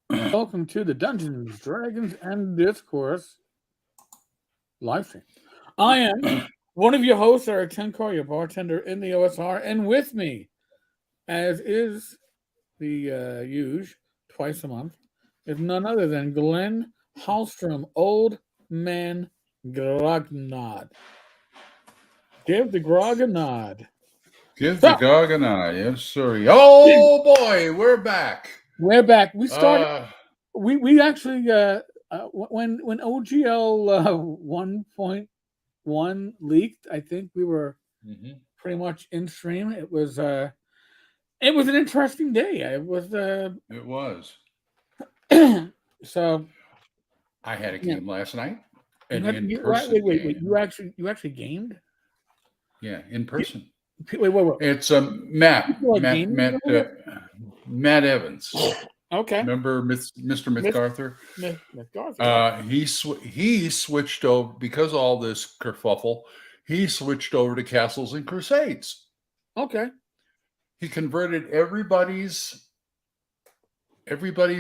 Welcome to the Dungeons, Dragons, and Discourse Livestream. I am one of your hosts, Eric Tenkar, your bartender in the OSR, and with me, as is the usual, twice a month, is none other than Glenn Hallstrom, Old Man Grognard. Give the grog a nod. Give the So, Gog an eye. Yes, sir. Oh boy, we're back. we're back. We started. Uh, We actually when OGL 1.1 leaked, I think we were mhm. pretty much in stream. It was an interesting day. It was It was. so I had a yeah. game last night, You an had wait in-person wait. game. You actually gamed? Yeah, in P- person. wait. It's You Matt, feel like Matt, gaming? Matt, uh, Matt Evans. Okay, Remember Mr. Miss McArthur? Miss Garfield. Yeah. He switched over because of all this kerfuffle. He switched over to Castles and Crusades. Okay. He converted everybody's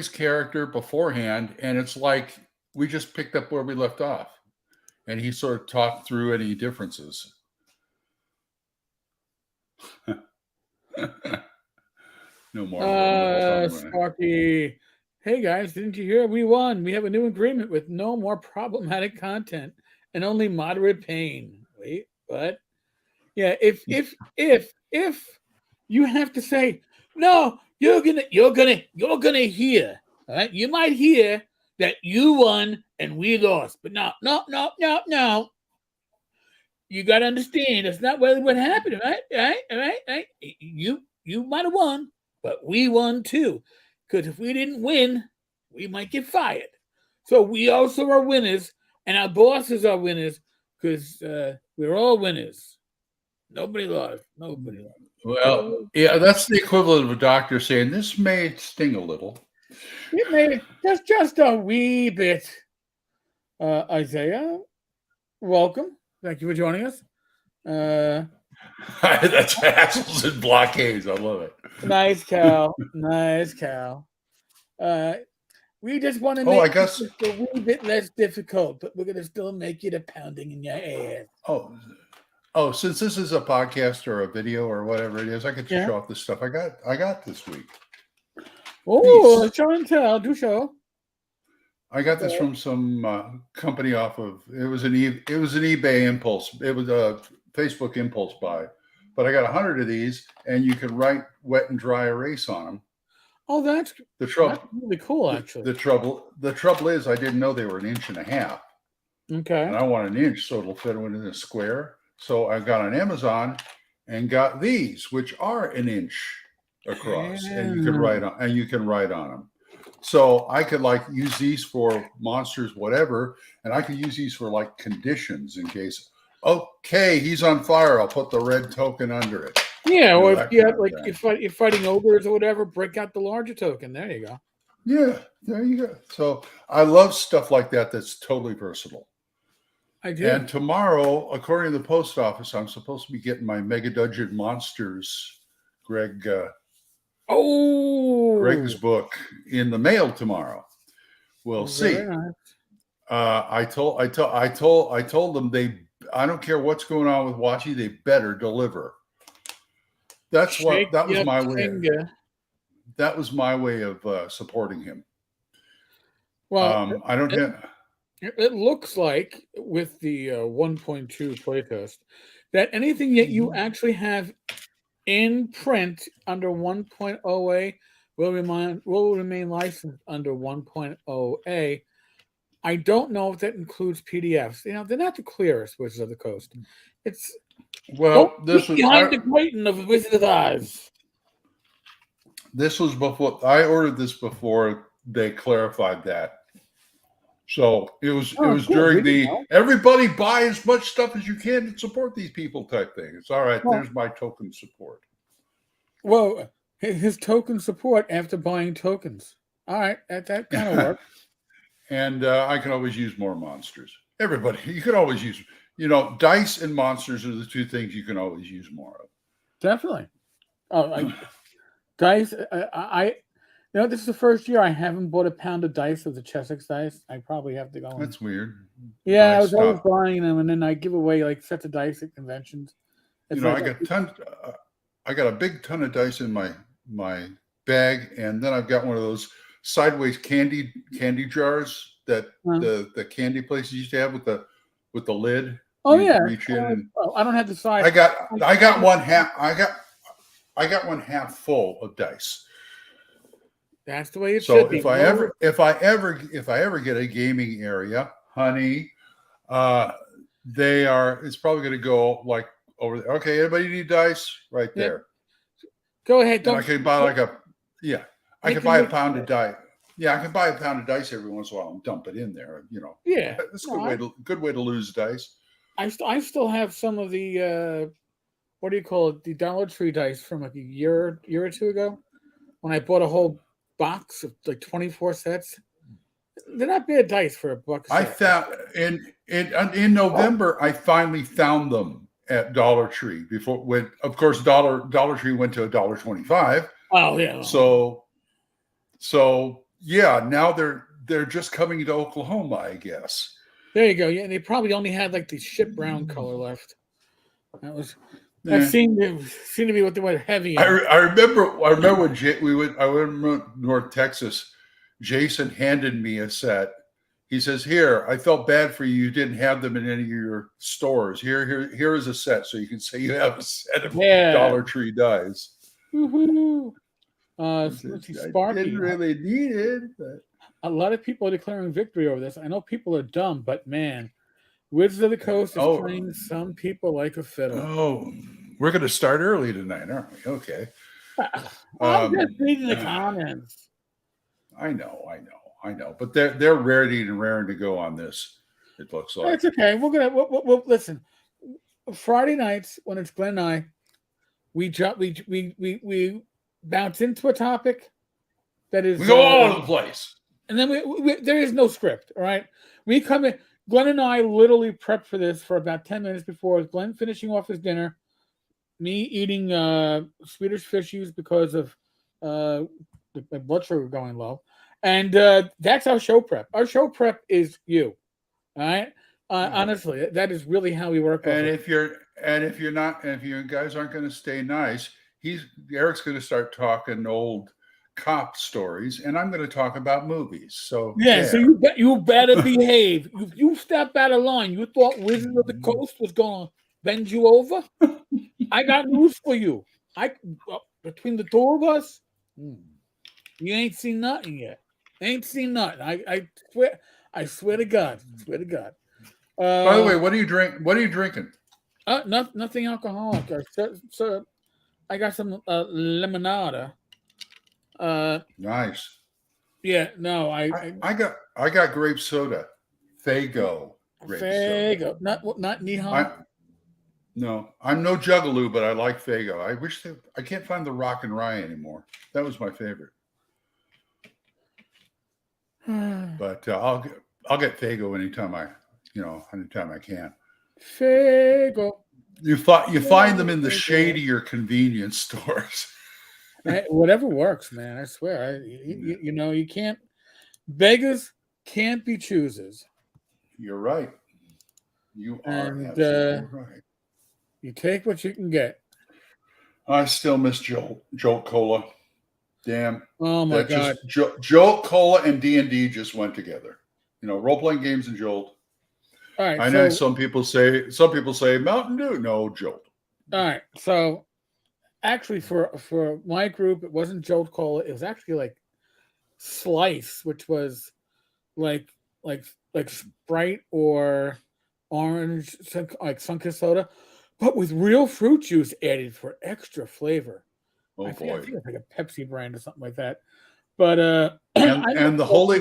character beforehand, and it's like we just picked up where we left off, and he sort of talked through any differences. No more. Sparky. Hey guys, didn't you hear? We won. We have a new agreement with no more problematic content and only moderate pain. Wait, what? Yeah, if you have to say no, you're gonna hear. All right, you might hear that you won and we lost, but no. You got to understand that's not really what happened, right? You might have won, but we won too. Because if we didn't win, we might get fired. So we also are winners, and our bosses are winners because we're all winners. Nobody lost. Nobody lost. Well, yeah, that's the equivalent of a doctor saying this may sting a little. It may just a wee bit. Isaiah, welcome. Thank you for joining us. That's hassles and blockades. I love it. Nice cow. Nice cow. We just want to Oh, make I it guess. just a wee bit less difficult, but we're gonna still make it a pounding in your ass. Oh, since this is a podcast or a video or whatever it is, I get to Yeah. show off the stuff I got this week. Oh, These. show and tell. Do show. I got this from some company off of it was an eBay impulse. It was a Facebook impulse buy, but I got 100 of these, and you can write wet and dry erase on them. Oh, that's really cool, actually. The trouble is I didn't know they were 1.5 inches, Okay. and I want 1 inch so it'll fit within a square. So I got on Amazon and got these, which are 1 inch across, and you can write on them. So I could like use these for monsters, whatever, and I could use these for like conditions in case. Okay, he's on fire. I'll put the red token under it. Yeah, or if you have, like you're fighting ogres or whatever, break out the larger token. There you go. Yeah, there you go. So I love stuff like that. That's totally versatile. I do. And tomorrow, according to the post office, I'm supposed to be getting my Mega Dungeon Monsters, Greg's book in the mail tomorrow. We'll see. Nice. I told them I don't care what's going on with Watchy, they better deliver. That was my way. That was my way of supporting him. Well, I don't get. It looks like with the 1.2 playtest that anything that you actually have in print under 1.0a will remain licensed under 1.0a. I don't know if that includes PDFs. You know, they're not the clearest Wizards of the Coast. It's this was behind the curtain of Wizards of Oz. This was before I ordered this before they clarified that. So it was during the everybody buy as much stuff as you can to support these people type thing. It's all right. There's my token support. Well, his token support after buying tokens. All right, that kind of works. And I can always use more monsters. Everybody, you can always use, dice and monsters are the two things you can always use more of. Definitely. Oh, dice. You know, this is the first year I haven't bought a pound of dice of the Chessex dice. I probably have to go. That's weird. Yeah, I I was always stopped. buying them, and then I give away like sets of dice at conventions. It's like I got a big ton of dice in my bag, and then I've got one of those sideways candy jars that the candy places used to have with the lid. Oh you yeah, reach in and I don't have the size. I got one half. I got one half full of dice. That's the way it So should be. if I ever get a gaming area, honey, it's probably going to go like over there. Okay, anybody need dice? Right there. Go ahead. And I can buy I can buy a pound of dice. Yeah, I can buy a pound of dice every once in a while and dump it in there. You know. Yeah, that's a good way to lose dice. I still have some of the what do you call it? The Dollar Tree dice from like a year or two ago, when I bought a whole box of like 24 sets. They're not bad dice for $1. I found in November. I finally found them at Dollar Tree when of course Dollar Tree went to $1.25. Oh yeah. So yeah, now they're just coming to Oklahoma, I guess. There you go. Yeah, they probably only had like the shit brown color left. That seemed to be what they went heavy on. I remember when I went to North Texas. Jason handed me a set. He says, "Here, I felt bad for you. You didn't have them in any of your stores. Here is a set, so you can say you have a set of Dollar Tree dice." Woohoo! I didn't really need it, but a lot of people are declaring victory over this. I know people are dumb, but man, Wizards of the Coast is playing some people like a fiddle. Oh, we're going to start early tonight, aren't we? Okay. I'm just reading the comments. I know, but they're ready and raring to go on this. It looks like it's okay. We'll listen. Friday nights when it's Glenn and I, we bounce into a topic that is we go all over the place, and then there is no script. All right, we come in. Glenn and I literally prepped for this for about 10 minutes before Glenn finishing off his dinner, me eating Swedish fishies because of my blood sugar going low, and that's our show prep. Our show prep is you, all right. Honestly, that is really how we work. And if you guys aren't going to stay nice, Eric's going to start talking old cop stories, and I'm going to talk about movies. So so you better behave. You step out of line. You thought Wizards of the Coast was going to bend you over? I got news for you. Between the two of us. You ain't seen nothing yet. Ain't seen nothing. I swear to God. By the way, what do you drink? What are you drinking? Nothing alcoholic. So I got some limonada. Nice. Yeah. No, I got grape soda. Fago. Fago. Not Nihon. No, I'm no juggaloo, but I like Fago. I can't find the Rock and Rye anymore. That was my favorite. But I'll get Fago anytime I can. Fago. You find them in the shadier convenience stores. Whatever works, man. I swear. You can't. Beggars can't be choosers. You're right. You are absolutely right. You take what you can get. I still miss Jolt Cola. Damn. Oh my God. Jolt Cola and D&D just went together. Role-playing games and Jolt. All right. I know some people say Mountain Dew. No, Jolt. All right. So actually for my group, it wasn't Jolt Cola. It was actually like Slice, which was like Sprite or orange, like Sunkist soda, but with real fruit juice added for extra flavor. Oh boy, I think it's like a Pepsi brand or something like that. But and the holy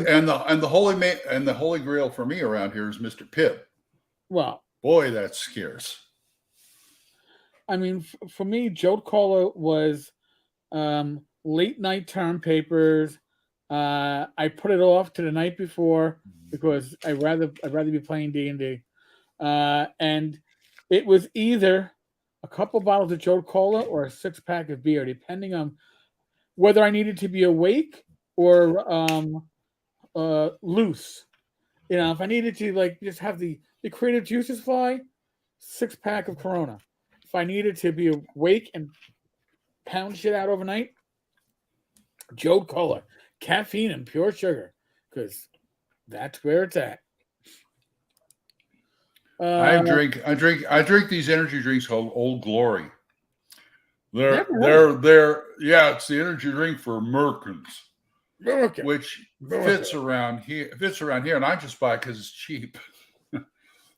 grail for me around here is Mr. Pibb. Well, boy, that's scarce. I mean, for me, Jolt Cola was late night term papers. I put it off to the night before because I'd rather be playing D&D. And it was either a couple bottles of Jolt Cola or a 6-pack of beer, depending on whether I needed to be awake or loose. If I needed to like just have the creative juices fly, 6-pack of Corona. If I needed to be awake and pound shit out overnight, Joe Cola, caffeine and pure sugar, because that's where it's at. I drink these energy drinks called Old Glory. Never heard They're yeah, it's the energy drink for Americans, America. which America. fits around here, and I just buy it because it's cheap.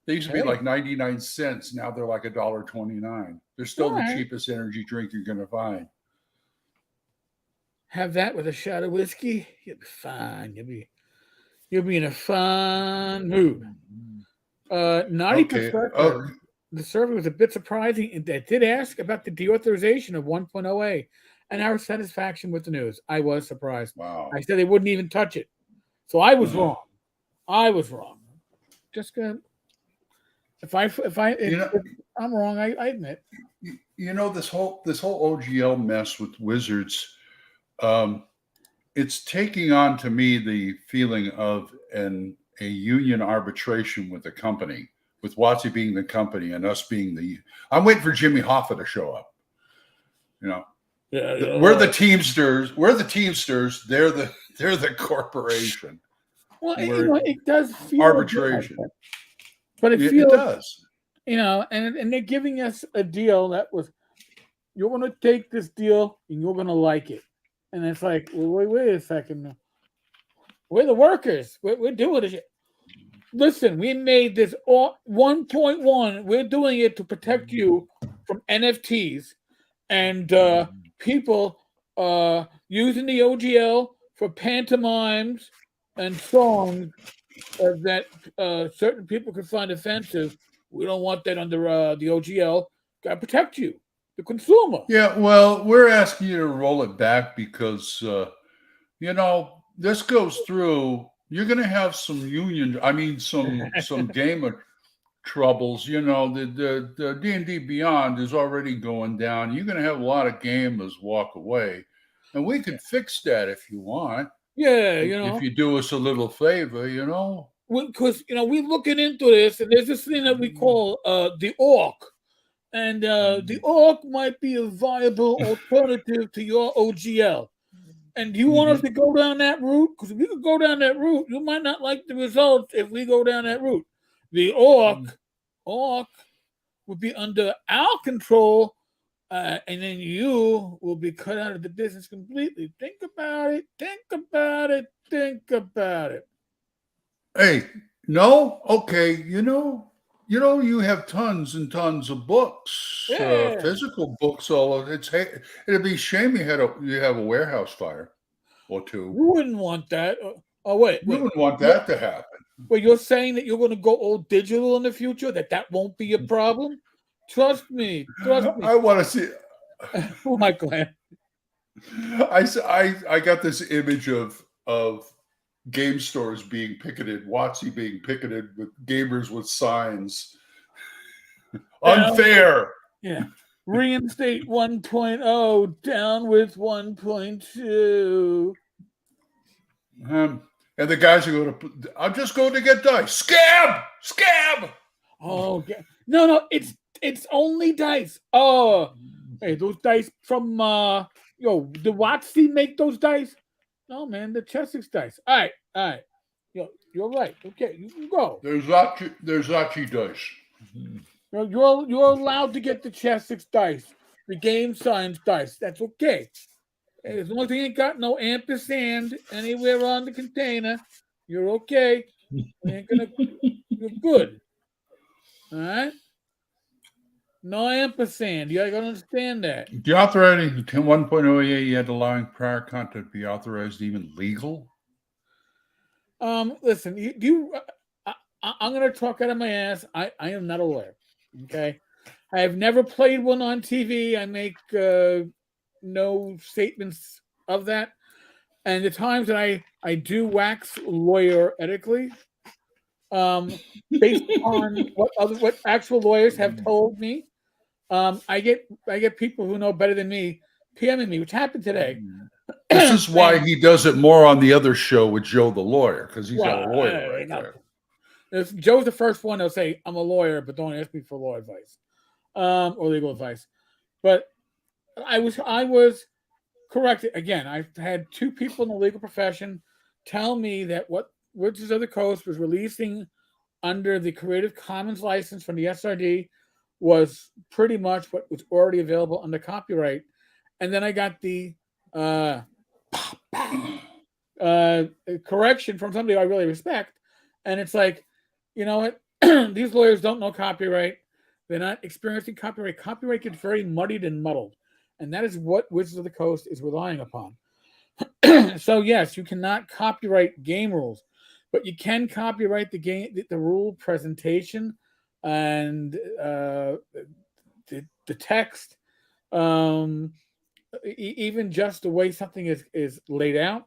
They used to be Hey. like 99 cents. Now they're like $1.29. They're still the Alright. cheapest energy drink you're going to find. Have that with a shot of whiskey, you'll be fine. You'll be in a fine mood. Naughty Okay. Professor, the survey was a bit surprising, and they did ask about the deauthorization of 1.0a and our satisfaction with the news. I was surprised. Wow. I said they wouldn't even touch it, so I was wrong. I was wrong. Just gonna. If I'm wrong, I admit. This whole OGL mess with Wizards, it's taking on to me the feeling of a union arbitration with the company, with WotC being the company and us being the. I'm waiting for Jimmy Hoffa to show up. Yeah, we're the Teamsters. We're the Teamsters. They're the corporation. Well, it does feel arbitration, like but it feels. It does. And they're giving us a deal that was, you're going to take this deal and you're going to like it. And it's like, well, wait a second. We're the workers. We're doing this shit. Listen, we made this all 1.1. We're doing it to protect you from NFTs and people using the OGL for pantomimes and songs that certain people could find offensive. We don't want that under the OGL. Got to protect you, the consumer. Yeah, well, we're asking you to roll it back because, this goes through. You're going to have some some game troubles. The D&D Beyond is already going down. You're going to have a lot of gamers walk away. And we could fix that if you want. Yeah, If you do us a little favor, Because, we're looking into this, and there's this thing that we call the orc. And the orc might be a viable alternative to your OGL. And do you want us to go down that route? Because if we could go down that route, you might not like the results if we go down that route. The orc would be under our control, and then you will be cut out of the business completely. Think about it. Think about it. Think about it. Hey, no? Okay, you have tons and tons of books, physical books. It'd be a shame you have a warehouse fire or two. You wouldn't want that. Wait. You wouldn't want that to happen. But you're saying that you're going to go all digital in the future? That won't be a problem? Trust me. I want to see. Oh my God. I got this image of game stores being picketed, WotC being picketed with gamers with signs. Unfair. Yeah. Reinstate 1.0, down with 1.2. And the guys are going to, I'm just going to get dice. Scab! Oh, okay. No, it's only dice. Oh, hey, those dice from, the WotC make those dice? No, man, the Chessex dice. All right. You're right. Okay, you can go. There's Zachi dice. You're allowed to get the Chessex dice, the game science dice. That's okay. As long as you ain't got no ampersand anywhere on the container, you're okay. You're good. All right? No ampersand. You gotta understand that. Deauthorizing 1.0, yet allowing prior content to be authorized, even legal? Listen, I'm gonna talk out of my ass. I am not a lawyer. Okay, I have never played one on TV. I make no statements of that. And the times that I do wax lawyer ethically, based on what actual lawyers have told me, I get people who know better than me PMing me, which happened today. This is why he does it more on the other show with Joe the lawyer, because he's got a lawyer right there. If Joe's the first one, they'll say, I'm a lawyer, but don't ask me for law advice or legal advice. But I was corrected. Again, I've had two people in the legal profession tell me that what Wizards of the Coast was releasing under the Creative Commons license from the SRD was pretty much what was already available under copyright. And then I got the correction from somebody I really respect. And it's like, you know what? These lawyers don't know copyright. They're not experiencing copyright. Copyright gets very muddied and muddled. And that is what Wizards of the Coast is relying upon. So, yes, you cannot copyright game rules, but you can copyright the rule presentation and the text, even just the way something is laid out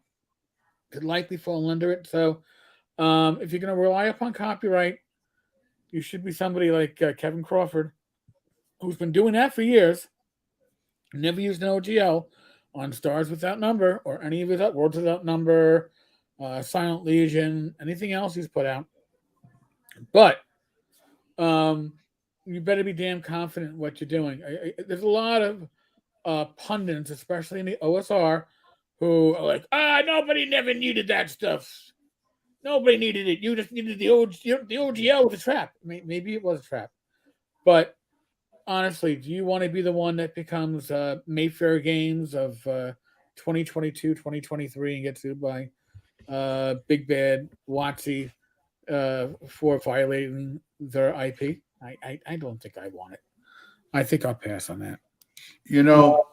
could likely fall under it. So, if you're going to rely upon copyright, you should be somebody like Kevin Crawford, who's been doing that for years, never used an OGL on Stars Without Number or any of his Worlds Without Number, Silent Legion, anything else he's put out. But you better be damn confident in what you're doing. There's a lot of pundits, especially in the OSR, who are like, nobody never needed that stuff. Nobody needed it. You just needed the OGL was a trap. Maybe it was a trap. But honestly, do you want to be the one that becomes Mayfair Games of 2022, 2023 and get sued by Big Bad WotC for violating their IP? I don't think I want it. I think I'll pass on that. You know,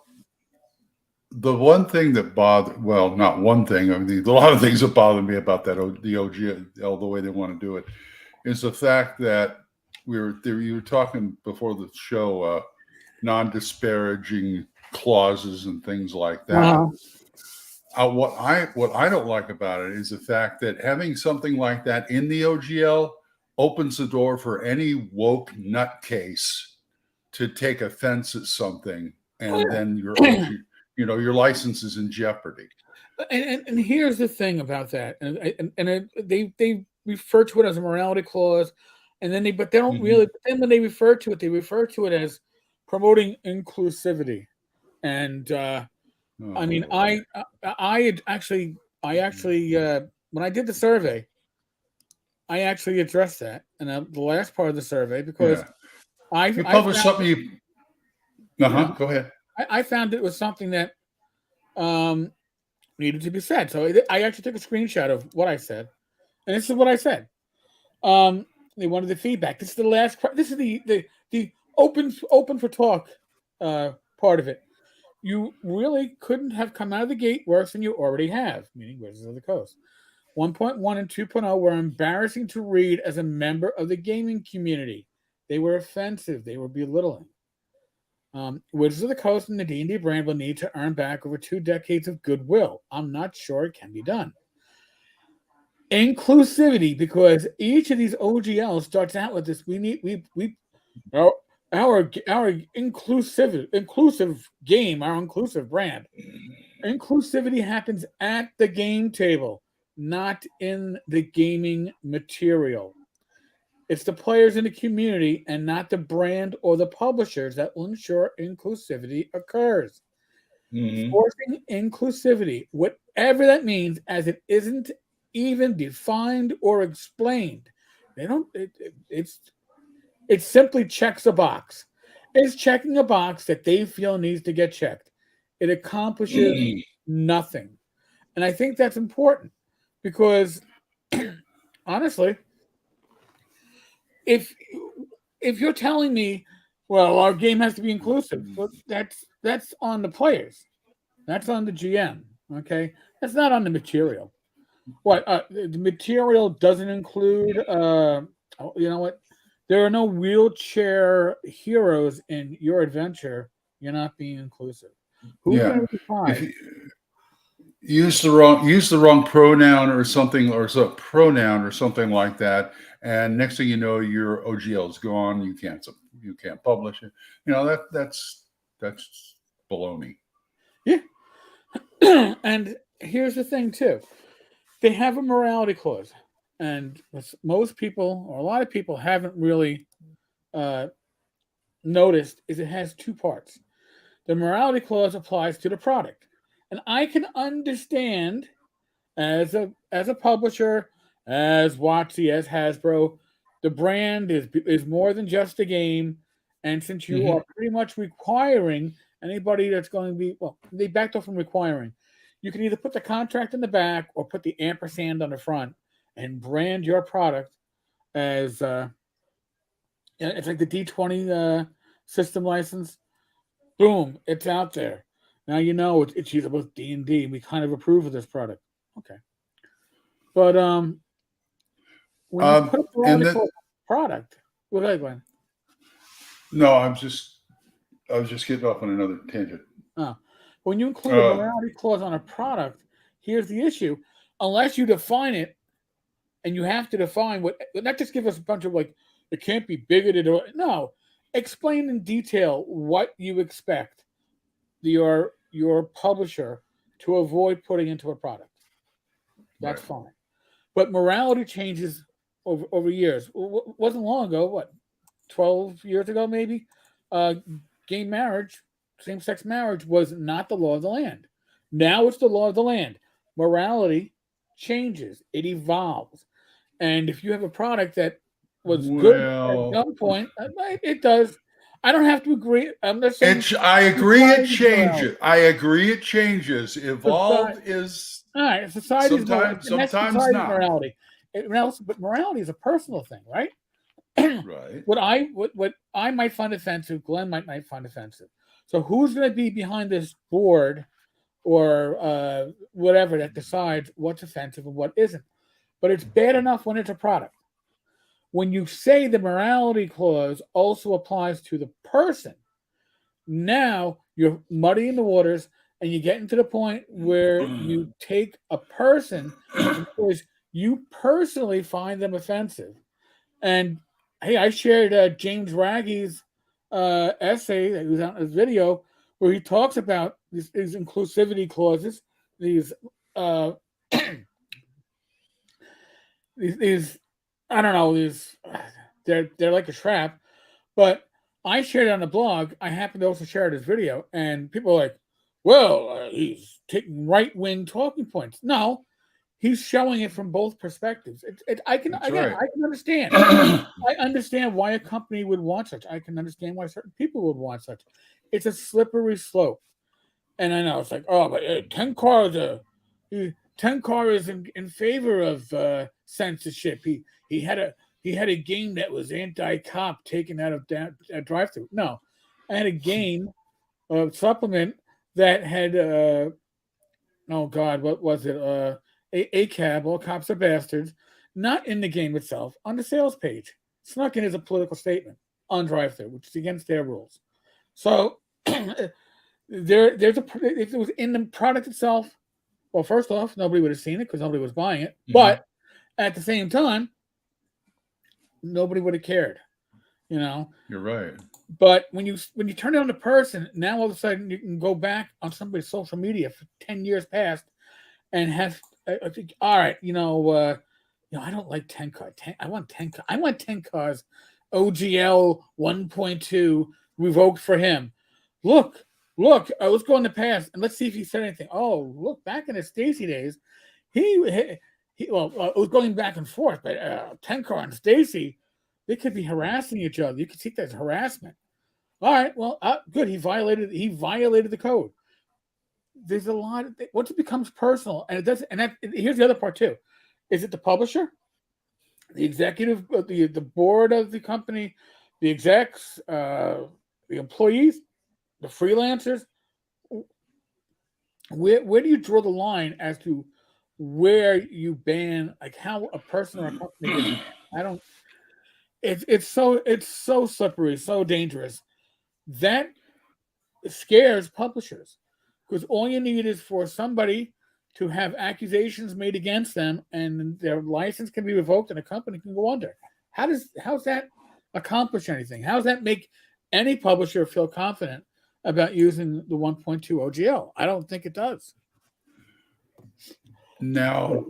the one thing that not one thing, I mean, a lot of things that bother me about the OGL, the way they want to do it, is the fact that you were talking before the show, non-disparaging clauses and things like that. What I don't like about it is the fact that having something like that in the OGL opens the door for any woke nutcase to take offense at something, and then your license is in jeopardy. And here's the thing about that, and they refer to it as a morality clause, and then they don't really. But then when they refer to it as promoting inclusivity, and I mean, I actually when I did the survey, I actually addressed that in the last part of the survey because you published something. Go ahead. I found it was something that needed to be said. So I actually took a screenshot of what I said, and this is what I said. They wanted the feedback. This is the last part. This is the open for talk part of it. You really couldn't have come out of the gate worse than you already have, meaning Wizards of the Coast. 1.1 and 2.0 were embarrassing to read as a member of the gaming community. They were offensive. They were belittling. Wizards of the Coast and the D&D brand will need to earn back over 2 decades of goodwill. I'm not sure it can be done. Inclusivity, because each of these OGLs starts out with this. Our inclusive game, our inclusive brand. Inclusivity happens at the game table, not in the gaming material. It's the players in the community and not the brand or the publishers that will ensure inclusivity occurs. Forcing inclusivity, whatever that means, as it isn't even defined or explained. It simply checks a box. It's checking a box that they feel needs to get checked. It accomplishes nothing. And I think that's important because honestly, if you're telling me, well, our game has to be inclusive, well, that's on the players. That's on the GM. Okay. That's not on the material. What the material doesn't include you know what? There are no wheelchair heroes in your adventure. You're not being inclusive. Who's going to decide? Use the wrong pronoun or something, or pronoun or something like that, and next thing you know, your OGL is gone. You can't publish it. You know that's baloney. Yeah, And here's the thing too. They have a morality clause. And most people, or a lot of people, haven't really uh, noticed is it has two parts. The morality clause applies to the product. And I can understand as a publisher, as WotC, as Hasbro, the brand is more than just a game. And since you Mhm. are pretty much requiring anybody that's going to be, well, they backed off from requiring. You can either put the contract in the back or put the ampersand on the front and brand your product as it's like the D20 system license. Boom, it's out there. Now you know it's usable with D&D. We kind of approve of this product. Okay. But when you put a And that vertical product, well, go ahead, Glenn. no, I was just getting off on another tangent. When you include a Uh, morality clause on a product, here's the issue: unless you define it, and you have to define what, not just give us a bunch of like it can't be bigoted or no, explain in detail what you expect your publisher to avoid putting into a product. That's right. fine. But morality changes over years. Wasn't long ago. What 12 years ago, maybe? Uh, Gay marriage, same-sex marriage, was not the law of the land. Now it's the law of the land. Morality changes. It evolves. And if you have a product that was good at Well, some point, it does. I don't have to agree. I'm not saying I agree it society's changes. morality. I agree it changes. Society, Evolve is all right, society's morality, and that's sometimes society's not. morality. But morality is a personal thing, right? Right. What I might find offensive, Glenn might find offensive. So who's going to be behind this board or whatever that decides what's offensive and what isn't? But it's bad enough when it's a product. When you say the morality clause also applies to the person, now you're muddying the waters and you're getting to the point where you take a person because you personally find them offensive. And hey, I shared James Raggy's essay that was on his video where he talks about these inclusivity clauses, these uh, these I don't know these they're like a trap. But I shared it on the blog. I happened to also share this video, and people are like, "Well, he's taking right wing talking points." No, he's showing it from both perspectives. I can That's again, right. I can understand. I understand why a company would want such. I can understand why certain people would want such. It's a slippery slope, and I know it's like, oh, but Tenkar is in favor of censorship. He had a game that was anti-cop taken out of drive-through. No, I had a game supplement that had oh God, what was it? A cab, all cops are bastards, not in the game itself, on the sales page. Snuck in as a political statement on drive-through, which is against their rules. So there's if it was in the product itself, well, first off, nobody would have seen it because nobody was buying it. Mhm. But at the same time, nobody would have cared, you know. You're right. But when you turn it on the person, now all of a sudden you can go back on somebody's social media for 10 years past and have I think, all right, I don't like 10 car. I want 10 car. I want 10 cars. OGL 1.2 revoked for him. Look, let's go in the past and let's see if he said anything. Oh, look, back in the Stacy days, he well, it was going back and forth, but 10 car and Stacy, they could be harassing each other. You could see that as harassment. All right, well, good. He violated the code. There's a lot of once it becomes personal, and it does. And here's the other part too: is it the publisher, the executive, the board of the company, the execs, the employees, the freelancers? Where do you draw the line as to where you ban, like how a person or a company gets banned? I don't. It's so slippery, so dangerous. That scares publishers because all you need is for somebody to have accusations made against them and their license can be revoked and a company can go under. How's that accomplish anything? How does that make any publisher feel confident about using the 1.2 OGL? I don't think it does. Now,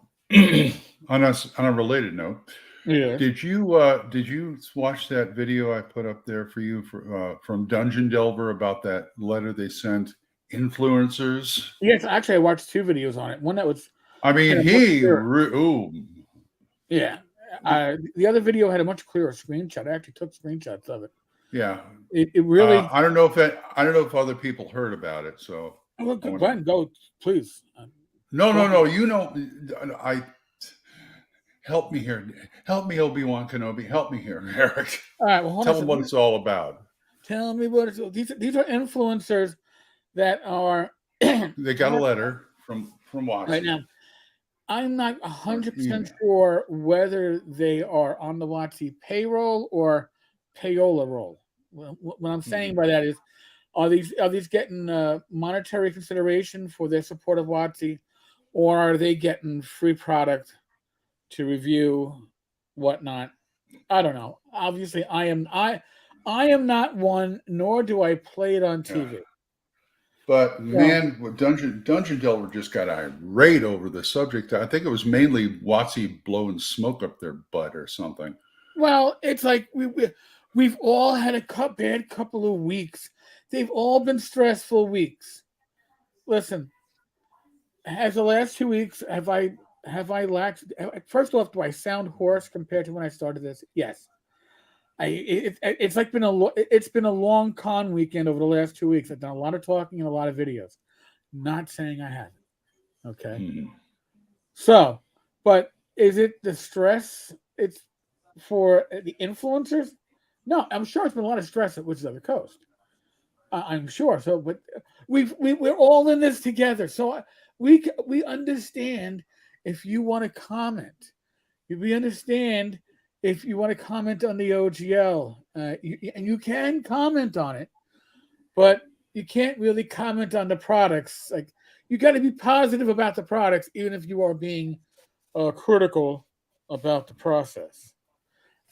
on a related note, Yeah. did you watch that video I put up there for you from Dungeon Delver about that letter they sent influencers? Yes, actually, I watched 2 videos on it. One that was I mean, had a much he clearer. ooh, Yeah. The other video had a much clearer screenshot. I actually took screenshots of it. yeah. It really. I don't know if other people heard about it. So Well, I go want go to. ahead and go, please. No, Go no, ahead. no. You know, I help me here. Help me, Obi-Wan Kenobi. Help me here, Eric. All right. Well, hold on Tell a them what second. it's all about. Tell me what it's. These are influencers that are They got a letter from right Watsy. now. I'm not Or an 100% email. sure whether they are on the WotC payroll or payola roll. Well, what I'm saying Mhm. by that is, are these getting monetary consideration for their support of WotC, or are they getting free product to review, whatnot? I don't know. Obviously, I am not one, nor do I play it on Yeah. TV. But So, man, what Dungeon Delver just got irate over the subject. I think it was mainly Watsy blowing smoke up their butt or something. well, it's like we've all had a bad couple of weeks. They've all been stressful weeks. Listen, has the last 2 weeks have I lacked? First off, do I sound hoarse compared to when I started this? Yes. It's like it's been a long con weekend over the last 2 weeks. I've done a lot of talking and a lot of videos. Not saying I haven't. Okay. Mhm. So, but is it the stress? It's for the influencers? No, I'm sure it's been a lot of stress at Woods Other Coast. I'm sure. So, but we're all in this together. So we understand if you want to comment. We understand if you want to comment on the OGL, and you can comment on it, but you can't really comment on the products. Like you got to be positive about the products, even if you are being critical about the process.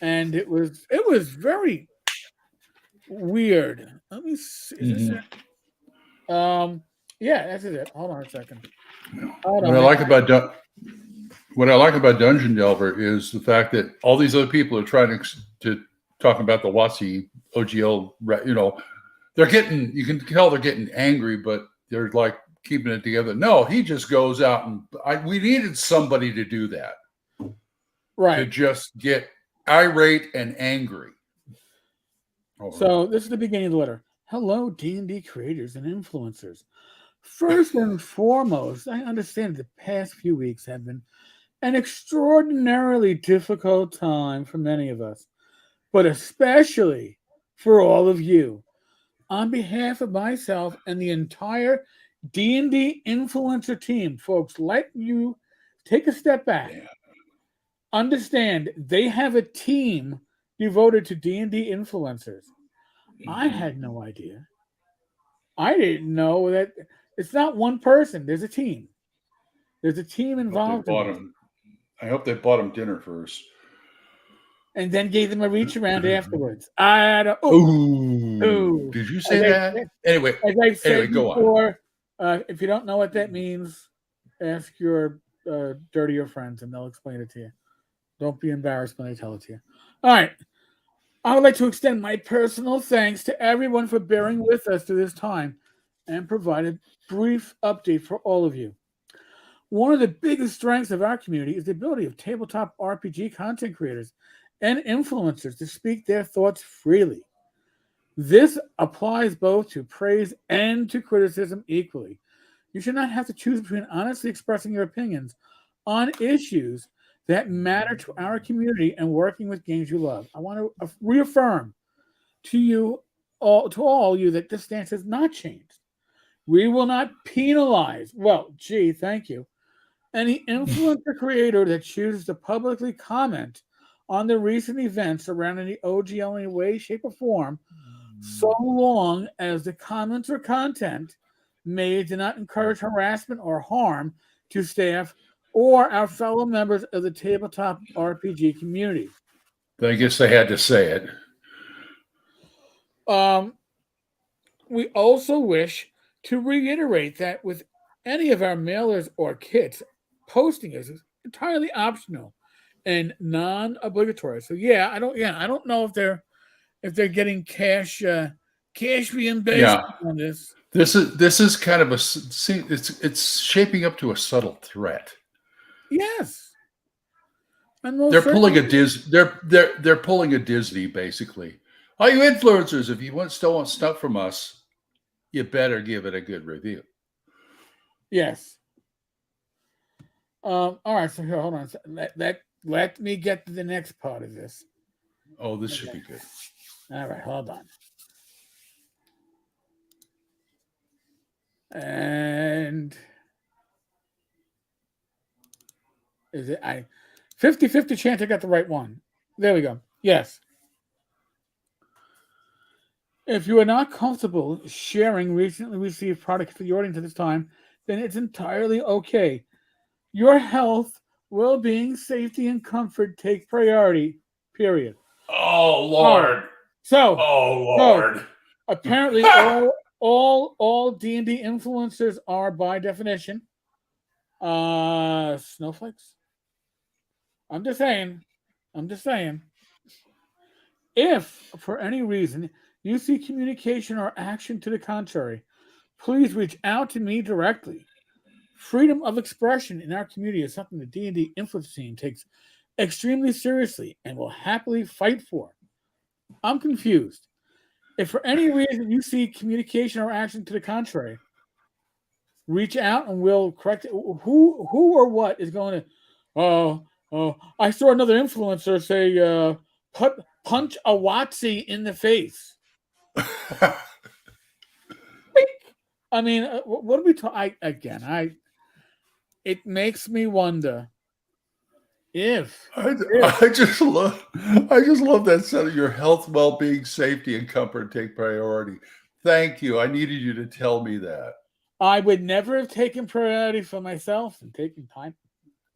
And it was very weird. Let me see. Is this Mhm. it? Yeah, that's it. Hold on a second. Hold What on. I like about what I like about Dungeon Delver is the fact that all these other people are trying to talk about the Watsy OGL. You know, they're getting. You can tell they're getting angry, but they're like keeping it together. No, he just goes out and we needed somebody to do that, to Right. just get irate and angry. Over. So this is the beginning of the letter. Hello, D&D creators and influencers. First and foremost, I understand the past few weeks have been an extraordinarily difficult time for many of us, but especially for all of you. On behalf of myself and the entire D&D influencer team, folks, let you take a step back. Yeah. Understand they have a team devoted to D&D influencers. I Mhm. had no idea. I didn't know that it's not one person. There's a team. There's a team I hope they involved in bought this. him. I hope they bought him dinner first. And then gave them a reach around afterwards. I don't. Oh, Ooh, oh. did you As say I that? Anyway, as I've said go on. before, if you don't know what that means, ask your dirtier friends, and they'll explain it to you. Don't be embarrassed when they tell it to you. All right. I would like to extend my personal thanks to everyone for bearing with us through this time and provide a brief update for all of you. One of the biggest strengths of our community is the ability of tabletop RPG content creators and influencers to speak their thoughts freely. This applies both to praise and to criticism equally. You should not have to choose between honestly expressing your opinions on issues that matter to our community and working with games you love. I want to reaffirm to all you that this stance has not changed. We will not penalize. Well, gee, thank you. Any influencer creator that chooses to publicly comment on the recent events surrounding the OGL in any way, shape, or form, so long as the comments or content made do not encourage harassment or harm to staff or our fellow members of the tabletop RPG community. I guess they had to say it. Um, we also wish to reiterate that with any of our mailers or kits, posting is entirely optional and non-obligatory. So yeah, I don't know if they're getting cash reimbursement on this. This is kind of it's shaping up to a subtle threat. Yes. And They're pulling a they're pulling a Disney basically. All you influencers, if you still want stuff from us, you better give it a good review. Yes. All right. So here, hold on. Let me get to the next part of this. Oh, this should be good. All right. Hold on. And is it 50-50 chance I got the right one? There we go. Yes. If you are not comfortable sharing recently received products for the audience at this time, then it's entirely okay. Your health, well-being, safety, and comfort take priority. Period. Oh Lord. So apparently all D&D influencers are by definition snowflakes. I'm just saying. If for any reason you see communication or action to the contrary, please reach out to me directly. Freedom of expression in our community is something the D&D influence team takes extremely seriously and will happily fight for. I'm confused. If for any reason you see communication or action to the contrary, reach out and we'll correct it. Who or what is going to? I saw another influencer say, "Punch a Watsy in the face." I mean, what are we talking? It makes me wonder if I just love that set. Your health, well-being, safety, and comfort take priority. Thank you. I needed you to tell me that. I would never have taken priority for myself and taken time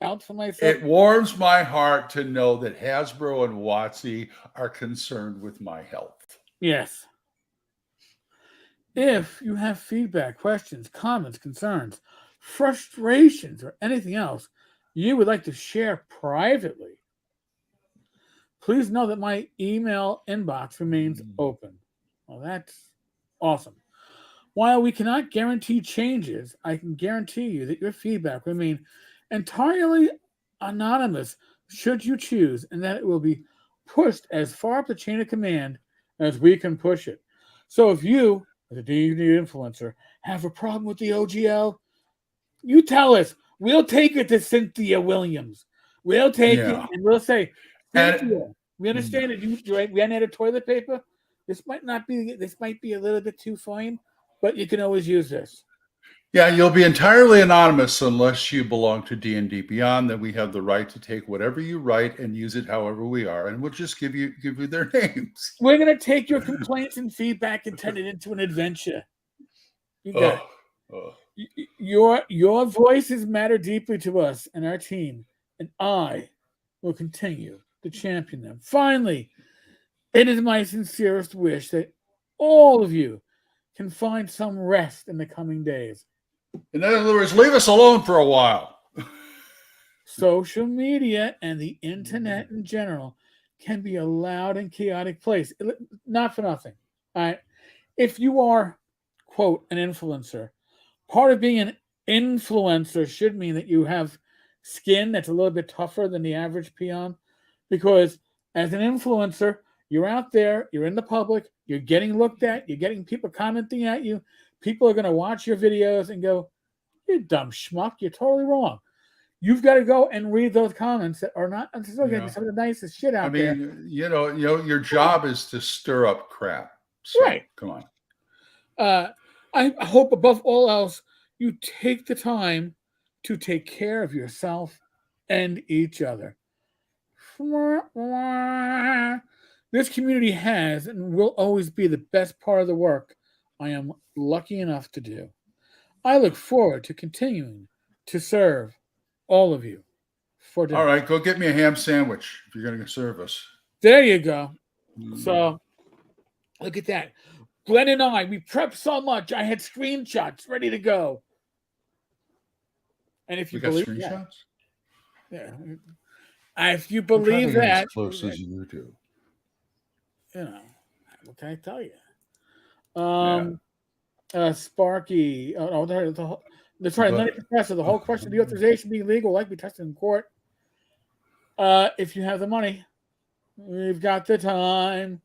out for myself. It warms my heart to know that Hasbro and Watsy are concerned with my health. Yes. If you have feedback, questions, comments, concerns, frustrations, or anything else you would like to share privately, please know that my email inbox remains open. Well, that's awesome. While we cannot guarantee changes, I can guarantee you that your feedback will remain entirely anonymous should you choose, and that it will be pushed as far up the chain of command as we can push it. So if you, as a D&D influencer, have a problem with the OGL, you tell us. We'll take it to Cynthia Williams. We'll take it and we'll say, Cynthia, we understand that you ran out of toilet paper. This might be a little bit too fine, but you can always use this. Yeah, you'll be entirely anonymous unless you belong to D&D Beyond. That we have the right to take whatever you write and use it however we are, and we'll just give you their names. We're gonna take your complaints and feedback and turn it into an adventure. You got it. Your voices matter deeply to us and our team, and I will continue to champion them. Finally, it is my sincerest wish that all of you can find some rest in the coming days. In other words, leave us alone for a while. Social media and the internet in general can be a loud and chaotic place. Not for nothing. All right. If you are, quote, an influencer, part of being an influencer should mean that you have skin that's a little bit tougher than the average peon. Because as an influencer, you're out there, you're in the public, you're getting looked at, you're getting people commenting at you. People are going to watch your videos and go, "You dumb schmuck, you're totally wrong." You've got to go and read those comments that are not necessarily going to be some of the nicest shit out there. I mean, your job is to stir up crap. So, right. Come on. I hope above all else, you take the time to take care of yourself and each other. This community has and will always be the best part of the work I am lucky enough to do. I look forward to continuing to serve all of you for dinner. All right, go get me a ham sandwich if you're going to serve us. There you go. So, look at that. Glenn and I, we prepped so much. I had screenshots ready to go. And if you We got believe screenshots. that, if you I'm trying to believe get that, as close as you do. What can I tell you? Sparky. Oh, no, that's right. Another professor. The whole question of the authorization being legal, like we tested in court. If you have the money, we've got the time.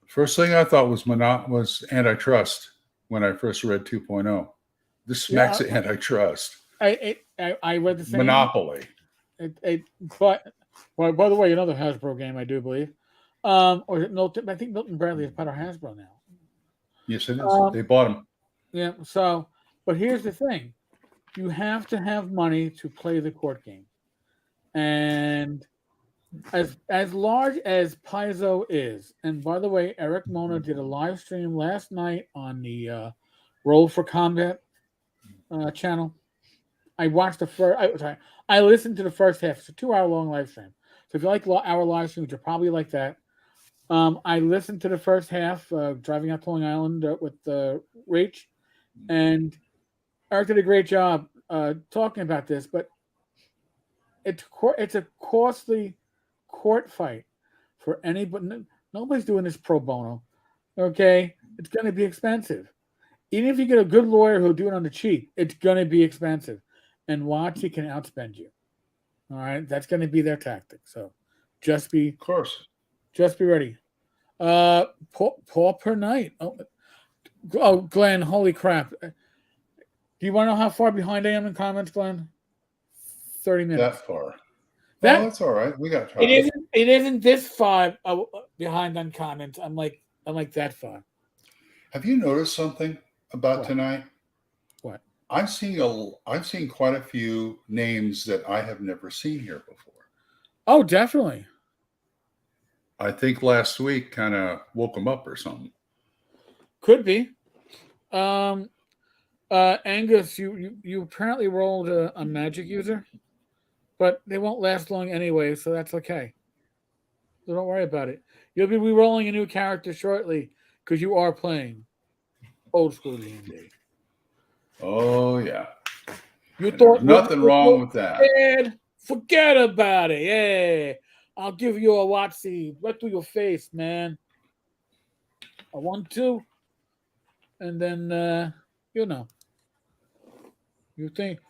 First thing I thought was antitrust when I first read 2.0. This smacks of antitrust. I read the same Monopoly. But by the way, another Hasbro game, I do believe. Or Milton, I think Milton Bradley is part of Hasbro now. Yes, it is. They bought them. Yeah. So, but here's the thing: you have to have money to play the court game, and as large as Paizo is, and by the way, Eric Mona did a live stream last night on the Roll for Combat channel. I watched the first. I listened to the first half. It's a 2-hour long live stream. So if you like our live streams, you're probably like that. I listened to the first half, driving out to Long Island with Rach, and Eric did a great job talking about this. But it's a costly court fight for anybody. Nobody's doing this pro bono. Okay, it's going to be expensive. Even if you get a good lawyer who'll do it on the cheap, it's going to be expensive. And WotC can outspend you. All right, that's going to be their tactic. So, just be ready. Paul per night. Oh, Glenn, holy crap! Do you want to know how far behind I am in comments, Glenn? 30 minutes. That far. That's all right. We got time. It isn't this far behind on comments. I'm like that far. Have you noticed something about tonight? What? I've seen quite a few names that I have never seen here before. Oh, definitely. I think last week kind of woke them up or something. Could be. Angus, you apparently rolled a magic user, but they won't last long anyway, so that's okay. So don't worry about it. You'll be re-rolling a new character shortly because you are playing old school D&D. Oh yeah. You thought nothing wrong with that. Forget about it. Yeah. I'll give you a WotC right through your face, man. I want to. And then you think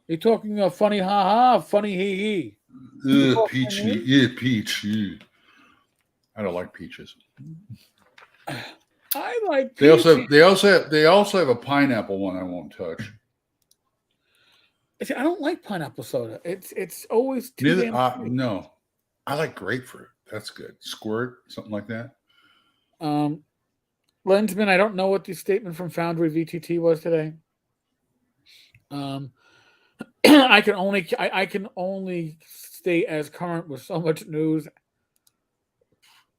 you're talking a funny ha-ha, funny hee-hee. Peachy. Yeah, peach. Yeah. I don't like peaches. I like peaches. They also have a pineapple one I won't touch. I don't like pineapple soda. It's always too Neither. damn sweet. No, I like grapefruit. That's good. Squirt, something like that. Lensman, I don't know what the statement from Foundry VTT was today. I can only stay as current with so much news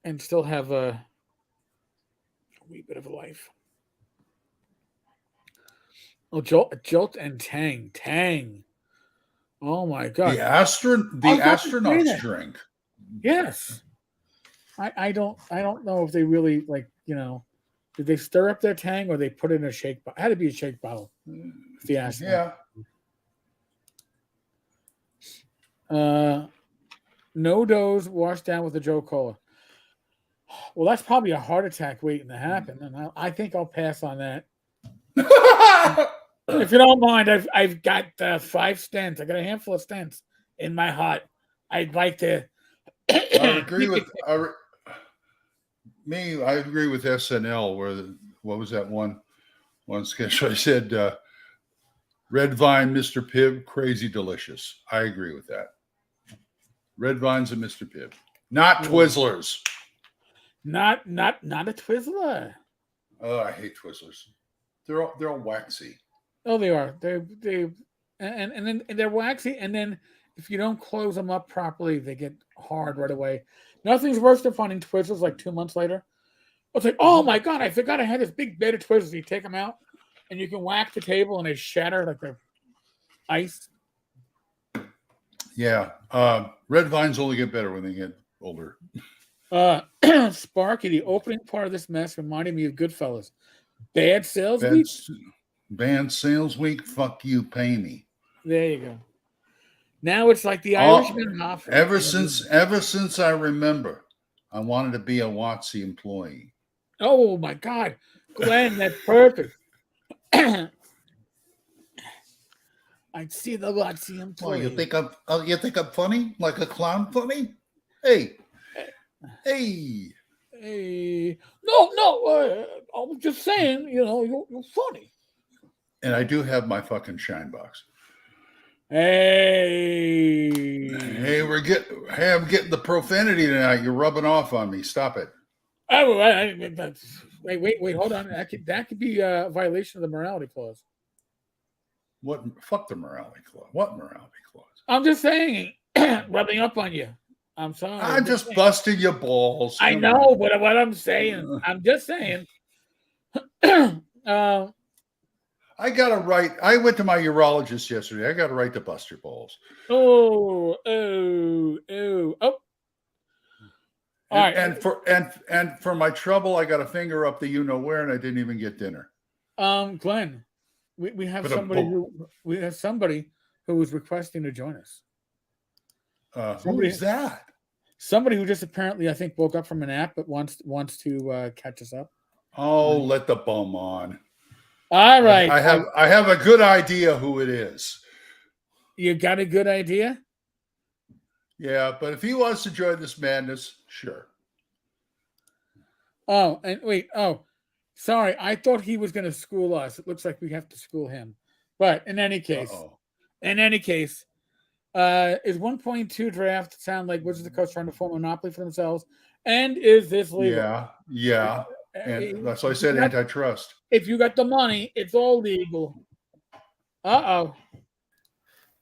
and still have a wee bit of a life. Oh, Jolt and Tang. Oh my God! The astronauts drink. Yes, I don't know if they really did they stir up their Tang or they put it in a shake bottle? It had to be a shake bottle. The astronaut. Yeah. No dose washed down with a Joe Cola. Well, that's probably a heart attack waiting to happen, and I think I'll pass on that. If you don't mind, I've got 5 stents. I got a handful of stents in my heart. I'd like to. I agree with SNL. What was that one sketch? I said, "Red Vine, Mr. Pibb, crazy delicious." I agree with that. Red Vines and Mr. Pibb, not Twizzlers. Not a Twizzler. Oh, I hate Twizzlers. They're all waxy. Oh, they are. They and they're waxy, and then if you don't close them up properly, they get hard right away. Nothing's worse than finding Twizzlers like 2 months later. It's like, oh my God, I forgot I had this big bed of Twizzlers. You take them out, and you can whack the table, and they shatter like they're ice. Yeah, red vines only get better when they get older. Sparky, the opening part of this mess reminded me of Goodfellas. Bad sales week. Band sales week. Fuck you. Pay me. There you go. Now it's like the Irishman half. Ever since I remember, I wanted to be a WotC employee. Oh my God, Glenn, that's perfect. I'd see the WotC employee. You think I'm funny? Like a clown funny? Hey. No. I was just saying, you're funny. And I do have my fucking shine box. Hey, I'm getting the profanity tonight. You're rubbing off on me. Stop it. Oh, wait, hold on. That could be a violation of the morality clause. What? Fuck the morality clause. What morality clause? I'm just saying, rubbing up on you. I'm sorry. I'm just busting your balls. I know, but what I'm saying, I'm just saying. I got a right. I went to my urologist yesterday. I got a right to bust your balls. Oh. All right. And for my trouble, I got a finger up the you know where, and I didn't even get dinner. Glenn, we have somebody who was requesting to join us. Who is that? Somebody who just apparently, I think, woke up from a nap but wants to catch us up. Oh, let the bum on. All right. I have a good idea who it is. You got a good idea? Yeah, but if he wants to join this madness, sure. Oh, and wait. Oh, sorry. I thought he was going to school us. It looks like we have to school him. But in any case, is 1.2 draft sound like Wizards of the Coast trying to form a monopoly for themselves? And is this legal? Yeah. And that's why I said antitrust. If you got the money, it's all legal. Uh-oh.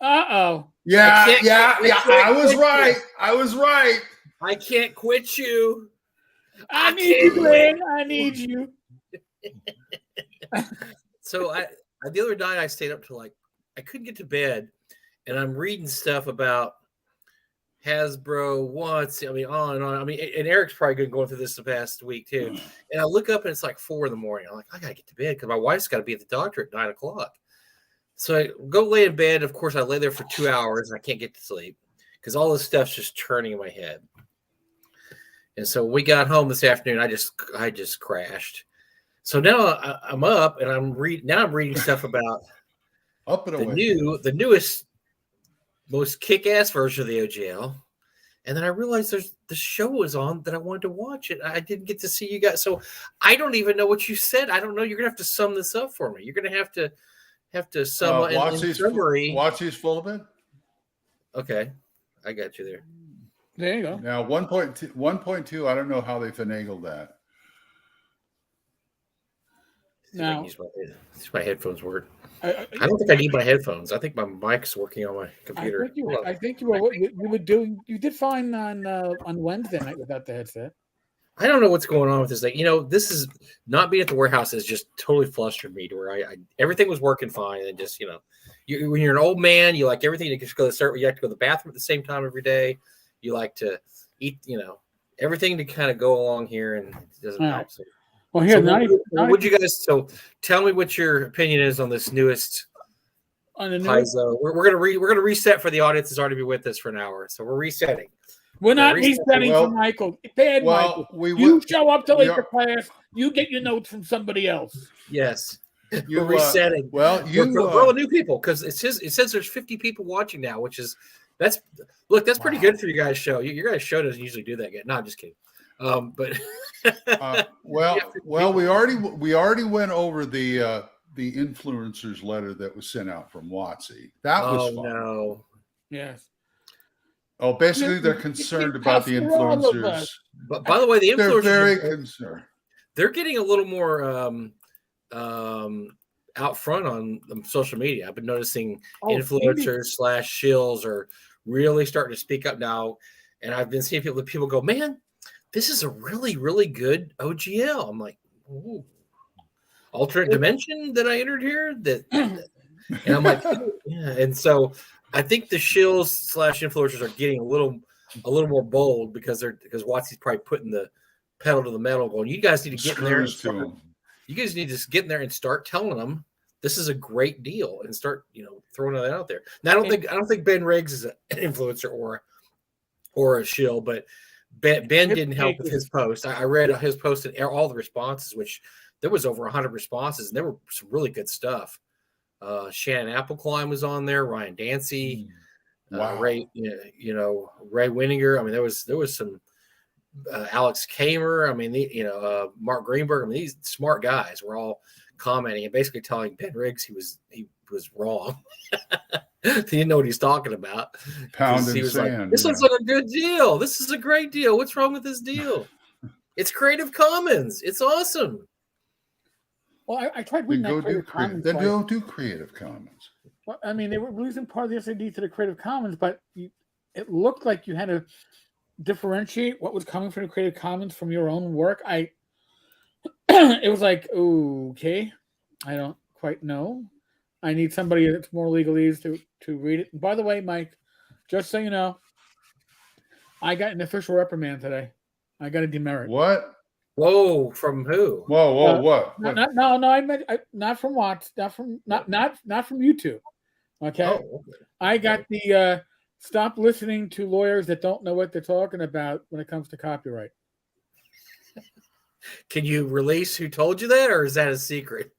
Yeah. I was right. I can't quit you. I need you, Glenn. I need you. So the other night I stayed up till I couldn't get to bed, and I'm reading stuff about Hasbro wants. I mean, on and on. I mean, and Eric's probably been going through this the past week too. And I look up and it's like 4 a.m. I'm like, I gotta get to bed because my wife's got to be at the doctor at 9 o'clock. So I go lay in bed. Of course, I lay there for 2 hours and I can't get to sleep because all this stuff's just churning in my head. And so when we got home this afternoon, I just crashed. So now I'm up and I'm reading stuff about up and away. the newest, most kick-ass version of the OGL. And then I realized the show was on that I wanted to watch it. I didn't get to see you guys. So I don't even know what you said. I don't know. You're going to have to sum this up for me. You're going to have to sum up in summary. WotC's full of it? Okay. I got you there. There you go. Now, 1.2, I don't know how they finagled that. Now, my headphones work. I don't think I need my headphones. I think my mic's working on my computer. I think you were doing. You did fine on Wednesday night without the headset. I don't know what's going on with this thing. This is not being at the warehouse has just totally flustered me to where I everything was working fine, and just when you're an old man, you like everything to just go to you have to go to the bathroom at the same time every day. You like to eat, everything to kind of go along here, and it doesn't help. So. Well, here, would you guys? So, tell me what your opinion is on this newest Paizo. We're gonna reset for the audience that's already been with us for an hour, so we're resetting. We're not resetting for Michael. Michael. You show up to late for class. You get your notes from somebody else. Yes, you're resetting. For all the new people, because it says there's 50 people watching now, which is that's pretty good for you guys' show. Your guys' show doesn't usually do that good. No, I'm just kidding. But we already went over the influencers letter that was sent out from WotC. That was fun. No. Yes. Oh, basically they're concerned about the influencers. But by the way, the influencers they're very concerned. They're getting a little more out front on social media. I've been noticing influencers / shills are really starting to speak up now, and I've been seeing people go, man, this is a really, really good OGL. I'm like, ooh. Alternate dimension that I entered here. And I'm like, yeah. And so I think the shills / influencers are getting a little more bold because WotC's probably putting the pedal to the metal, going, you guys need to get in there. You guys need to get in there and start telling them this is a great deal, and start throwing that out there. Now, I don't think Ben Riggs is an influencer or a shill, but Ben didn't help with his post. I read his post and all the responses, which there was over 100 responses, and there were some really good stuff. Shannon Applecline was on there, Ryan Dancy, Ray, Ray Winninger. I mean, there was some Alex Kamer. I mean, Mark Greenberg. I mean, these smart guys were all commenting and basically telling Ben Riggs he was wrong. He didn't know what he's talking about. Pounding sand. Like, this looks like a good deal. This is a great deal. What's wrong with this deal? It's Creative Commons. It's awesome. Well, I tried reading that Creative Commons. They don't do Creative Commons. Well, I mean, they were losing part of the SID to the Creative Commons, but it looked like you had to differentiate what was coming from the Creative Commons from your own work. It was like, okay, I don't quite know. I need somebody that's more legalese to read it. And by the way, Mike, just so you know, I got an official reprimand today. I got a demerit. What? Whoa! From who? Whoa! What? No. I meant not from Watts, not from YouTube. Okay. Oh, okay. I got the stop listening to lawyers that don't know what they're talking about when it comes to copyright. Can you release who told you that, or is that a secret?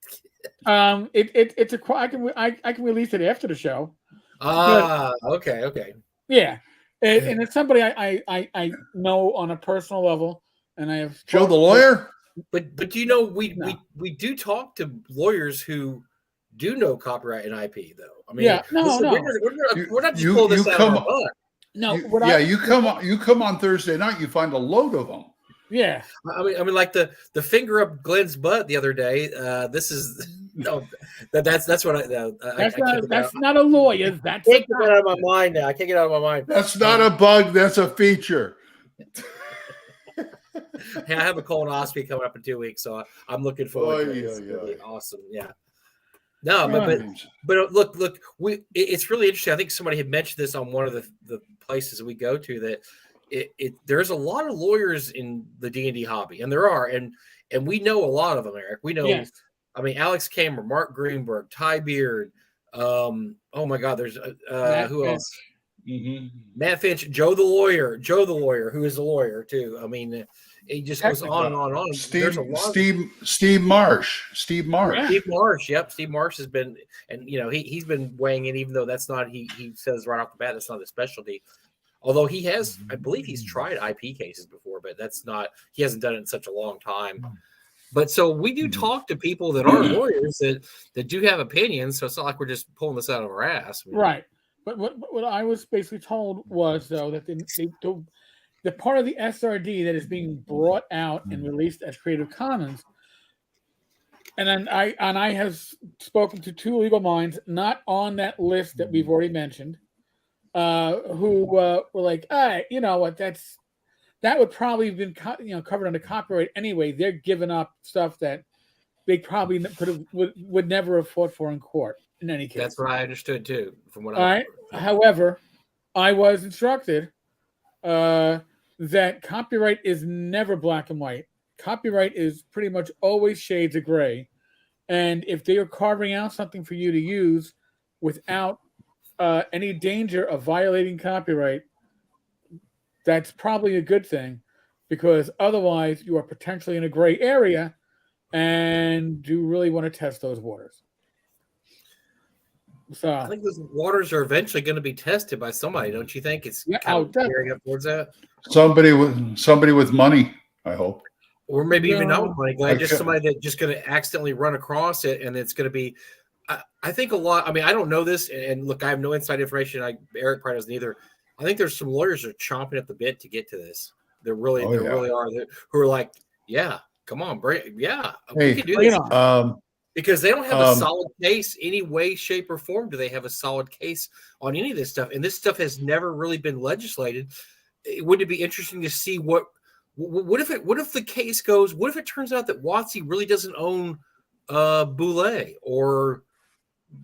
It's I can release it after the show. Okay. Yeah, and it's somebody I know on a personal level, and I have Joe the lawyer. But we do talk to lawyers who do know copyright and IP, though. I mean, we're not just pulling this out of our butt. No, you come on Thursday night, you find a load of them. Yeah, I mean, like the finger up Glenn's butt the other day. This is that's what that's not a lawyer. That's I can't get it out of my mind now. I can't get it out of my mind. That's not a bug. That's a feature. Hey, I have a colonoscopy coming up in 2 weeks, so I'm looking forward to it. It's really awesome. Yeah. No, but look, it's really interesting. I think somebody had mentioned this on one of the places that we go to, that there's a lot of lawyers in the D&D hobby, and there are, and we know a lot of them, Eric. We know, yes. I mean, Alex Kamer, Mark Greenberg, Ty Beard. Oh my God, there's who else? Mm-hmm. Matt Finch, Joe the lawyer, who is a lawyer too. I mean, it just goes on and on and on. Steve Marsh. Yep. Steve Marsh has been, and he's been weighing in, even though that's not, he says right off the bat, that's not his specialty. Although he has, I believe he's tried IP cases before, but he hasn't done it in such a long time. But so we do talk to people that are lawyers that do have opinions. So it's not like we're just pulling this out of our ass. Right. But what I was basically told was, though, that the part of the SRD that is being brought out and released as Creative Commons, and then I have spoken to two legal minds not on that list that we've already mentioned, who were like, you know what, that would probably have been covered under copyright anyway. They're giving up stuff that they probably would never have fought for in court. In any case, that's what I understood too. From what However, I was instructed that copyright is never black and white. Copyright is pretty much always shades of gray, and if they are carving out something for you to use without any danger of violating copyright, that's probably a good thing, because otherwise you are potentially in a gray area, and you really want to test those waters. So I think those waters are eventually going to be tested by somebody, don't you think? It's kind of gearing up towards that. Somebody with money, I hope, or maybe even not with money. Like just somebody that's just going to accidentally run across it, and it's going to be. I think a lot. I mean, I don't know this, and look, I have no inside information. Eric probably doesn't either. I think there's some lawyers that are chomping at the bit to get to this. There really are. Who are like, yeah, come on, we can do this. Because they don't have a solid case any way, shape, or form. Do they have a solid case on any of this stuff? And this stuff has never really been legislated. Would it be interesting to see what if the case goes? What if it turns out that WotC really doesn't own Boulay or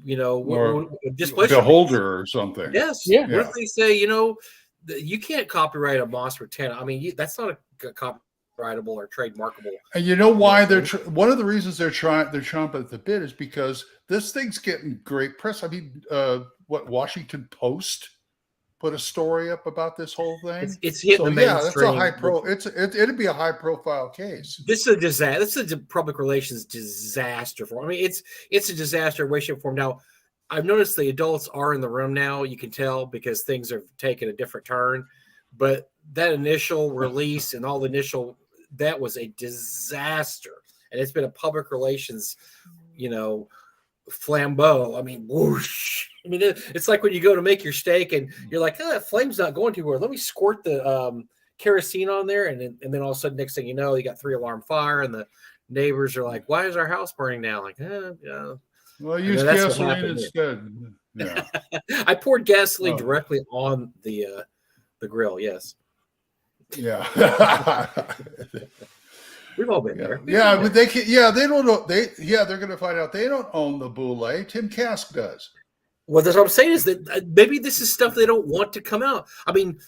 the holder or something? Yes. Yeah. What if they say you can't copyright a Mossberg 10? I mean, that's not a copyrightable or trademarkable. And you know why one of the reasons they're chomping at the bit is because this thing's getting great press. I mean, what Washington Post put a story up about this whole thing. It's hitting the mainstream. It'd be a high profile case. This is a disaster. This is a public relations disaster for. I mean, it's a disaster in way, shape, or form. Now, I've noticed the adults are in the room now. You can tell because things have taken a different turn. But that initial release and all the initial, that was a disaster. And it's been a public relations, flambeau. I mean, whoosh. I mean, it's like when you go to make your steak and you're like, oh, that flame's not going too well. Let me squirt the kerosene on there. And then all of a sudden, next thing you know, you got 3-alarm fire and the neighbors are like, why is our house burning down? Like, yeah. Well, use gasoline instead. Yeah. I poured gasoline directly on the grill. Yes. Yeah. We've all been there. Yeah, but they can, they don't know. They're going to find out they don't own the Boule. Tim Kask does. Well, that's what I'm saying is that maybe this is stuff they don't want to come out. I mean,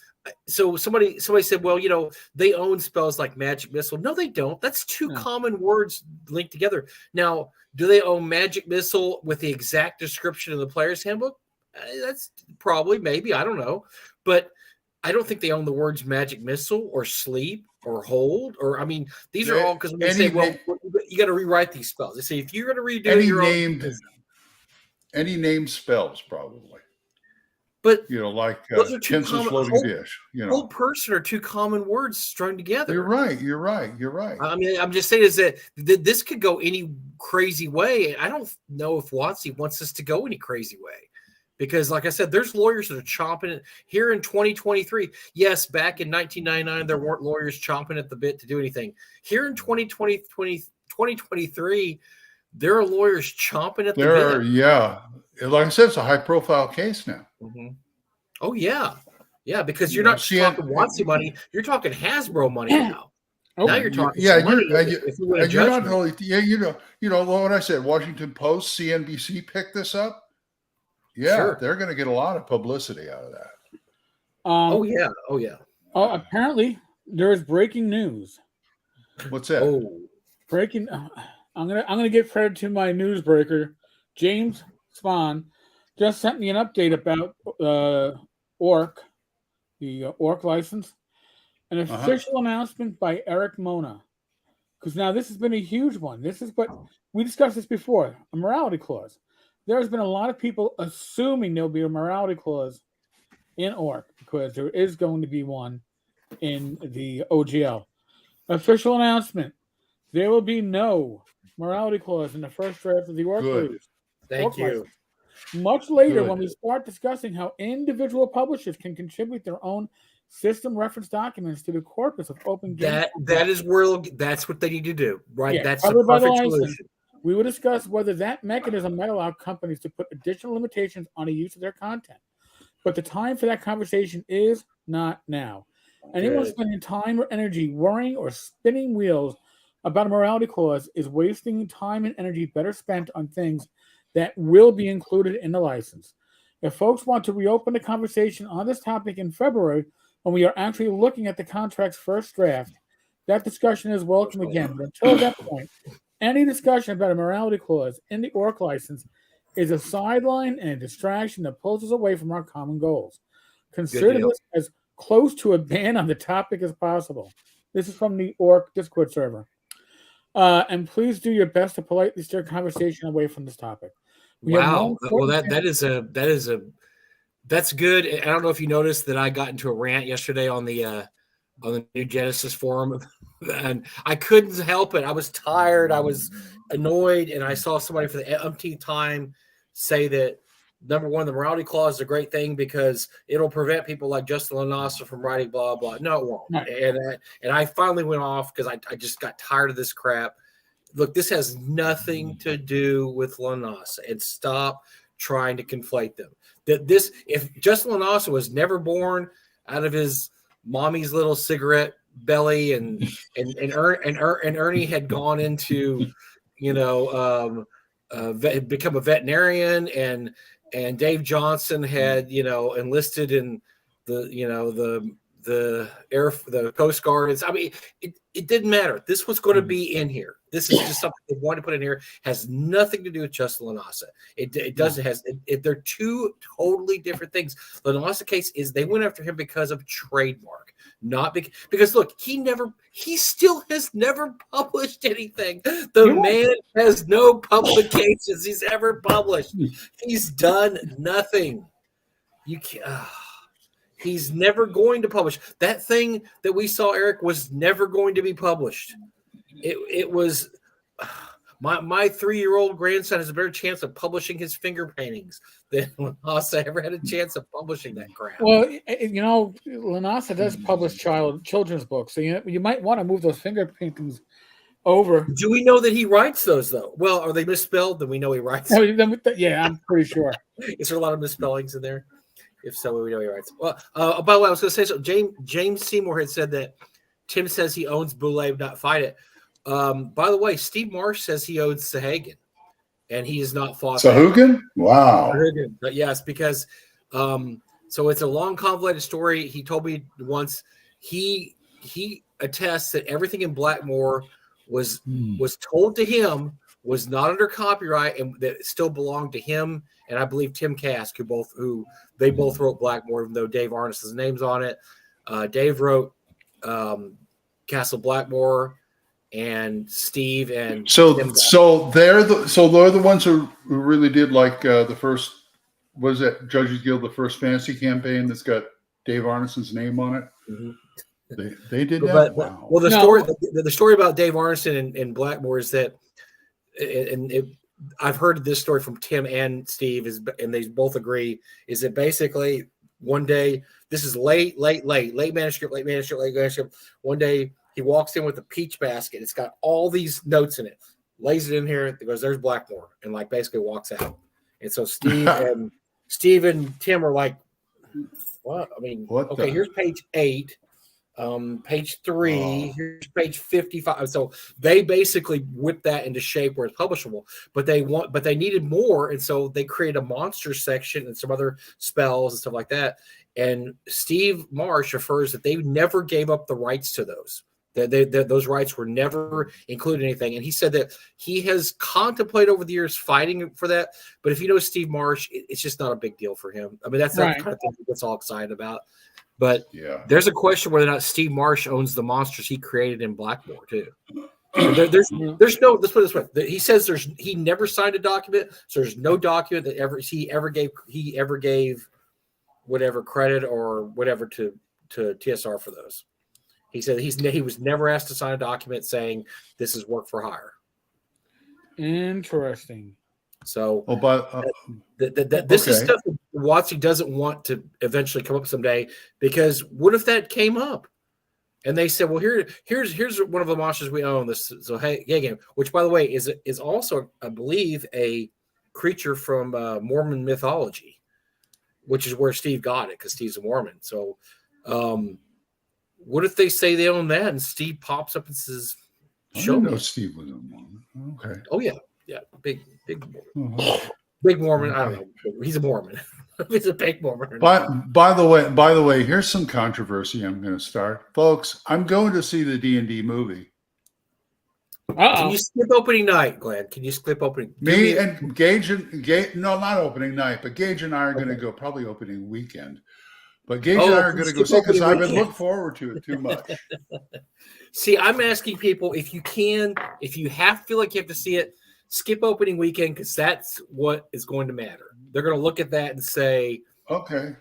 so somebody said, well, they own spells like Magic Missile. No, they don't. That's two common words linked together. Now, do they own Magic Missile with the exact description in the player's handbook? That's probably, maybe, I don't know. But I don't think they own the words Magic Missile or Sleep or Hold. Or, I mean, these are all because when they say, well, you got to rewrite these spells. They say, if you're going to redo your own. Any named spells, probably. But like those are two Tinsel floating dish. Whole person are two common words strung together. You're right. I mean, I'm just saying is that this could go any crazy way. I don't know if WotC wants us to go any crazy way. Because, like I said, there's lawyers that are chomping it here in 2023. Yes, back in 1999, there weren't lawyers chomping at the bit to do anything. Here in 2023, there are lawyers chomping at the bit. Yeah. Like I said, it's a high-profile case now. Mm-hmm. Oh, yeah. Yeah, because you're not talking WotC money. You're talking Hasbro money now. Now you're talking you're not only what I said, Washington Post, CNBC picked this up. Yeah, sure. They're going to get a lot of publicity out of that. Oh yeah. Apparently, there is breaking news. What's that? Oh, breaking. I'm gonna give credit to my newsbreaker, James Spahn. Just sent me an update about Orc, the Orc license, an official announcement by Eric Mona. Because now this has been a huge one. This is what we discussed this before. A morality clause. There's been a lot of people assuming there'll be a morality clause in Orc because there is going to be one in the OGL. Official announcement. There will be no morality clause in the first draft of the Orc Blues. Thank you. Much later, when we start discussing how individual publishers can contribute their own system reference documents to the corpus of open games. That's what they need to do, right? Yeah, that's the perfect solution. We will discuss whether that mechanism might allow companies to put additional limitations on the use of their content. But the time for that conversation is not now. Anyone spending time or energy worrying or spinning wheels about a morality clause is wasting time and energy better spent on things that will be included in the license. If folks want to reopen the conversation on this topic in February, when we are actually looking at the contract's first draft, that discussion is welcome again. But until that point, any discussion about a morality clause in the Orc license is a sideline and a distraction that pulls us away from our common goals. Consider this as close to a ban on the topic as possible. This is from the Orc Discord server. And please do your best to politely steer conversation away from this topic. Wow. Well, that's good. I don't know if you noticed that I got into a rant yesterday on the New Genesis forum, and I couldn't help it. I was tired. I was annoyed, and I saw somebody for the umpteenth time say that number one, the morality clause is a great thing because it'll prevent people like Justin Lanasa from writing blah blah. No, it won't. And I finally went off because I just got tired of this crap. Look, this has nothing to do with Lanasa, and stop trying to conflate them. If Justin Lanasa was never born out of his mommy's little cigarette belly, and Ernie had gone into, become a veterinarian, and Dave Johnson had, enlisted in the Coast Guard. I mean, it didn't matter. This was going to be in here. This is just something they wanted to put in here. Has nothing to do with Justin Lanasa. It doesn't they're two totally different things. The Lanasa case is they went after him because of trademark, not because look, he still has never published anything. The man has no publications he's ever published. He's done nothing. You can't. He's never going to publish. That thing that we saw, Eric, was never going to be published. It was my 3-year-old grandson has a better chance of publishing his finger paintings than Lanasa ever had a chance of publishing that crap. Well, Lanasa does publish children's books, so you might want to move those finger paintings over. Do we know that he writes those though? Well, are they misspelled? Then we know he writes. Yeah, I'm pretty sure. Is there a lot of misspellings in there? If so, we know he writes. Well, by the way, I was going to say so. James Seymour had said that Tim says he owns Boulay, not Fight It. By the way, Steve Marsh says he owns Sahagan, and he has not fought Sahugan. Wow. But yes, because so it's a long, convoluted story. He told me once he attests that everything in Blackmore was told to him, was not under copyright, and that it still belonged to him. And I believe Tim Kask, who they both wrote Blackmore, even though Dave Arnes's name's on it. Dave wrote Castle Blackmore, and Steve and so they're the ones who really did like the first, what is that, Judges Guild, the first fantasy campaign that's got Dave Arneson's name on it. Mm-hmm. They did that. Wow. Well, the story about Dave Arneson and Blackmore is that, I've heard this story from Tim and Steve, and they both agree, is that basically one day, this is late manuscript. One day he walks in with a peach basket. It's got all these notes in it, lays it in here, goes, there's Blackmore, and like basically walks out. And so Steve and Tim are like, what? I mean, here's page 8. Page 3, here's page 55. So they basically whipped that into shape where it's publishable, but they needed more, and so they created a monster section and some other spells and stuff like that. And Steve Marsh refers that they never gave up the rights to those. Those rights were never included in anything. And he said that he has contemplated over the years fighting for that. But if you know Steve Marsh, it's just not a big deal for him. I mean, that's not the kind of thing he gets all excited about. But there's a question whether or not Steve Marsh owns the monsters he created in Blackmore too. There's no. Let's put it this way. He says he never signed a document, so there's no document that he ever gave whatever credit or whatever to TSR for those. He said he was never asked to sign a document saying this is work for hire. Interesting. So, this is stuff that Watsy doesn't want to eventually come up someday, because what if that came up and they said, well, here's one of the monsters we own, this game, which by the way is also, I believe, a creature from Mormon mythology, which is where Steve got it because Steve's a Mormon. So, what if they say they own that and Steve pops up and says, "Show me." Steve was a Mormon. Okay. Oh yeah. Yeah, big Mormon. Big Mormon. I don't know. He's a Mormon. He's a big Mormon. By the way, here's some controversy I'm going to start, folks. I'm going to see the D&D movie. Can you skip opening night, Glenn? Can you skip opening? Me and Gage no, not opening night, but Gage and I are going to go probably opening weekend. But Gage and I are going to go see, because I've been looking forward to it too much. See, I'm asking people if you feel like you have to see it, skip opening weekend, because that's what is going to matter. They're going to look at that and say, okay,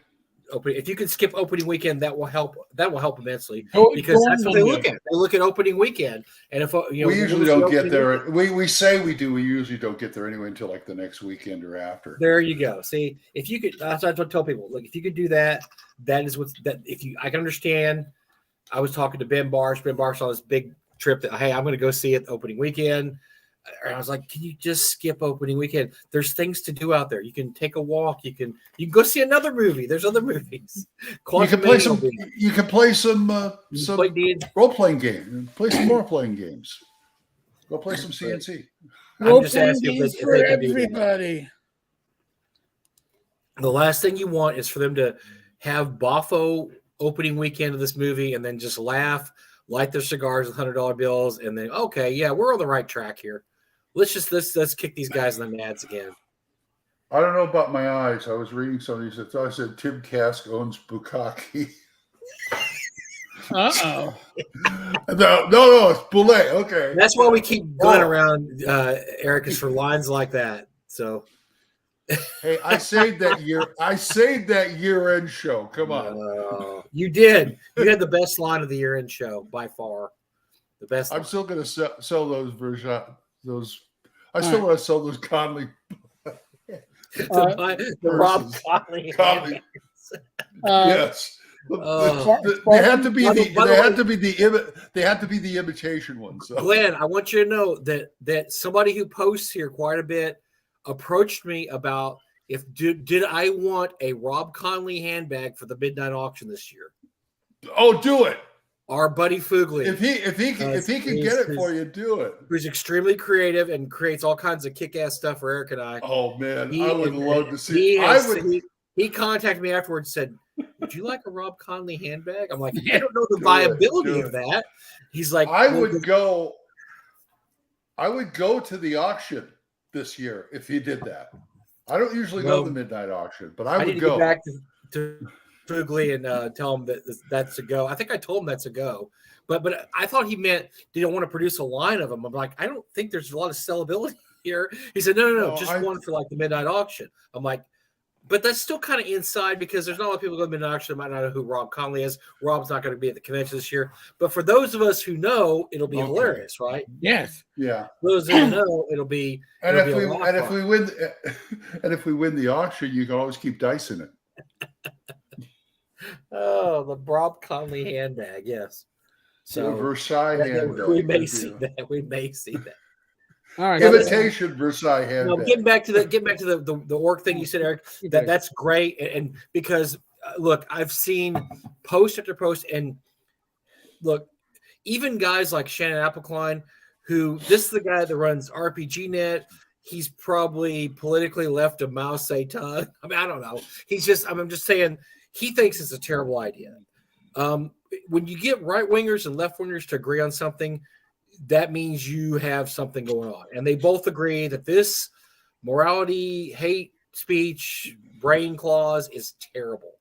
if you can skip opening weekend, that will help. That will help immensely, Oh, because that's what they look at. They look at opening weekend, and if we usually don't get there. We say we do. We usually don't get there anyway until like the next weekend or after. There you go. See, if you could, that's what I tell people. Like, if you could do that, that is what's that. I can understand. I was talking to Ben Barsh. Ben Barsh on this big trip that, hey, I'm going to go see it opening weekend. And I was like, can you just skip opening weekend? There's things to do out there. You can take a walk. You can go see another movie. There's other movies. You can play some role playing games. Play some role playing games. Go play some CNC. Role playing games for everybody. The last thing you want is for them to have Boffo opening weekend of this movie and then just laugh light their cigars with $100 bills, and then okay, yeah, we're on the right track here. Let's kick these guys in the nads again. I don't know about my eyes. I was reading something that I said Tim Kask owns Bukkake. Uh-oh. No, it's Boulet. Okay. That's why we keep going around, Eric, is for lines like that. So hey, I saved that year-end show. Come on. You did. You had the best line of the year-end show by far. The best. I'm still going to sell those versions. I still want to sell those Conley. the Rob Conley. Yes. They had to be the imitation ones. So. Glenn, I want you to know that somebody who posts here quite a bit approached me about did I want a Rob Conley handbag for the midnight auction this year. Oh, do it. Our buddy Fugly. If he can get it for you, do it. Who's extremely creative and creates all kinds of kick-ass stuff for Eric and I. Oh man, I would love to see. He contacted me afterwards and said, "Would you like a Rob Conley handbag?" I'm like, I don't know the viability of that. He's like, I would go to the auction this year if he did that. I don't usually go to the midnight auction, but I would need to go get back to Fugly and tell him that's a go. I think I told him that's a go, but I thought he meant they don't want to produce a line of them. I'm like, I don't think there's a lot of sellability here. He said, no, just one for like the midnight auction. I'm like, but that's still kind of inside because there's not a lot of people going to midnight auction that might not know who Rob Conley is. Rob's not going to be at the convention this year, but for those of us who know, it'll be hilarious, right? Yes. Yeah. Those who know, it'll be. If we win the auction, you can always keep dicing it. Oh, the Rob Conley handbag, yes. So Versailles handbag. We may see that. All right. Imitation Versailles handbag. Getting back to the org thing you said, Eric. That's great, and because look, I've seen post after post, and look, even guys like Shannon Applecline, who this is the guy that runs RPGNet. He's probably politically left of Mao Zedong. I mean, I don't know. I'm just saying he thinks it's a terrible idea. When you get right wingers and left wingers to agree on something, that means you have something going on. And they both agree that this morality, hate speech, brain clause is terrible.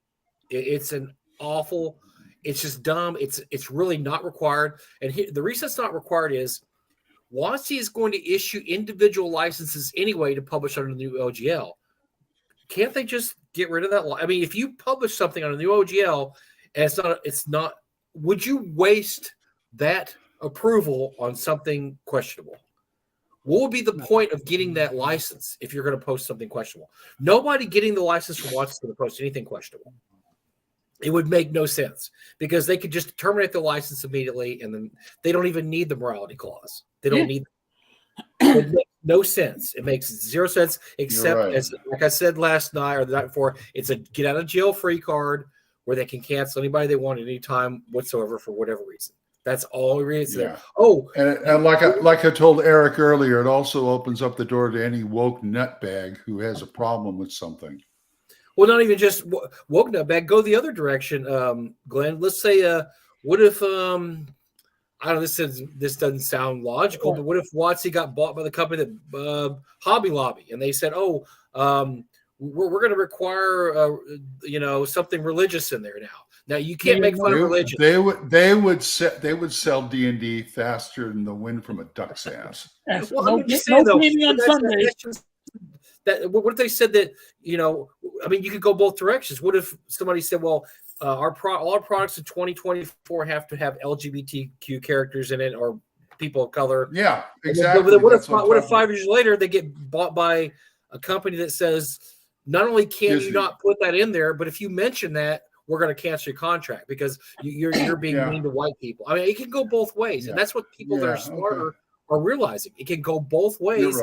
It's an awful, it's just dumb. It's really not required. And the reason it's not required is WotC is going to issue individual licenses anyway to publish under the new OGL. Can't they just get rid of that? I mean, if you publish something on a new OGL and it's not, would you waste that approval on something questionable? What would be the point of getting that license if you're going to post something questionable? Nobody getting the license from WotC is going to post anything questionable. It would make no sense because they could just terminate the license immediately, and then they don't even need the morality clause. They don't need it. Makes no sense. It makes zero sense, except as like I said last night or the night before, it's a get out of jail free card where they can cancel anybody they want at any time whatsoever for whatever reason. That's all it is. Yeah. Oh, and like I told Eric earlier, it also opens up the door to any woke nutbag who has a problem with something. Well, not even just woke nutbag. Go the other direction, Glenn. Let's say, what if I don't know. This doesn't sound logical, but what if WotC got bought by the company that Hobby Lobby, and they said, "Oh, we're going to require something religious in there now." Now you can't make fun of religion. They would sell D&D faster than the wind from a duck's ass. Yes. Well, No meeting on Sunday. What if they said that? I mean, you could go both directions. What if somebody said, "Well, all our products in 2024 have to have LGBTQ characters in it or people of color." Yeah, exactly. What if 5 years later they get bought by a company that says, not only can you not put that in there, but if you mention that, we're going to cancel your contract because you're being mean to white people. I mean, it can go both ways, and that's what people that are smarter are realizing. It can go both ways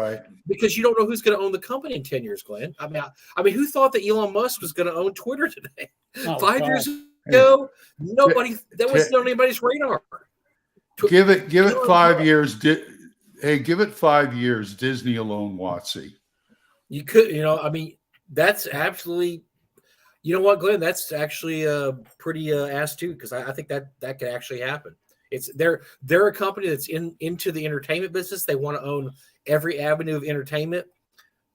because you don't know who's going to own the company in 10 years, Glenn. I mean, who thought that Elon Musk was going to own Twitter today? 5 years ago, that wasn't on anybody's radar. Give it 5 years. Give it 5 years. Disney will own WotC. You could, I mean, that's absolutely. You know what, Glenn? That's actually pretty ass too, because I think that could actually happen. They're a company that's into the entertainment business. They want to own every avenue of entertainment.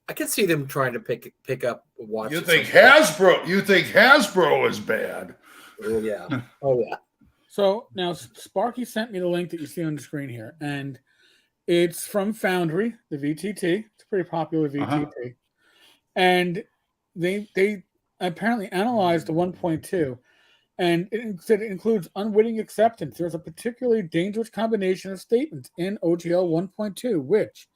I can see them trying to pick up watch. You think Hasbro is bad? Oh yeah. Oh yeah. So now Sparky sent me the link that you see on the screen here, and it's from Foundry, the VTT. It's a pretty popular VTT, and they apparently analyzed the 1.2, and it said it includes unwitting acceptance. There's a particularly dangerous combination of statements in OGL 1.2, which,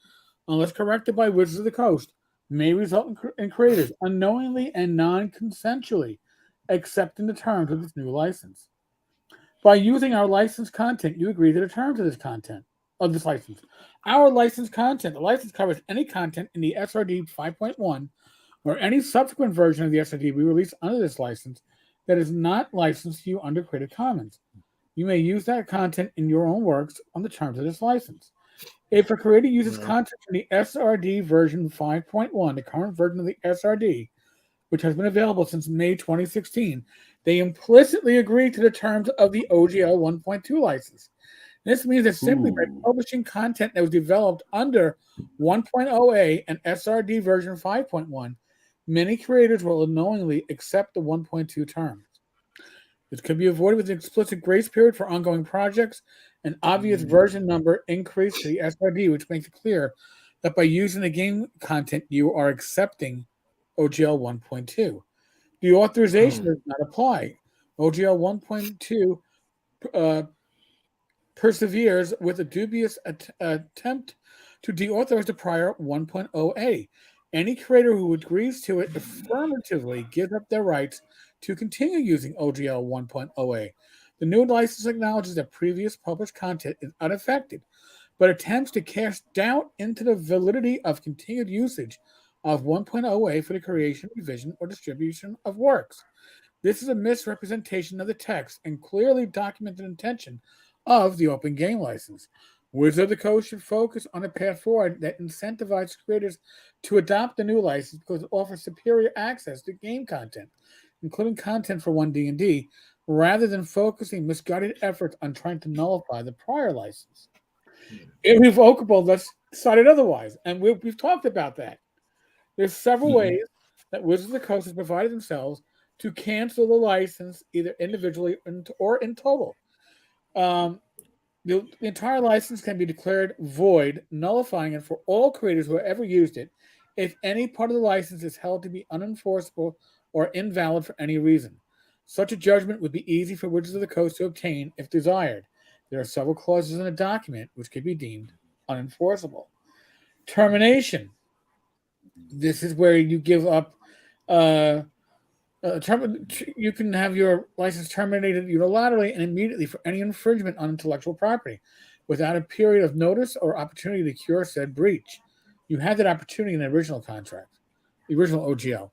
unless corrected by Wizards of the Coast, may result in creators unknowingly and non-consensually accepting the terms of this new license. By using our licensed content, you agree to the terms of this license. Our licensed content, the license covers any content in the SRD 5.1 or any subsequent version of the SRD we release under this license that is not licensed to you under Creative Commons. You may use that content in your own works on the terms of this license. If a creator uses content from the SRD version 5.1, the current version of the SRD, which has been available since May 2016, they implicitly agree to the terms of the OGL 1.2 license. This means that simply by publishing content that was developed under 1.0A and SRD version 5.1, many creators will unknowingly accept the 1.2 terms. This could be avoided with an explicit grace period for ongoing projects, an obvious version number increase to the SRD, which makes it clear that by using the game content, you are accepting OGL 1.2. The authorization does not apply. OGL 1.2 perseveres with a dubious attempt to deauthorize the prior 1.0A. Any creator who agrees to it affirmatively gives up their rights to continue using OGL 1.0A. The new license acknowledges that previous published content is unaffected, but attempts to cast doubt into the validity of continued usage of 1.0A for the creation, revision, or distribution of works. This is a misrepresentation of the text and clearly documented intention of the open game license. Wizards of the Coast should focus on a path forward that incentivizes creators to adopt the new license because it offers superior access to game content, including content for 1D&D, rather than focusing misguided efforts on trying to nullify the prior license. Irrevocable, let's decide otherwise. And we've talked about that. There's several ways that Wizards of the Coast has provided themselves to cancel the license, either individually or in total. The entire license can be declared void, nullifying it for all creators who have ever used it if any part of the license is held to be unenforceable or invalid for any reason. Such a judgment would be easy for Wizards of the Coast to obtain if desired. There are several clauses in a document which could be deemed unenforceable. Termination. This is where you give up. You can have your license terminated unilaterally and immediately for any infringement on intellectual property without a period of notice or opportunity to cure said breach. You had that opportunity in the original contract, the original OGL.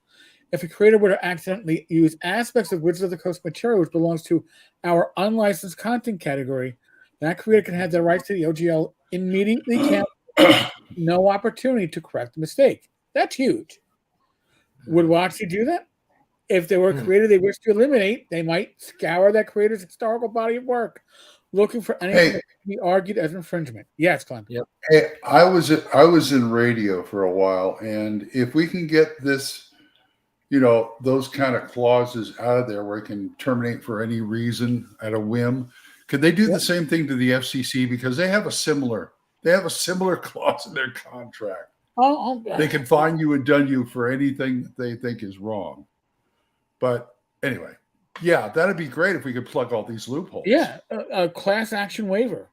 If a creator were to accidentally use aspects of Wizards of the Coast material which belongs to our unlicensed content category, that creator can have their rights to the OGL immediately canceled. No opportunity to correct the mistake. That's huge. Would WotC do that? If there were a creator they wish to eliminate, they might scour that creator's historical body of work, looking for anything that can be argued as infringement. Yes, Glenn. Yep. Hey, I was in radio for a while, and if we can get this, those kind of clauses out of there where it can terminate for any reason at a whim, could they do the same thing to the FCC, because they have a similar clause in their contract? They can fine you and done you for anything they think is wrong. But anyway, yeah, that'd be great if we could plug all these loopholes. Yeah, a class action waiver.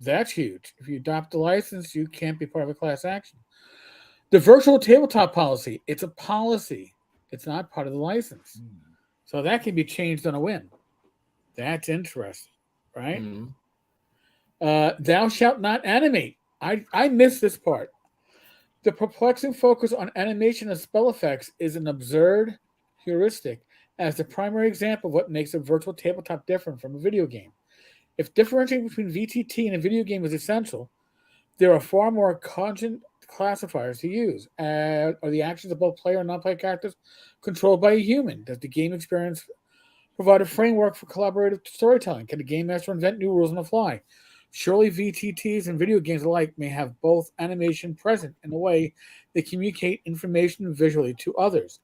That's huge. If you adopt the license, you can't be part of a class action. The virtual tabletop policy, it's a policy. It's not part of the license. So that can be changed on a whim. That's interesting, right? Thou shalt not animate. I missed this part. The perplexing focus on animation and spell effects is an absurd heuristic as the primary example of what makes a virtual tabletop different from a video game. If differentiating between VTT and a video game is essential, there are far more cogent classifiers to use. Are the actions of both player and non-player characters controlled by a human? Does the game experience provide a framework for collaborative storytelling? Can a game master invent new rules on the fly? Surely VTTs and video games alike may have both animation present in a way they communicate information visually to others.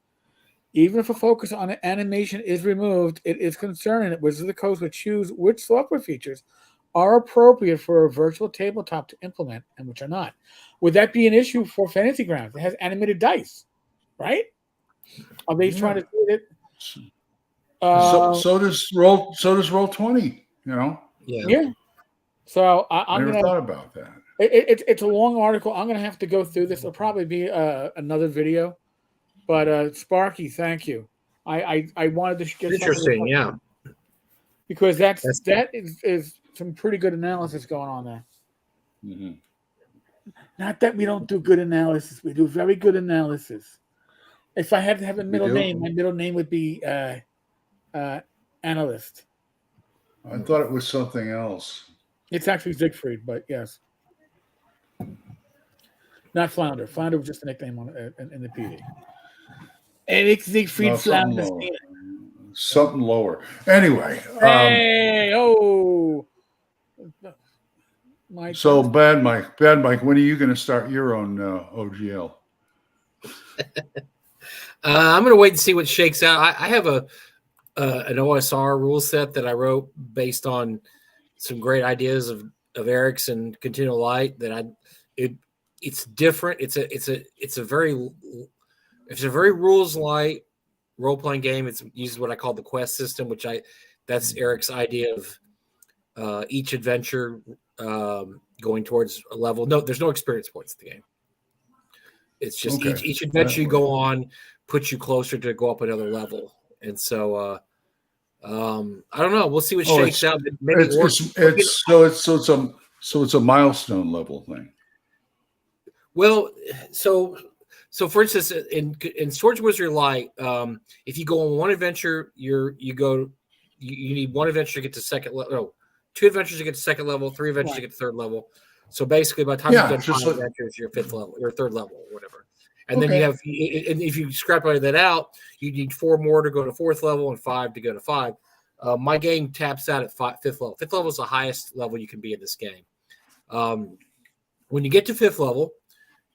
Even if a focus on animation is removed, it is concerning that Wizards of the Coast would choose which software features are appropriate for a virtual tabletop to implement and which are not. Would that be an issue for Fantasy Grounds? It has animated dice, right? Are they trying to do it? So does Roll20, you know? Yeah. So I never thought about that. It's a long article. I'm gonna have to go through this. It'll probably be another video. But Sparky, thank you. I wanted to get interesting, yeah, because that is some pretty good analysis going on there. Mm-hmm. Not that we don't do good analysis, we do very good analysis. If I had to have a middle name, my middle name would be Analyst. I thought it was something else. It's actually Siegfried, but yes, not Flounder. Flounder was just a nickname in the PD. Eric Siegfried Flounder. Something lower. Anyway. Hey, Mike. So Bad Mike, when are you going to start your own OGL? I'm going to wait and see what shakes out. I have an OSR rule set that I wrote based on some great ideas of Eric's and Continual Light. It's different. It's a very rules light role playing game. It uses what I call the quest system, that's Eric's idea of each adventure going towards a level. No, there's no experience points in the game. It's just each adventure you go on puts you closer to go up another level. And so I don't know. We'll see what shakes out. Maybe it's a milestone level thing. Well, so for instance, in Swords Wizard Light, if you go on one adventure, you need one adventure to get to second level. No, two adventures to get to second level, three adventures to get to third level. So basically, by the time you've done 5 adventures, you're fifth level, or third level, or whatever. And then you have, and if you extrapolate that out, you need 4 more to go to fourth level and 5 to go to 5. My game taps out at fifth level. Fifth level is the highest level you can be in this game. When you get to fifth level,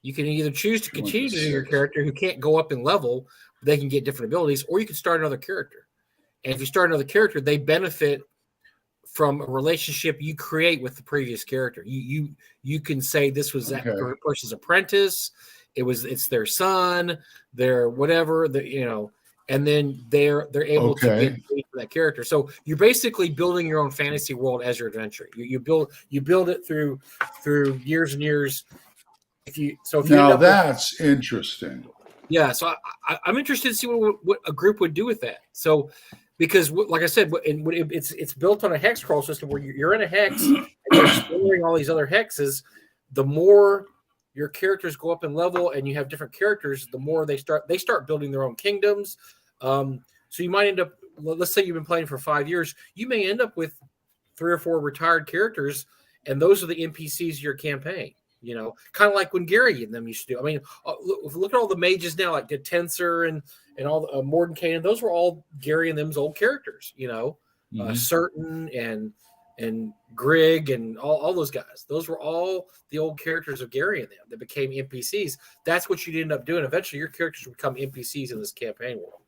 you can either choose to continue to do your character who can't go up in level, but they can get different abilities, or you can start another character. And if you start another character, they benefit from a relationship you create with the previous character. You can say this was that person's apprentice. It's their son, their whatever, and then they're able to get that character. So you're basically building your own fantasy world as your adventure. You build it through years and years. That's interesting. Yeah, so I'm interested to see what a group would do with that. So, because like I said, it's built on a hex crawl system where you're in a hex and you're exploring all these other hexes. The more your characters go up in level and you have different characters, the more they start building their own kingdoms. So you might end up, let's say you've been playing for 5 years, you may end up with 3 or 4 retired characters, and those are the NPCs of your campaign. Kind of like when Gary and them used to do. I mean, look at all the mages now, like the Tensor and all the Mordenkainen. Those were all Gary and them's old characters. Certain and Grig and all those guys. Those were all the old characters of Gary and them that became NPCs. That's what you'd end up doing. Eventually, your characters would become NPCs in this campaign world.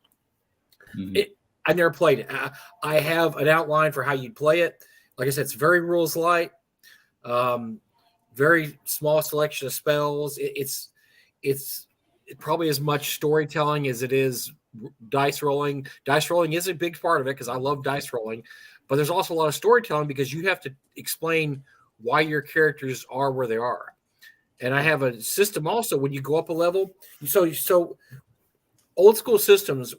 Mm-hmm. I never played it. I have an outline for how you'd play it. Like I said, it's very rules light. Very small selection of spells. It's probably as much storytelling as it is dice rolling. Dice rolling is a big part of it because I love dice rolling, but there's also a lot of storytelling because you have to explain why your characters are where they are. And I have a system also when you go up a level. So old school systems,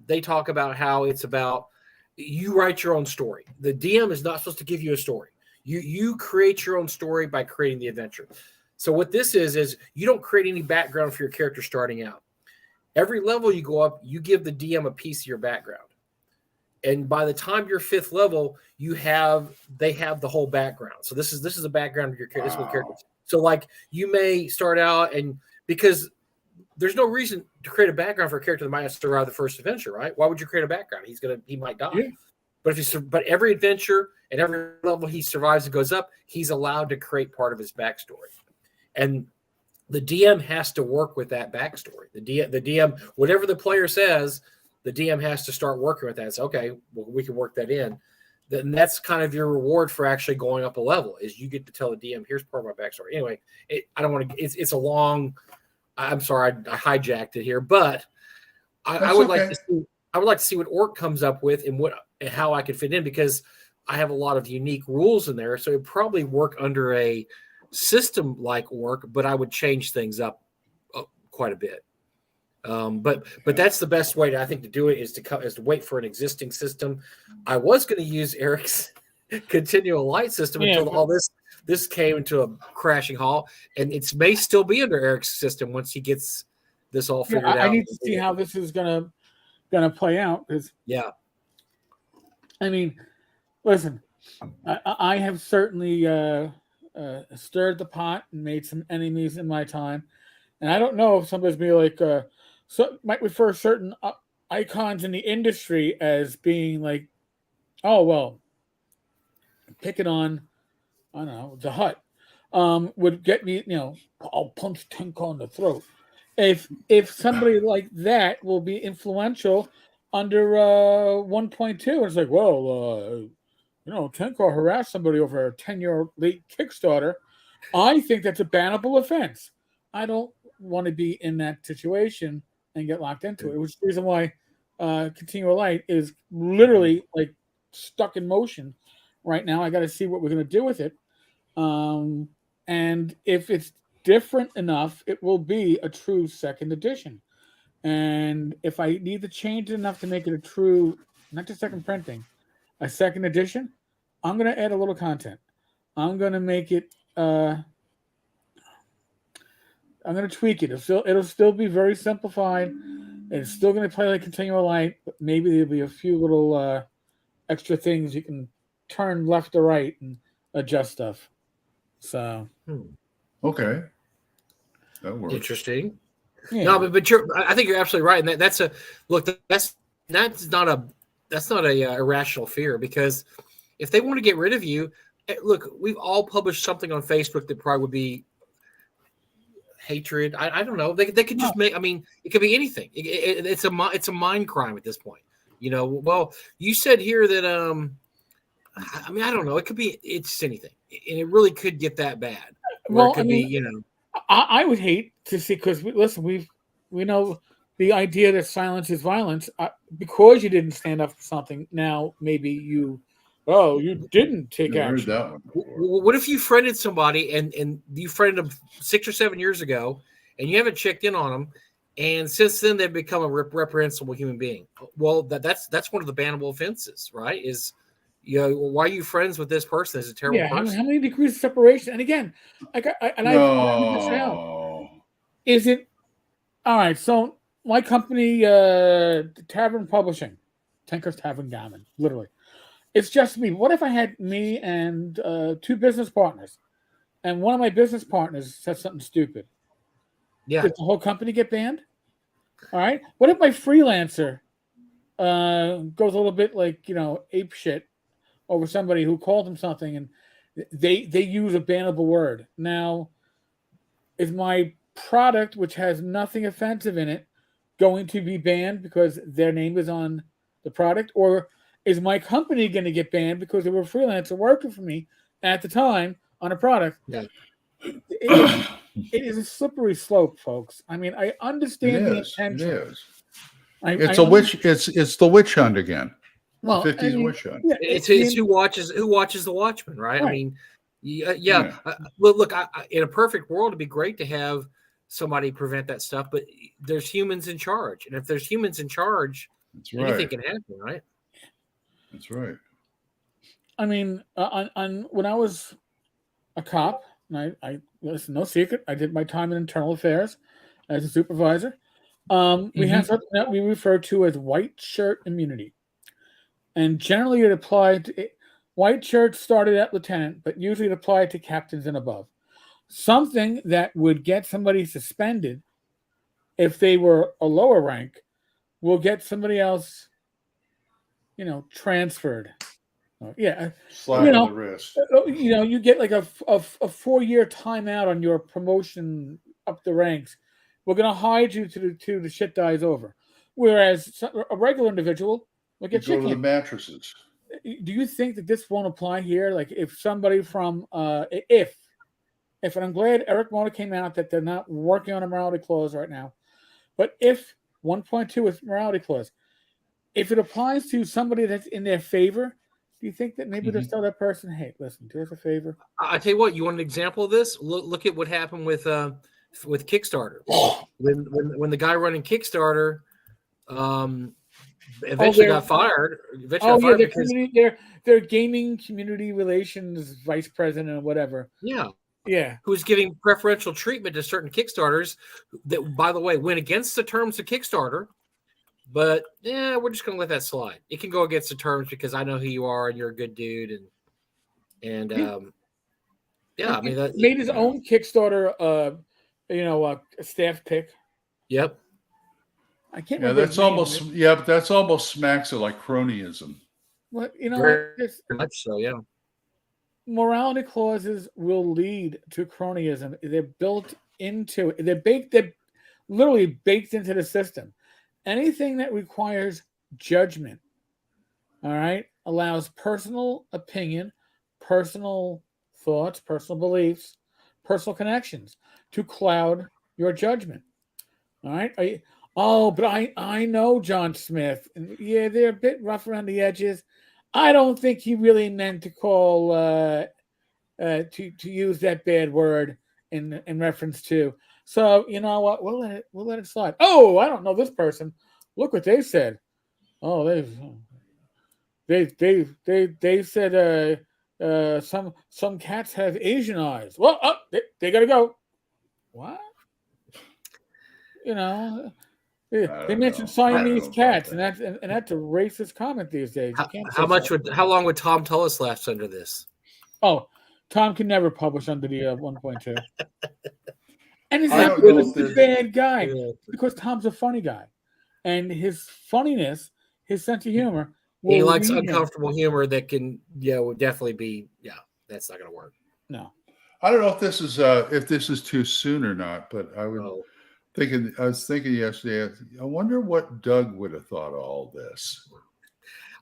they talk about how it's about you write your own story. The DM is not supposed to give you a story. You create your own story by creating the adventure. So what this is you don't create any background for your character starting out. Every level you go up, you give the DM a piece of your background. And by the time you're 5th level, they have the whole background. So this is the background of your character. Wow. So like you may start out, and because there's no reason to create a background for a character that might not survive the first adventure, right? Why would you create a background? He might die. Yeah. But every adventure and every level he survives and goes up, he's allowed to create part of his backstory. And the DM has to work with that backstory. The DM, whatever the player says, the DM has to start working with that. It's okay, well, we can work that in. Then that's kind of your reward for actually going up a level, is you get to tell the DM, here's part of my backstory. Anyway, I don't want to. It's a long. I'm sorry, I hijacked it here, but I would like to see. I would like to see what Orc comes up with and how I could fit in, because I have a lot of unique rules in there. So it'd probably work under a system like Orc, but I would change things up quite a bit. But that's the best way I think to do it, is to wait for an existing system. I was going to use Eric's continual light system until all this came into a crashing halt, and it may still be under Eric's system once he gets this all figured out. I need to see how this is gonna play out. Yeah, I mean, listen, I have certainly stirred the pot and made some enemies in my time, and I don't know if somebody's be like, might refer certain icons in the industry as being like, oh well, picking on, I don't know, the Hut would get me, I'll punch Tenko in the throat. If somebody like that will be influential under 1.2, it's like, well, Tenko harassed somebody over a 10-year late Kickstarter. I think that's a bannable offense. I don't want to be in that situation and get locked into it, which is the reason why Continual Light is literally like stuck in motion right now. I got to see what we're going to do with it. And if it's different enough, it will be a true second edition. And if I need to change it enough to make it a true, not just second printing, a second edition, I'm going to add a little content. I'm going to make it, I'm going to tweak it. It'll still be very simplified. It's still going to play like Continual Light, but maybe there'll be a few little extra things you can turn left or right and adjust stuff. So, okay, that works. Interesting. yeah. No, but I think you're absolutely right, and that's not a irrational fear, because if they want to get rid of you, look, we've all published something on Facebook that probably would be hatred. I don't know. They could just make. I mean, it could be anything. It's a mind crime at this point. Well, you said here that I mean, I don't know. It could be. It's just anything, and it really could get that bad. Well, it could be. I would hate to see, because we know the idea that silence is violence. Because you didn't stand up for something, now maybe you didn't take action. Heard that one before. What if you friended somebody and you friended them 6 or 7 years ago, and you haven't checked in on them, and since then they've become a reprehensible human being? Well, that's one of the bannable offenses, right? Is why are you friends with this person? Is a terrible person. How many degrees of separation? And again, I've this out. Is it all right? So my company, Tavern Publishing, Tenko's Tavern Gammon, literally. It's just me. What if I had me and 2 business partners, and one of my business partners said something stupid? Yeah. Does the whole company get banned? All right. What if my freelancer goes a little bit like, ape shit over somebody who called them something, and they use a bannable word? Now, is my product, which has nothing offensive in it, going to be banned because their name is on the product? Or is my company going to get banned because they were a freelancer working for me at the time on a product? Yeah. It is a slippery slope, folks. I mean, I understand the intention. It is. It's the witch hunt again. Well, 50s witch hunt. Yeah, it's who watches the Watchmen, right? I mean, yeah. Look, in a perfect world, it'd be great to have somebody prevent that stuff, but there's humans in charge, and if there's humans in charge, anything can happen, right? That's right. I mean, when I was a cop, and I listen, no secret, I did my time in internal affairs as a supervisor. We had something that we refer to as white shirt immunity. And generally it applied to white shirts started at lieutenant, but usually it applied to captains and above. Something that would get somebody suspended if they were a lower rank, will get somebody else, transferred. Yeah, Slap you on know, the wrist. you get like a 4-year timeout on your promotion up the ranks. We're gonna hide you to the shit dies over. Whereas a regular individual will You get go shit to the canned. mattresses. Do you think that this won't apply here? Like if somebody from if and I'm glad Eric Mona came out that they're not working on a morality clause right now, but if 1.2 is morality clause, if it applies to somebody that's in their favor, do you think that maybe they'll tell that person, hey, listen, do us a favor? I tell you what, you want an example of this? Look at what happened with Kickstarter. when the guy running Kickstarter eventually got fired. Their gaming community relations vice president or whatever. Yeah. Who's giving preferential treatment to certain Kickstarters that, by the way, went against the terms of Kickstarter. But yeah, we're just going to let that slide. It can go against the terms because I know who you are and you're a good dude. And I mean, that made his own Kickstarter, a staff pick. Yep. I can't remember. But that's almost smacks of like cronyism. Well, very much so, yeah. Morality clauses will lead to cronyism. They're built into it. They're literally baked into the system. Anything that requires judgment, all right, allows personal opinion, personal thoughts, personal beliefs, personal connections to cloud your judgment. All right. But I know John Smith. And yeah, they're a bit rough around the edges. I don't think he really meant to call to use that bad word in reference to. So you know what? We'll let it slide. Oh, I don't know this person. Look what they said. Oh, they said some cats have Asian eyes. Well, they gotta go. What? They mentioned Siamese cats, and that's a racist comment these days. You can't. How long would Tom Tullis last under this? Oh, Tom can never publish under the 1.2. And he's not a bad guy because Tom's a funny guy, and his funniness, his sense of humor. He likes uncomfortable humor that can, would definitely be. Yeah, that's not going to work. No, I don't know if this is too soon or not, but I was thinking yesterday. I wonder what Doug would have thought of all this.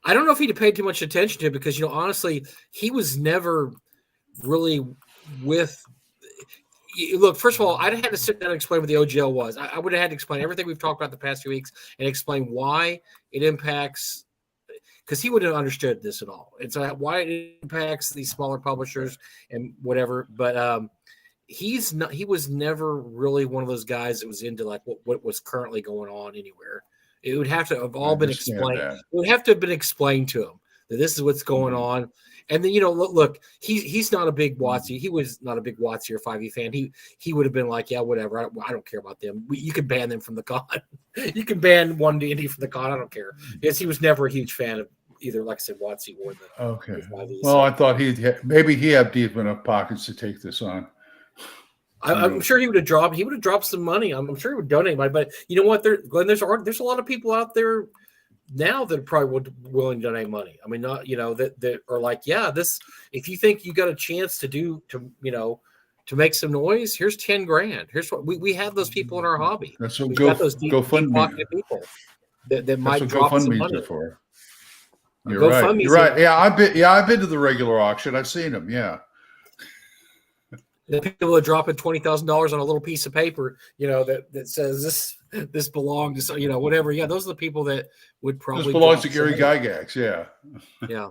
I don't know if he'd have paid too much attention to it because honestly, he was never really with. Look, first of all, I'd have had to sit down and explain what the OGL was. I would have had to explain everything we've talked about the past few weeks and explain why it impacts, because he wouldn't have understood this at all. And so why it impacts these smaller publishers and whatever. But he was never really one of those guys that was into like what was currently going on anywhere. It would have to have all been explained. It would have to have been explained to him that this is what's going on. And then, look, he's not a big WotC. He was not a big WotC or 5e fan. He would have been like, yeah, whatever. I don't care about them. You can ban them from the con. You can ban one D&D from the con. I don't care. Because he was never a huge fan of either, like I said, WotC or the 5e. Well, I thought maybe he had deep enough pockets to take this on. I'm sure he would have dropped some money. I'm sure he would donate money. But you know what? There's a lot of people out there now that probably would willing to donate money. I mean, not that are like, yeah, this. If you think you got a chance to make some noise, here's $10,000. Here's what we have those people in our hobby. That's what GoFundMe people that might drop some money for. You're right. You're right. Yeah, I've been to the regular auction. I've seen them. Yeah. The people are dropping $20,000 on a little piece of paper, that says this belongs to, whatever. Yeah, those are the people that would probably. This belongs to Gary Gygax. Yeah. Yeah.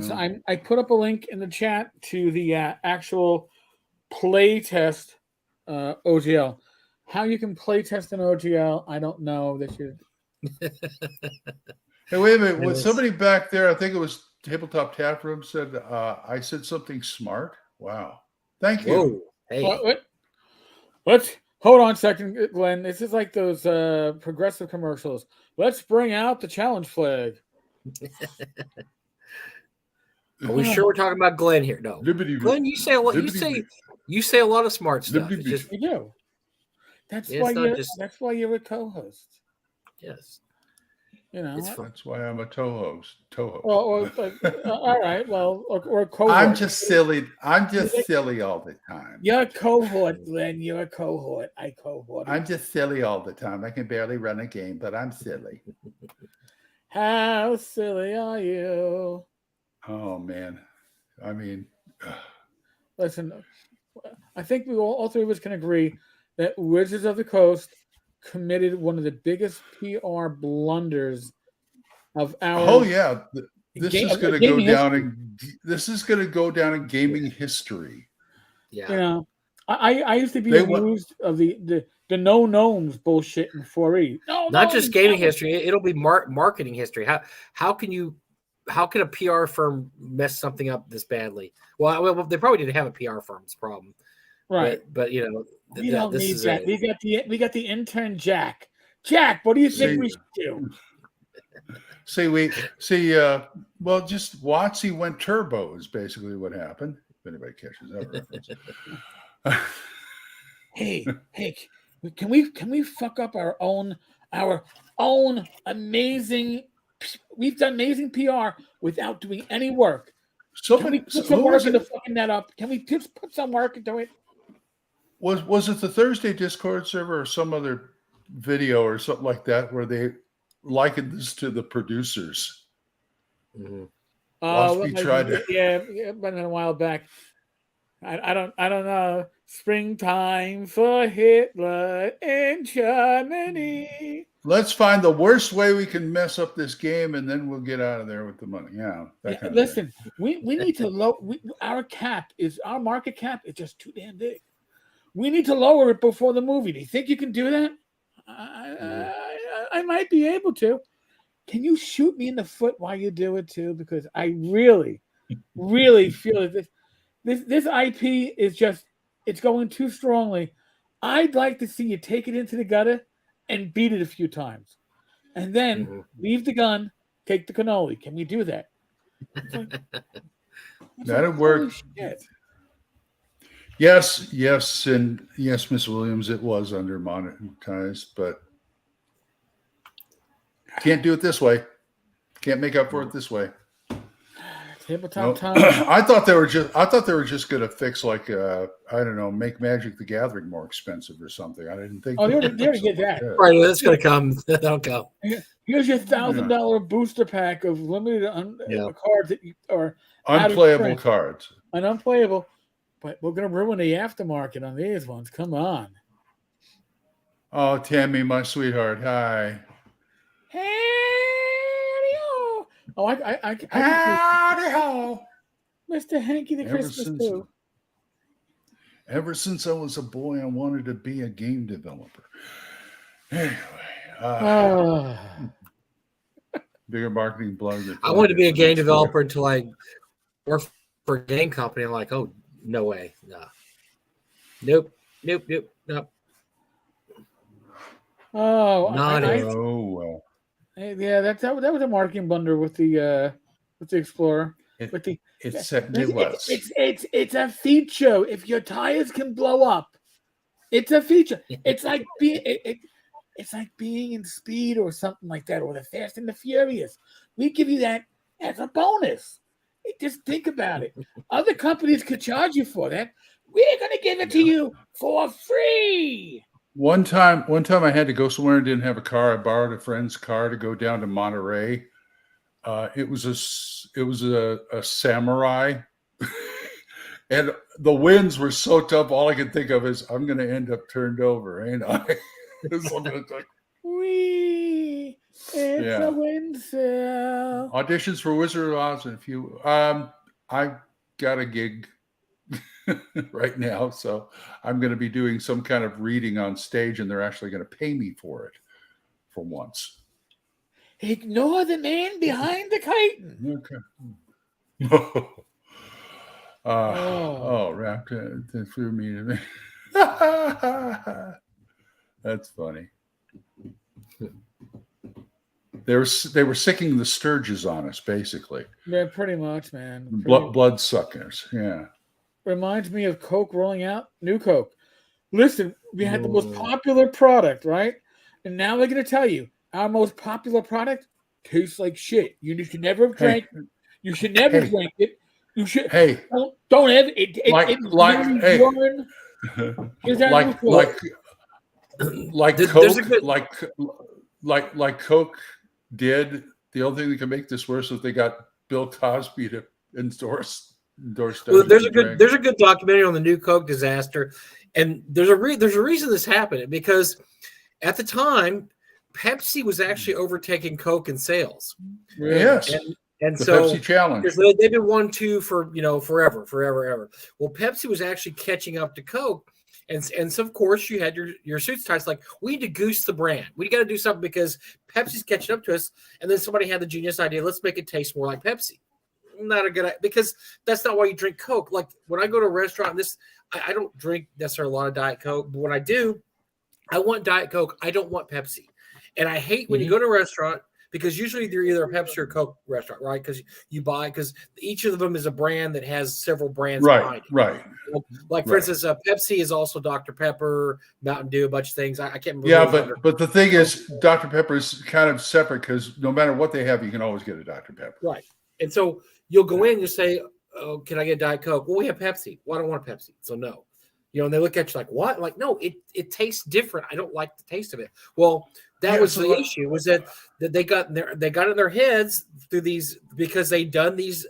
So I put up a link in the chat to the actual play test OGL. How you can play test an OGL, I don't know. That should. Hey, wait a minute. Was somebody back there? I think it was Tabletop Tap Room said I said something smart. Wow. Thank you. Whoa. Hey. Let's hold on a second, Glenn. This is like those progressive commercials. Let's bring out the challenge flag. Are we sure we're talking about Glenn here? No. Glenn, you say a lot. You say a lot of smart stuff. You do. That's Yeah, why it's not you're. just- That's why you're a co-host. Yes. You know. It's fun. That's why I'm a Toho. Or all right. Well, or a cohort. I'm just silly. I'm just silly all the time. You're a cohort, Glenn. You're a cohort. I cohort. I'm just silly all the time. I can barely run a game, but I'm silly. How silly are you? Oh man, I mean, Listen, I think we all three of us can agree that Wizards of the Coast committed one of the biggest PR blunders of our. oh yeah, this is going to go gaming down history. this is going to go down in gaming history. Yeah. You know, I used to be They went- amused of the no gnomes bullshit in 4E. No, Not just gnomes, gaming no. history, it'll be marketing history. How can a PR firm mess something up this badly? Well, they probably didn't have a PR firm's problem, Right. But you know, We don't this need is that. We got the intern Jack. Jack, what do you think See- we should do? Well, just WotC went turbo is basically what happened. If anybody catches that reference. Hey, can we fuck up our own amazing? We've done amazing PR without doing any work. Can we put some work into fucking that up? Can we just put some work into it? Was it the Thursday Discord server or some other video or something like that where they likened this to the producers? Mhm. Yeah, but a while back. I don't know. Springtime for Hitler in Germany. Let's find the worst way we can mess up this game, and then we'll get out of there with the money. Yeah, that kind of listen, we need to our market cap is just too damn big. We need to lower it before the movie. Do you think you can do that? I might be able to. Can you shoot me in the foot while you do it too? Because I really, really feel that this IP is just, it's going too strongly. I'd like to see you take it into the gutter and beat it a few times, and then leave the gun, take the cannoli. Can we do that? That'd work. Shit. Yes, and yes, Miss Williams, it was under monetized, but can't do it this way. Can't make up for it this way. Tabletop time. I thought they were just going to fix like I don't know, make Magic the Gathering more expensive or something. I didn't think. Oh, they already did that. Right, that's going to come. That'll come. Here's your $1,000 booster pack of limited cards that are unplayable cards. And unplayable, but we're going to ruin the aftermarket on these ones. Come on. Oh, Tammy, my sweetheart. Hi. Howdy-ho. Oh, I Howdy-ho. Mr. Hanky the Christmas too. Ever since I was a boy, I wanted to be a game developer. Anyway. Bigger marketing blog. I wanted to be a game developer until I worked for a game company. I'm like, oh, no way. No. Nope. Oh, not yeah, that was a marketing blunder with the Explorer. It's a feature. If your tires can blow up, it's a feature. It's like being in Speed or something like that, or the Fast and the Furious. We give you that as a bonus. Just think about it. Other companies could charge you for that. We're going to give it to you for free. One time I had to go somewhere and didn't have a car. I borrowed a friend's car to go down to Monterey. It was a Samurai, and the winds were so tough. All I could think of is I'm going to end up turned over, ain't I? It's a windsail. Auditions for Wizard of Oz and a few. I got a gig right now, so I'm going to be doing some kind of reading on stage, and they're actually going to pay me for it for once. Ignore the man behind the curtain. Okay. Wrapped through me. That's funny. They were sicking the Sturges on us, basically. Yeah, pretty much, man. Blood suckers. Yeah. Reminds me of Coke rolling out new Coke. Listen, we had the most popular product, right? And now they're going to tell you our most popular product tastes like shit. You should never have drank. You should never drink it. You should. Don't ever. Like Coke did. The only thing that can make this worse is they got Bill Cosby to endorse. Well, there's a good documentary on the new Coke disaster, and there's a reason this happened, because at the time Pepsi was actually overtaking Coke in sales. Yes. And the so Pepsi challenge. They've been 1-2 for forever. Well, Pepsi was actually catching up to Coke. And so of course you had your suits tights like, we need to goose the brand. We got to do something because Pepsi's catching up to us. And then somebody had the genius idea, let's make it taste more like Pepsi. Not a good idea, because that's not why you drink Coke. Like when I go to a restaurant, I don't drink necessarily a lot of Diet Coke, but when I do, I want Diet Coke. I don't want Pepsi. And I hate when you go to a restaurant, because usually they're either a Pepsi or Coke restaurant, right? Because each of them is a brand that has several brands behind it. Right. Like for instance, Pepsi is also Dr. Pepper, Mountain Dew, a bunch of things. I can't remember. Yeah, but the thing is, Dr. Pepper is kind of separate, because no matter what they have, you can always get a Dr. Pepper. Right. And so you'll go in and you say, "Oh, can I get Diet Coke?" Well, we have Pepsi. Well, I don't want a Pepsi, so no. And they look at you like, "What?" Like, no, it tastes different. I don't like the taste of it. Well, that was the issue, was that they got in their heads through these, because they did these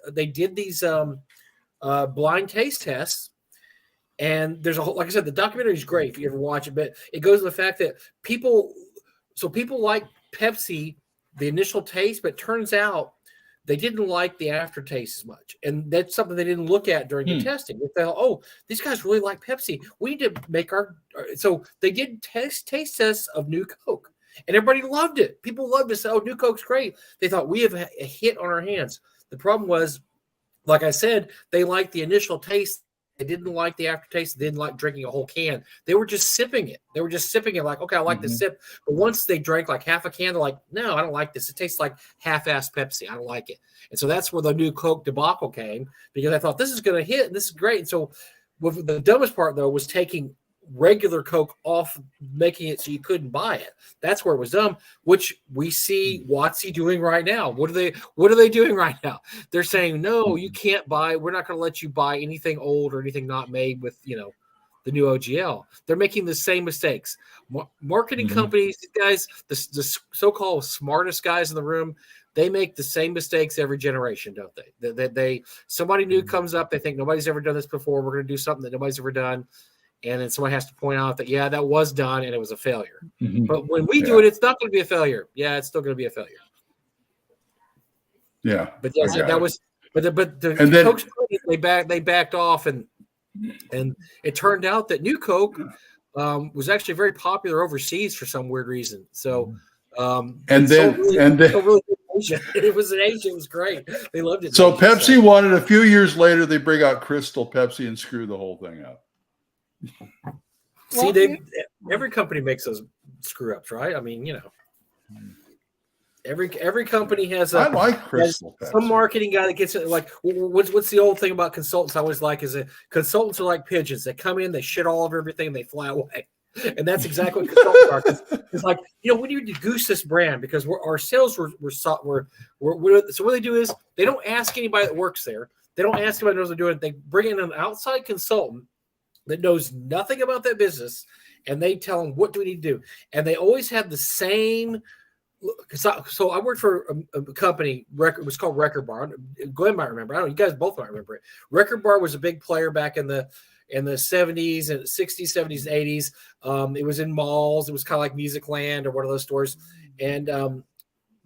blind taste tests. And there's a whole, like I said, the documentary is great if you ever watch it, but it goes to the fact that people like Pepsi, the initial taste, but it turns out they didn't like the aftertaste as much. And that's something they didn't look at during the testing. They thought, oh, these guys really like Pepsi. We need to make so they did taste tests of New Coke. And everybody loved it. People loved to say, oh, New Coke's great. They thought, we have a hit on our hands. The problem was, like I said, they liked the initial taste. They didn't like the aftertaste. They didn't like drinking a whole can. They were just sipping it. Like, okay, I like the sip. But once they drank like half a can, they're like, no, I don't like this. It tastes like half-assed Pepsi. I don't like it. And so that's where the New Coke debacle came, because I thought this is going to hit and this is great. And so the dumbest part, though, was taking regular Coke off, making it so you couldn't buy it. That's where it was dumb, which we see Watsy doing right now. What are they doing right now? They're saying, no, you can't buy, we're not going to let you buy anything old or anything not made with, the new OGL. They're making the same mistakes. Marketing companies, guys, the so-called smartest guys in the room, they make the same mistakes every generation, don't they? They somebody new comes up, they think nobody's ever done this before. We're going to do something that nobody's ever done. And then somebody has to point out that, yeah, that was done and it was a failure. But when we do it, it's not going to be a failure. Yeah, it's still going to be a failure. Yeah. But yes, that was, but the Coke's they backed off, and it turned out that New Coke was actually very popular overseas for some weird reason. So, it was in Asia. It was great. They loved it. So Pepsi wanted, a few years later, they bring out Crystal Pepsi and screw the whole thing up. See, every company makes those screw ups, right? I mean, every company has I like Crystal Pepsi. Some marketing guy that gets it. Like, what's the old thing about consultants? I always like is that consultants are like pigeons. They come in, they shit all over everything, and they fly away. And that's exactly what consultants are. It's like, we need to goose this brand because our sales were so what they do is they don't ask anybody that works there. They don't ask anybody that knows what they're doing. They bring in an outside consultant that knows nothing about that business, and they tell them, what do we need to do? And they always have the same. So I worked for a company, it was called Record Bar. Glenn might remember. I don't know. You guys both might remember it. Record Bar was a big player back in the 70s and 60s, 70s, and 80s. It was in malls. It was kind of like Music Land or one of those stores. And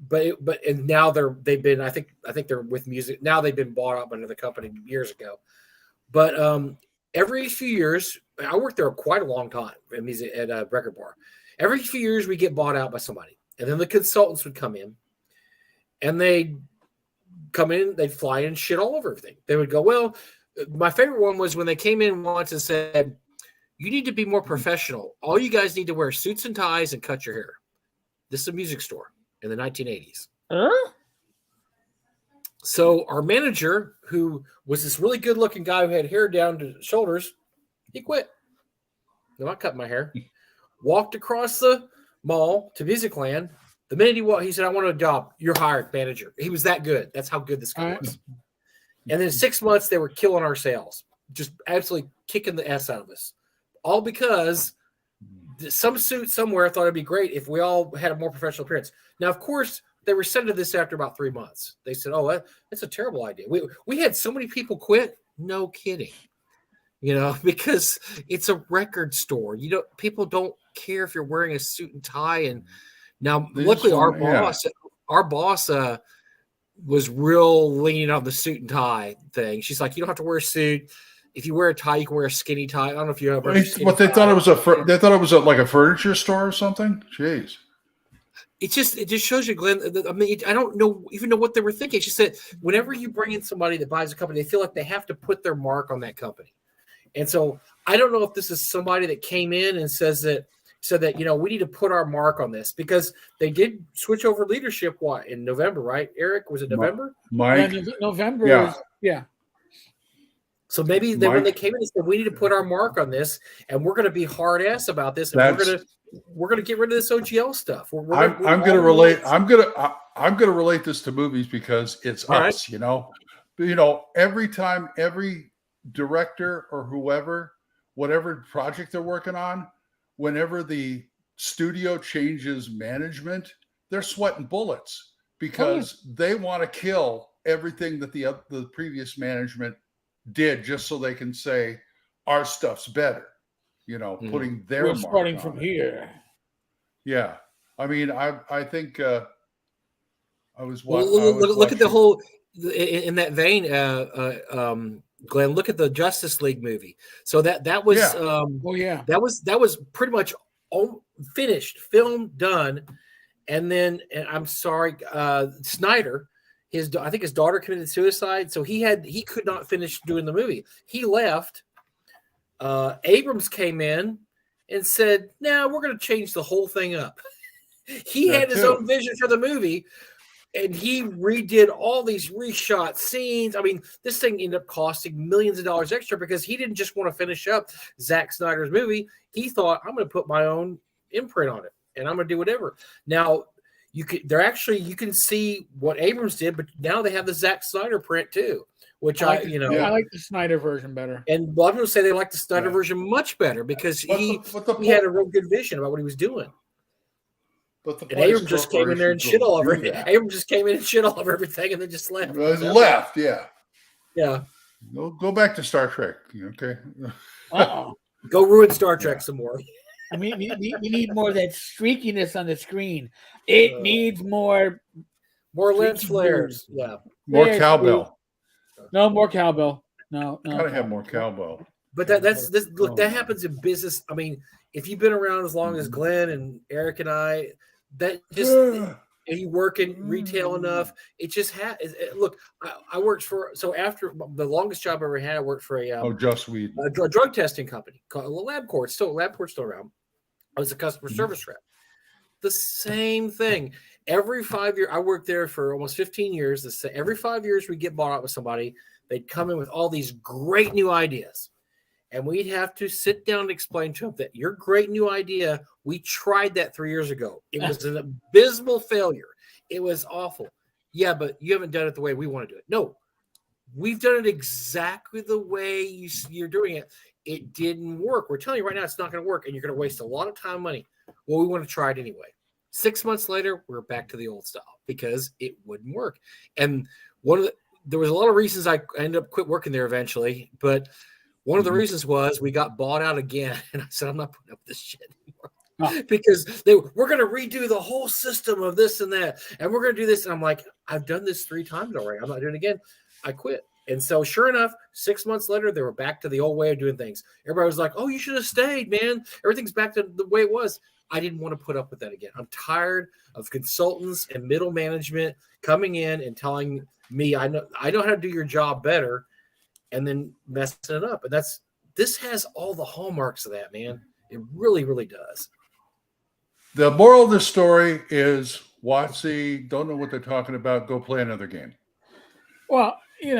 but now they've been, I think they're with music. Now they've been bought up by another company years ago. But every few years, I worked there quite a long time at Record Bar. Every few years, we get bought out by somebody. And then the consultants would come in, and they'd fly in and shit all over everything. They would go, well, my favorite one was when they came in once and said, you need to be more professional. All you guys need to wear suits and ties and cut your hair. This is a music store in the 1980s. Huh? So our manager, who was this really good-looking guy who had hair down to shoulders, he quit. I'm not cutting my hair. Walked across the mall to Musicland. The minute he said, I want a job. You're hired, manager. He was that good. That's how good this guy was. And then 6 months, they were killing our sales, just absolutely kicking the S out of us. All because some suit somewhere thought it'd be great if we all had a more professional appearance. Now, of course, they rescinded this after about 3 months. They said, oh, that's a terrible idea. We had so many people quit. No kidding. Because it's a record store. People don't care if you're wearing a suit and tie. And now, luckily, our boss was real leaning on the suit and tie thing. She's like, you don't have to wear a suit. If you wear a tie, you can wear a skinny tie. I don't know if you have. But they thought it was like a furniture store or something. Jeez. It just shows you, Glenn. I mean, I don't even know what they were thinking. She said, whenever you bring in somebody that buys a company, they feel like they have to put their mark on that company. And so I don't know if this is somebody that came in and said that, we need to put our mark on this, because they did switch over leadership in November, right? Eric, was it November? Mike. November. Yeah. So maybe when they came in and said, we need to put our mark on this, and we're going to be hard ass about this, and we're going to get rid of this OGL stuff. I'm going to relate this to movies because it's all us, right. Every time, every director or whoever, whatever project they're working on, whenever the studio changes management, they're sweating bullets because they want to kill everything that the previous management did, just so they can say our stuff's better, putting their mark starting on from it. Here. Yeah. I mean, I think I was look at the whole, in that vein, Glenn, look at the Justice League movie. So that was that was pretty much finished, film done. And then, and I'm sorry, Snyder, I think his daughter committed suicide, so he could not finish doing the movie. He left. Abrams came in and said, "Nah, we're going to change the whole thing up." He had his own vision for the movie, and he redid all these reshot scenes. I mean, this thing ended up costing millions of dollars extra because he didn't just want to finish up Zack Snyder's movie. He thought, I'm going to put my own imprint on it, and I'm going to do whatever. Now, you can see what Abrams did, but now they have the Zack Snyder print too, which I like the Snyder version better. And a lot of people say they like the Snyder version much better because he had a real good vision about what he was doing. And Abrams just came in there and shit all over it. Abrams just came in and shit all over everything and then just left. Yeah. Go back to Star Trek. Okay. Go ruin Star Trek some more. I mean, we need more of that streakiness on the screen. It needs more lens flares. Yeah. More cowbell. No more cowbell. No. Gotta have more cowbell. But that happens in business. I mean, if you've been around as long as Glenn and Eric and I, that just and you work in retail enough, it just look. I worked after the longest job I ever had, I worked for a drug testing company called LabCorp. LabCorp's still around. I was a customer service rep. The same thing. Every 5 years, I worked there for almost 15 years. Every 5 years, we get bought out with somebody. They'd come in with all these great new ideas. And we'd have to sit down and explain to them that your great new idea, we tried that 3 years ago. It was an abysmal failure. It was awful. Yeah, but you haven't done it the way we want to do it. No, we've done it exactly the way you're doing it. It didn't work. We're telling you right now it's not going to work, and you're going to waste a lot of time and money. Well, we want to try it anyway. 6 months later, we're back to the old style because it wouldn't work. And there was a lot of reasons I ended up quit working there eventually, but one of the reasons was we got bought out again. And I said, I'm not putting up with this shit anymore. Because we're going to redo the whole system of this and that. And we're going to do this. And I'm like, I've done this 3 times already. I'm not doing it again. I quit. And so sure enough, 6 months later, they were back to the old way of doing things. Everybody was like, oh, you should have stayed, man. Everything's back to the way it was. I didn't want to put up with that again. I'm tired of consultants and middle management coming in and telling me, I know how to do your job better, and then messing it up. And this has all the hallmarks of that, man. It really, really does. The moral of the story is WotC, don't know what they're talking about, go play another game. Well, they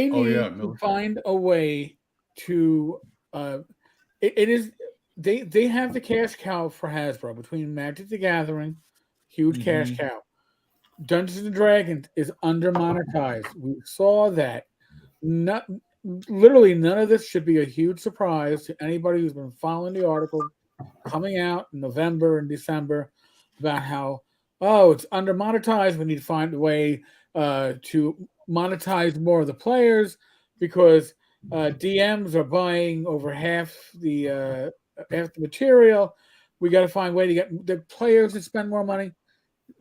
need to find a way to it is they have the cash cow for Hasbro between Magic the Gathering, huge cash cow. Dungeons and Dragons is under monetized. We saw that. Literally none of this should be a huge surprise to anybody who's been following the article coming out in November and December about how it's under monetized. We need to find a way to monetize more of the players because DMs are buying over half the material. We got to find a way to get the players to spend more money.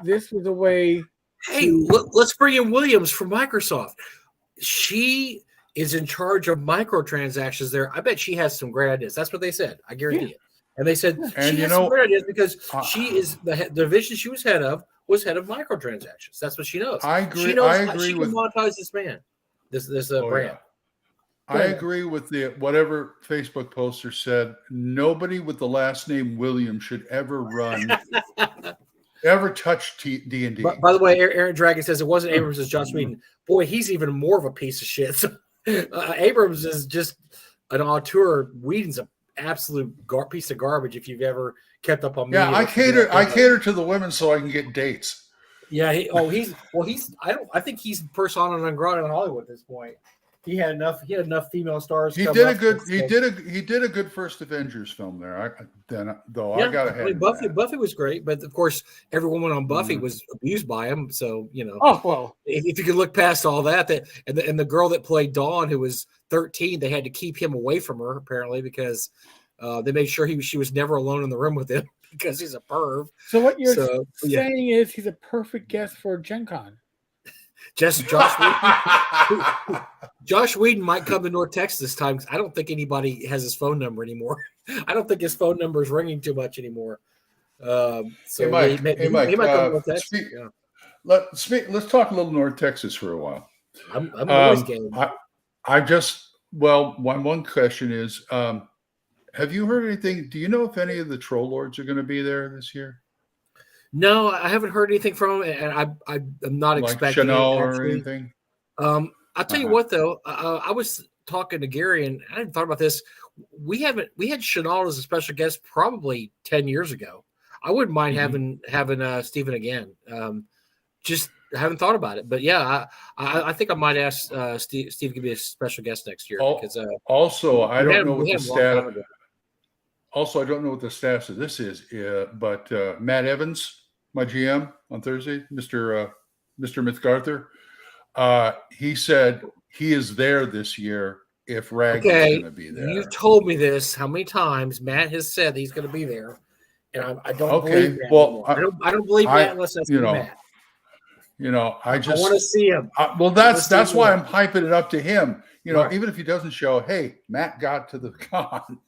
This was a way. Hey, let's bring in Williams from Microsoft. She is in charge of microtransactions there. I bet she has some great ideas. That's what they said. I guarantee it. And they said she has some great ideas because she is the division she was head of microtransactions. That's what she knows. I agree. She knows I agree she with can monetize this brand, this brand. Yeah. I agree with whatever Facebook poster said. Nobody with the last name Williams should ever run, ever touch D&D. By the way, Aaron Dragon says it wasn't Abrams, it's Josh Whedon. Boy, he's even more of a piece of shit. So, Abrams is just an auteur. Whedon's an absolute piece of garbage. If you've ever kept up on media, I cater to the women so I can get dates. Yeah. I think he's persona non grata in Hollywood at this point. He had enough female stars. He did a good first Avengers film there. I gotta have Buffy was great, but of course every woman on Buffy was abused by him. So if you could look past all that, and the girl that played Dawn, who was 13, they had to keep him away from her apparently because they made sure she was never alone in the room with him because he's a perv. So what you're saying is he's a perfect guest for Gen Con. Josh Whedon might come to North Texas this time because I don't think anybody has his phone number anymore. I don't think his phone number is ringing too much anymore. He might come to North Texas. Let's talk a little North Texas for a while. I'm always game. One question is, have you heard anything? Do you know if any of the Troll Lords are going to be there this year? No, I haven't heard anything from him, and I'm not expecting Chanel or anything. I'll tell you what, though, I was talking to Gary, and I hadn't thought about this. We had Chanel as a special guest probably 10 years ago. I wouldn't mind having Stephen again. Just haven't thought about it, but yeah, I think I might ask Steve to be a special guest next year. Because I don't know what the status. Also, I don't know what the status of this is, but Matt Evans, my GM on Thursday, Mr. McArthur, he said he is there this year if Rag is going to be there. You've told me this how many times. Matt has said he's going to be there, and I don't believe Matt anymore. I don't believe Matt unless that's Matt. I want to see him. That's why I'm hyping it up to him. Even if he doesn't show, hey, Matt got to the con.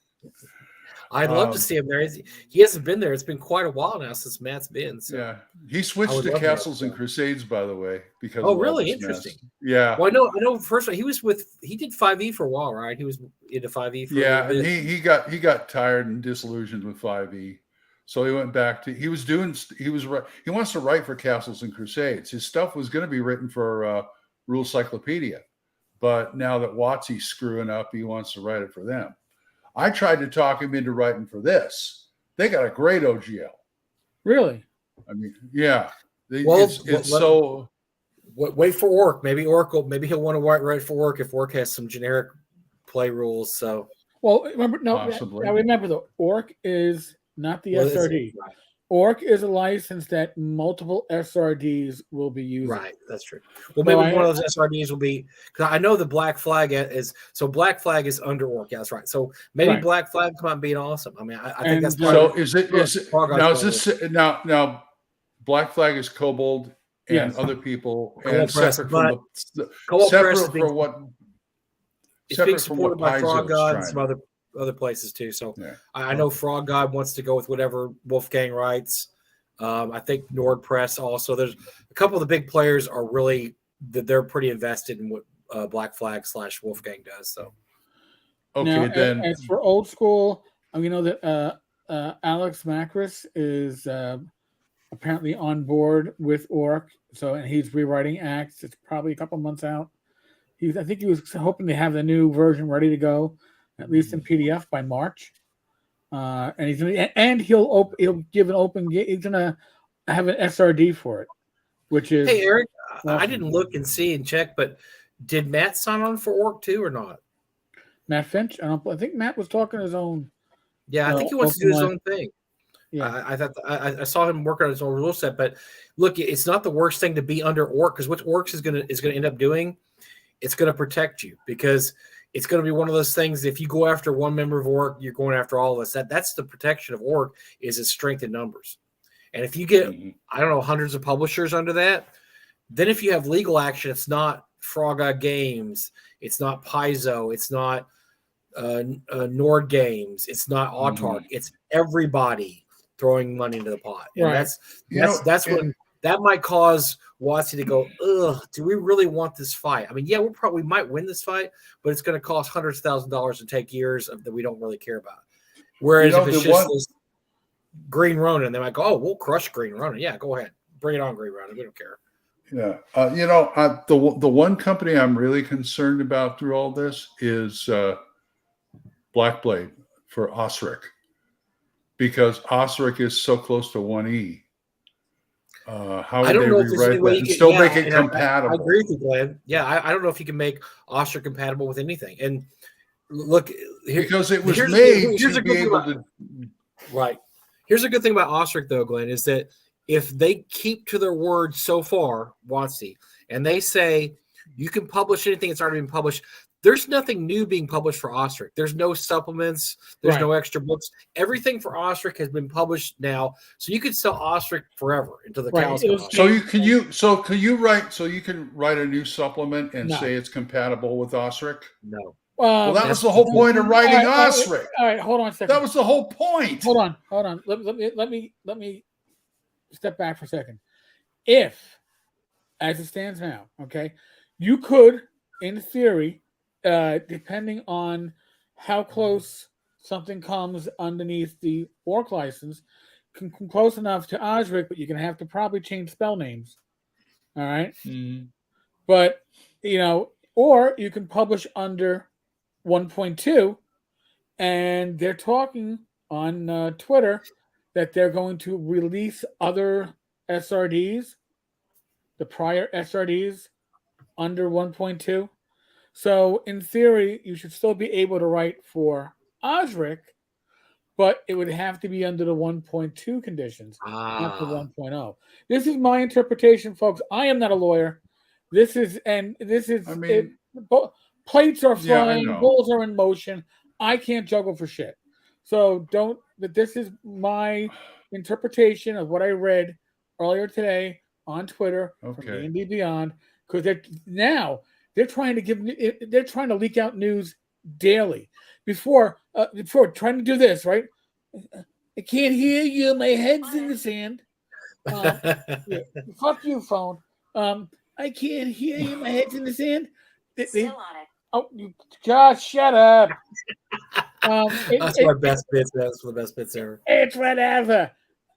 I'd love to see him there. He hasn't been there. It's been quite a while now since Matt's been. So. Yeah, he switched to Castles and Crusades, by the way, because really interesting. Yeah. Well, I know. First, he did 5e for a while, right? He was into 5e. And he got tired and disillusioned with 5e, so he went back to he wants to write for Castles and Crusades. His stuff was going to be written for Rule Cyclopedia, but now that WotC's screwing up, he wants to write it for them. I tried to talk him into writing for this. They got a great OGL. Really? I mean, yeah. Wait for Orc. Maybe he'll want to write for Orc if Orc has some generic play rules. So, remember the Orc is not the SRD. Right. Orc is a license that multiple SRDs will be using. Right, that's true. Well, maybe one of those SRDs will be because I know the Black Flag is Black Flag is under Orc. Yeah, that's right. So maybe Black Flag come out and being awesome. I mean, I think that's so. Now Black Flag is Kobold and other people and separate from what it's being supported by Frog God and some other places too. So I know Frog God wants to go with whatever Wolfgang writes. I think Nord Press also. There's a couple of the big players are really they're pretty invested in what Black Flag / Wolfgang does. So then as for old school, we know that Alex Macris is apparently on board with Orc. And he's rewriting Acts. It's probably a couple months out. I think he was hoping to have the new version ready to go. at least in PDF by March. And he'll give an open. He's gonna have an SRD for it, which is. Hey, Eric, awesome. I didn't look and see and check, but did Matt sign on for Orc too or not? Matt Finch. I think Matt was talking his own. Yeah, I think he wants to do his own thing. Yeah, I thought I saw him working on his own rule set, but look, it's not the worst thing to be under Orc, because what Orcs is gonna end up doing, it's gonna protect you, because it's gonna be one of those things. If you go after one member of Orc, you're going after all of us. That's the protection of Orc, is its strength in numbers. And if you get I don't know, hundreds of publishers under that, then if you have legal action, it's not Frog Eye Games, it's not Paizo, it's not Nord Games, it's not Autark, it's everybody throwing money into the pot. And right. that's when that might cause WotC to go, ugh, do we really want this fight? I mean, yeah, we might win this fight, but it's going to cost hundreds of thousands of dollars and take years that we don't really care about. Whereas if it's just this Green Ronin, they might go, oh, we'll crush Green Ronin. Yeah, go ahead. Bring it on, Green Ronin. We don't care. Yeah. The one company I'm really concerned about through all this is Blackblade for Osric, because Osric is so close to 1E. How would they rewrite that and still make it compatible? I agree with you, Glenn. Yeah, I don't know if you can make Osric compatible with anything. And look, because it was made to be able to. Right. Here's a good thing about Osric, though, Glenn, is that if they keep to their word so far, WotC, and they say you can publish anything that's already been published, there's nothing new being published for Osric. There's no supplements. There's no extra books. Everything for Osric has been published now, so you could sell Osric forever until the cows come home. So you can write a new supplement and say it's compatible with Osric? No. Well, that was the whole point of writing Osric. All right, hold on a second. That was the whole point. Hold on. Let me step back for a second. If, as it stands now, okay, you could, in theory, depending on how close something comes underneath the Orc license, can come close enough to Osric, but you're going to have to probably change spell names. All right? But, or you can publish under 1.2, and they're talking on Twitter that they're going to release other SRDs, the prior SRDs, under 1.2. So in theory, you should still be able to write for Osric, but it would have to be under the 1.2 conditions, not the 1.0. This is my interpretation, folks. I am not a lawyer. This is. Plates are flying, bulls are in motion. I can't juggle for shit. So but this is my interpretation of what I read earlier today on Twitter from D&D Beyond, because they're trying to leak out news daily. Before trying to do this, right? I can't hear you. My head's in the sand. Fuck you, phone. I can't hear you. My head's in the sand. Still on it. Oh, you just shut up. That's my best bits. That's the best bits ever. It's whatever.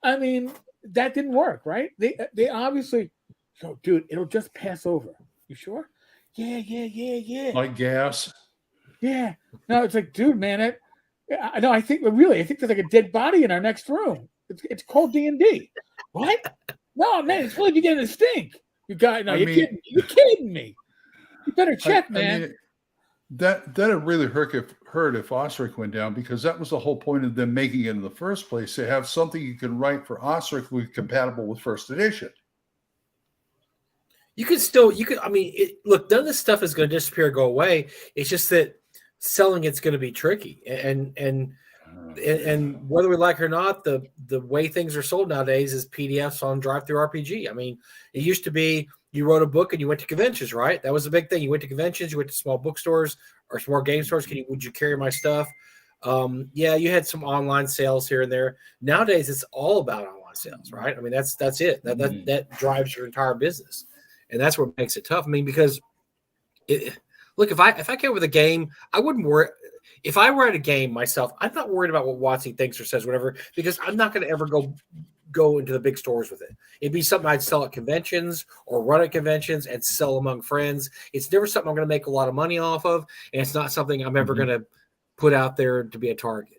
I mean, that didn't work, right? They obviously. So, dude, it'll just pass over. You sure? Yeah. Like gas. Yeah. No, it's like, dude, man. I think there's like a dead body in our next room. It's called D&D. What? No, man, it's really beginning to stink. You're kidding me. You better check, man. I mean, that'd really hurt if Osric went down, because that was the whole point of them making it in the first place, to have something you can write for Osric compatible with first edition. Look, none of this stuff is going to disappear or go away. It's just that selling it's going to be tricky, and whether we like it or not, the way things are sold nowadays is PDFs on Drive-Thru RPG. I mean, it used to be you wrote a book and you went to conventions, right? That was a big thing. You went to conventions, you went to small bookstores or small game stores. Would you carry my stuff? You had some online sales here and there. Nowadays, it's all about online sales, right? I mean, that's it. That drives your entire business, and that's what makes it tough. I mean, because look, if I came with a game, I wouldn't worry. If I were at a game myself, I'm not worried about what WotC thinks or says, whatever, because I'm not going to ever go into the big stores with it. It'd be something I'd sell at conventions or run at conventions and sell among friends. It's never something I'm going to make a lot of money off of, and it's not something I'm ever going to put out there to be a target.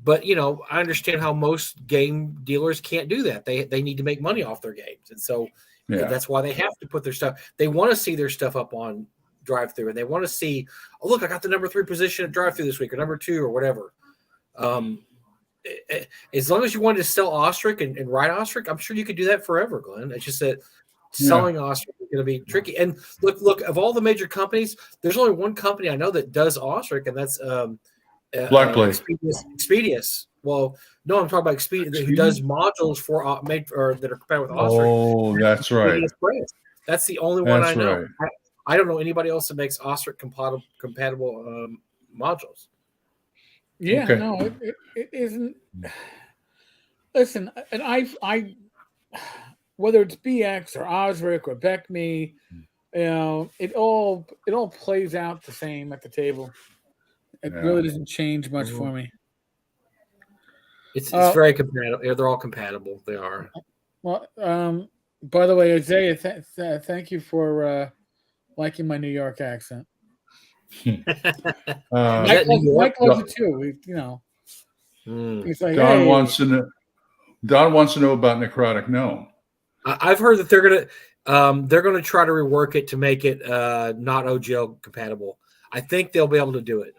But you know, I understand how most game dealers can't do that. They need to make money off their games, and so that's why they have to put their stuff. They want to see their stuff up on drive-through, and they want to see, oh look, I got the number 3 position at drive-through this week, or number 2, or whatever. As long as you wanted to sell Ostrich and ride Ostrich, I'm sure you could do that forever, Glenn. It's just that selling Ostrich is going to be tricky. And look, of all the major companies, there's only one company I know that does Ostrich, and that's Blackblade. Expedius. Well, no, I'm talking about Expedius, who does modules for that are compatible with Ostrich. Oh, that's right. That's the only one I know. Right. I don't know anybody else that makes Ostrich compatible modules. Yeah, no, it isn't. Listen, and I whether it's BX or Osric or BECME, you know, it all plays out the same at the table. It really doesn't change much for me. It's very compatible. Yeah, they're all compatible. They are. Well, by the way, Isaiah, thank you for liking my New York accent. Mike loves it too. You know, he's like, Don wants to know about Necrotic Gnome. I've heard that they're gonna try to rework it to make it not OGL compatible. I think they'll be able to do it.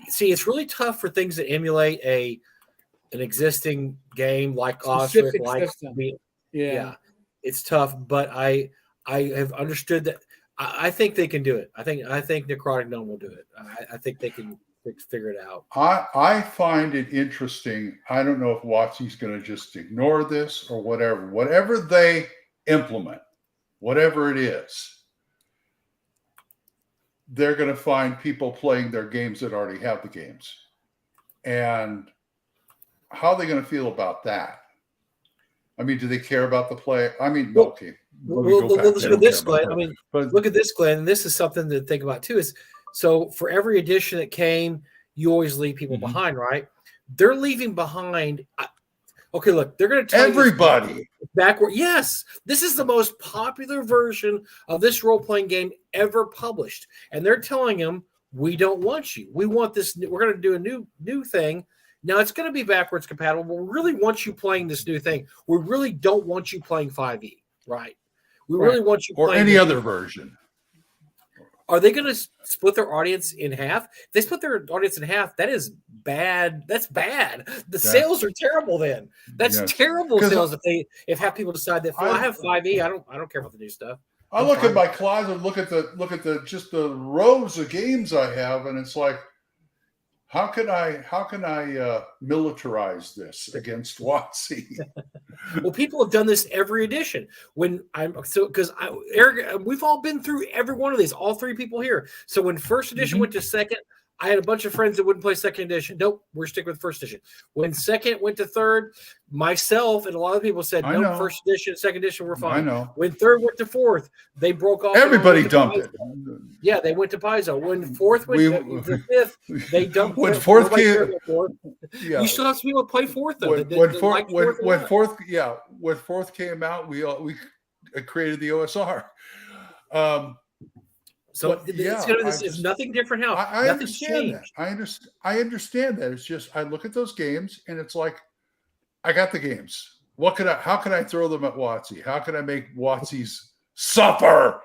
See, it's really tough for things that emulate an existing game like Ostrich, like it's tough. But I have understood that. I think they can do it. I think Necrotic Gnome will do it. I think they can figure it out. I find it interesting. I don't know if WotC's going to just ignore this or whatever. Whatever they implement, whatever it is, they're going to find people playing their games that already have the games. And how are they going to feel about that? I mean, do they care about the play? I mean, okay. Look at this, Glenn. I mean, look at this, Glenn. This is something to think about too. Is so for every edition that came, you always leave people behind, right? They're leaving behind. Okay, look, they're going to tell everybody backward. Yes, this is the most popular version of this role-playing game ever published, and they're telling them, "We don't want you. We want this. We're going to do a new thing." Now it's going to be backwards compatible. But we really want you playing this new thing. We really don't want you playing 5e, right? We really want you or any other version. Are they going to split their audience in half? If they split their audience in half, that is bad. That's bad. The sales are terrible. Then that's terrible sales. If half people decide that I have 5e, I don't care about the new stuff. I look at my closet, look at the just the rows of games I have, and it's like, how can I militarize this against WotC? Well, people have done this every edition. Eric, we've all been through every one of these. All 3 people here. So when first edition went to second, I had a bunch of friends that wouldn't play second edition. Nope, we're sticking with first edition. When second went to third, myself and a lot of people said, no, first edition, second edition, we're fine. I know. When third went to fourth, they broke off. Everybody dumped it. Yeah, they went to Paizo. When fourth went to fifth, they dumped when fourth came. You still have some people play fourth though. When fourth came out, we created the OSR. So it's nothing different now. I understand that. I understand that. It's just I look at those games and it's like, I got the games. How can I throw them at WotC? How can I make WotC's suffer?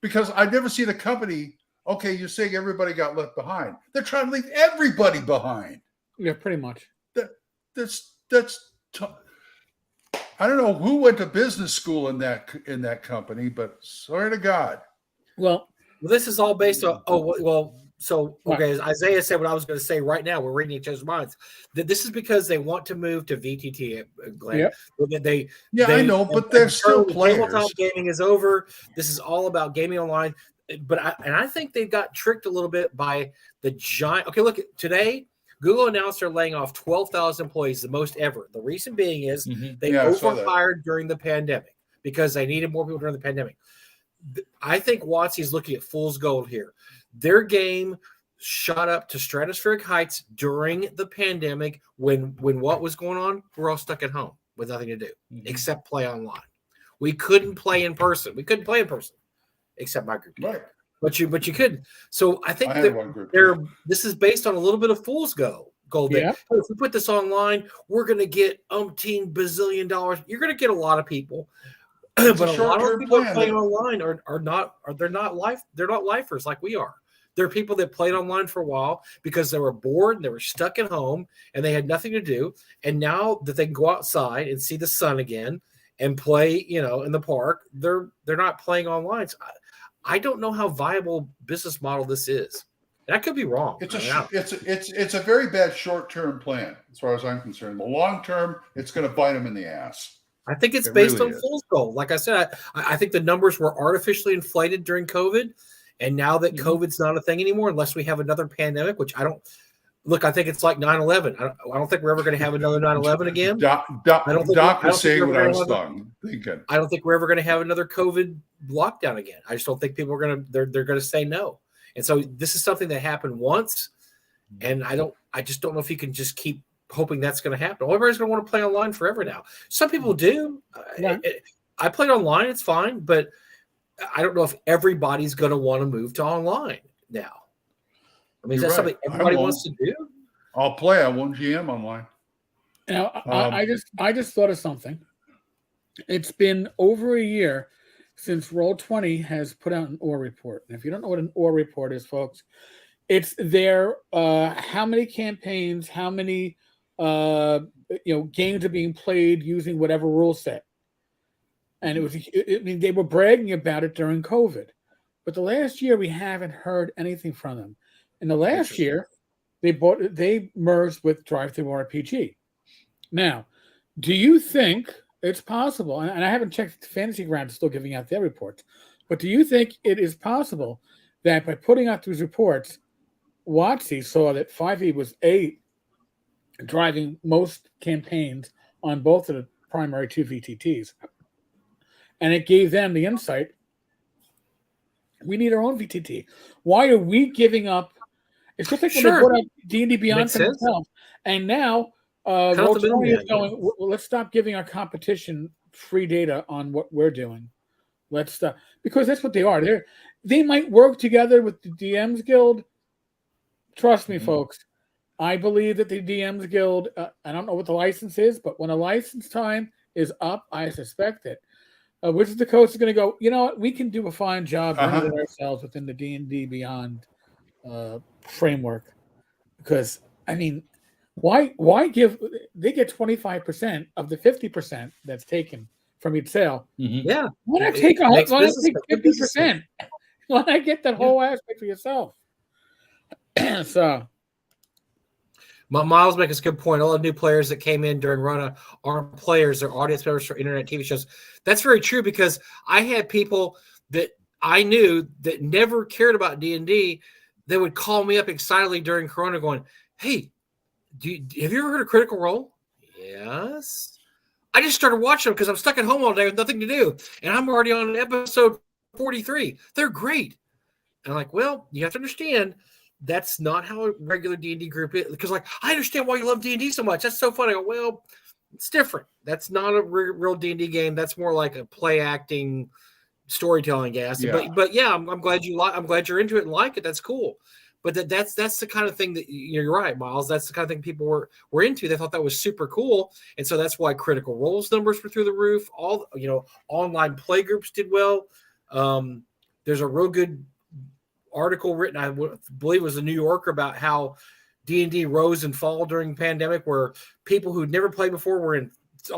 Because I never see the company. Okay, you're saying everybody got left behind. They're trying to leave everybody behind. Yeah, pretty much. I don't know who went to business school in that company, but swear to God. Well, this is all based on. As Isaiah said, what I was going to say right now, we're reading each other's minds. That this is because they want to move to VTT. Glenn. Yep. I know, but they're still players. Tabletop gaming is over. This is all about gaming online. But I think they got tricked a little bit by the giant. Okay, look, today Google announced they're laying off 12,000 employees, the most ever. The reason being is they overhired during the pandemic because they needed more people during the pandemic. I think WotC is looking at fool's gold here. Their game shot up to stratospheric heights during the pandemic when what was going on? We're all stuck at home with nothing to do except play online. We couldn't play in person. Except my group. Right. But you couldn't. So I think I had one group. this is based on a little bit of fool's gold. Yeah. That if we put this online, we're going to get umpteen bazillion dollars. You're going to get a lot of people, but a lot of people that are playing online are not lifers like we are. There are people that played online for a while because they were bored and they were stuck at home and they had nothing to do. And now that they can go outside and see the sun again and play, in the park, they're not playing online. So I don't know how viable business model this is. And I could be wrong. It's a very bad short-term plan as far as I'm concerned. The long-term, it's going to bite them in the ass. I think it's based on fool's gold. Like I said, I think the numbers were artificially inflated during COVID. And now that COVID's not a thing anymore, unless we have another pandemic, which I don't look, I think it's like 9/11. I don't think we're ever going to have another 9/11 again. Doc was saying what I was thinking. I don't think we're ever going to have another COVID lockdown again. I just don't think people are they're going to say no. And so this is something that happened once. And I just don't know if you can just keep hoping that's going to happen. Well, everybody's going to want to play online forever now. Some people do. Yeah. I played online. It's fine. But I don't know if everybody's going to want to move to online now. I mean, is that something everybody wants to do? I'll play. I won't GM online. Now, I just thought of something. It's been over a year since Roll20 has put out an OR report. And if you don't know what an OR report is, folks, it's their how many campaigns, how many games are being played using whatever rule set. And they were bragging about it during COVID. But the last year, we haven't heard anything from them. In the last year, they merged with Drive-Thru-RPG. Now, do you think it's possible, and I haven't checked Fantasy Ground is still giving out their reports, but do you think it is possible that by putting out these reports, WotC saw that 5e was driving most campaigns on both of the primary two VTTs? And it gave them the insight. We need our own VTT. Why are we giving up? It's just like when they brought up D&D Beyond for themselves. And now Roll20 is going, well, let's stop giving our competition free data on what we're doing. Let's stop. Because that's what they are. They might work together with the DMs Guild. Trust me, folks. I believe that the DMs Guild, I don't know what the license is, but when a license time is up, I suspect it. Wizards of the Coast is going to go, you know what? We can do a fine job running it ourselves within the D&D Beyond framework. Because, I mean, why give – they get 25% of the 50% that's taken from each sale. Mm-hmm. Yeah. Why not take 50%? Why not get that whole aspect for yourself? So – Miles makes a good point. All the new players that came in during Rona aren't players; they're audience members for internet TV shows. That's very true because I had people that I knew that never cared about D&D that would call me up excitedly during Corona, going, "Hey, have you ever heard of Critical Role?" Yes. I just started watching them because I'm stuck at home all day with nothing to do, and I'm already on episode 43. They're great. And I'm like, well, you have to understand. That's not how a regular D&D group is. Because, I understand why you love D&D so much. That's so funny. I go, well, it's different. That's not a real D&D game. That's more like a play acting, storytelling gas. Yeah. But yeah, I'm glad I'm glad you're into it and like it. That's cool. But that's the kind of thing that you're right, Miles. That's the kind of thing people were into. They thought that was super cool, and so that's why Critical Role's numbers were through the roof. All online play groups did well. There's a real good article written, I believe it was a New Yorker, about how D&D rose and fall during the pandemic, where people who'd never played before were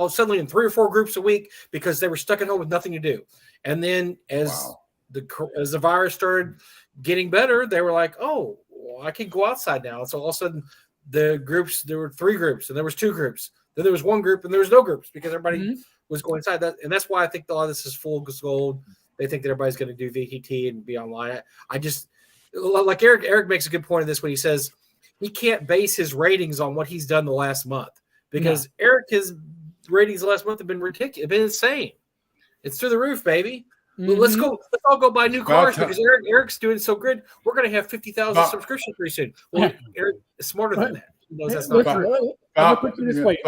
suddenly in 3 or 4 groups a week because they were stuck at home with nothing to do. And then as the virus started getting better, they were like, oh, well, I can go outside now. And so all of a sudden there were 3 groups and there was 2 groups. Then there was 1 group and there was no groups because everybody was going inside. And that's why I think a lot of this is fool's gold. They think that everybody's going to do VTT and be online. I just like Eric makes a good point of this when he says he can't base his ratings on what he's done the last month because his ratings the last month have been ridiculous. They've been insane. It's through the roof, baby. Mm-hmm. Let's all go buy new cars because Eric's doing so good. We're going to have 50,000 subscriptions pretty soon. Well, Eric is smarter than that. He knows that's not true. I'll put it this way.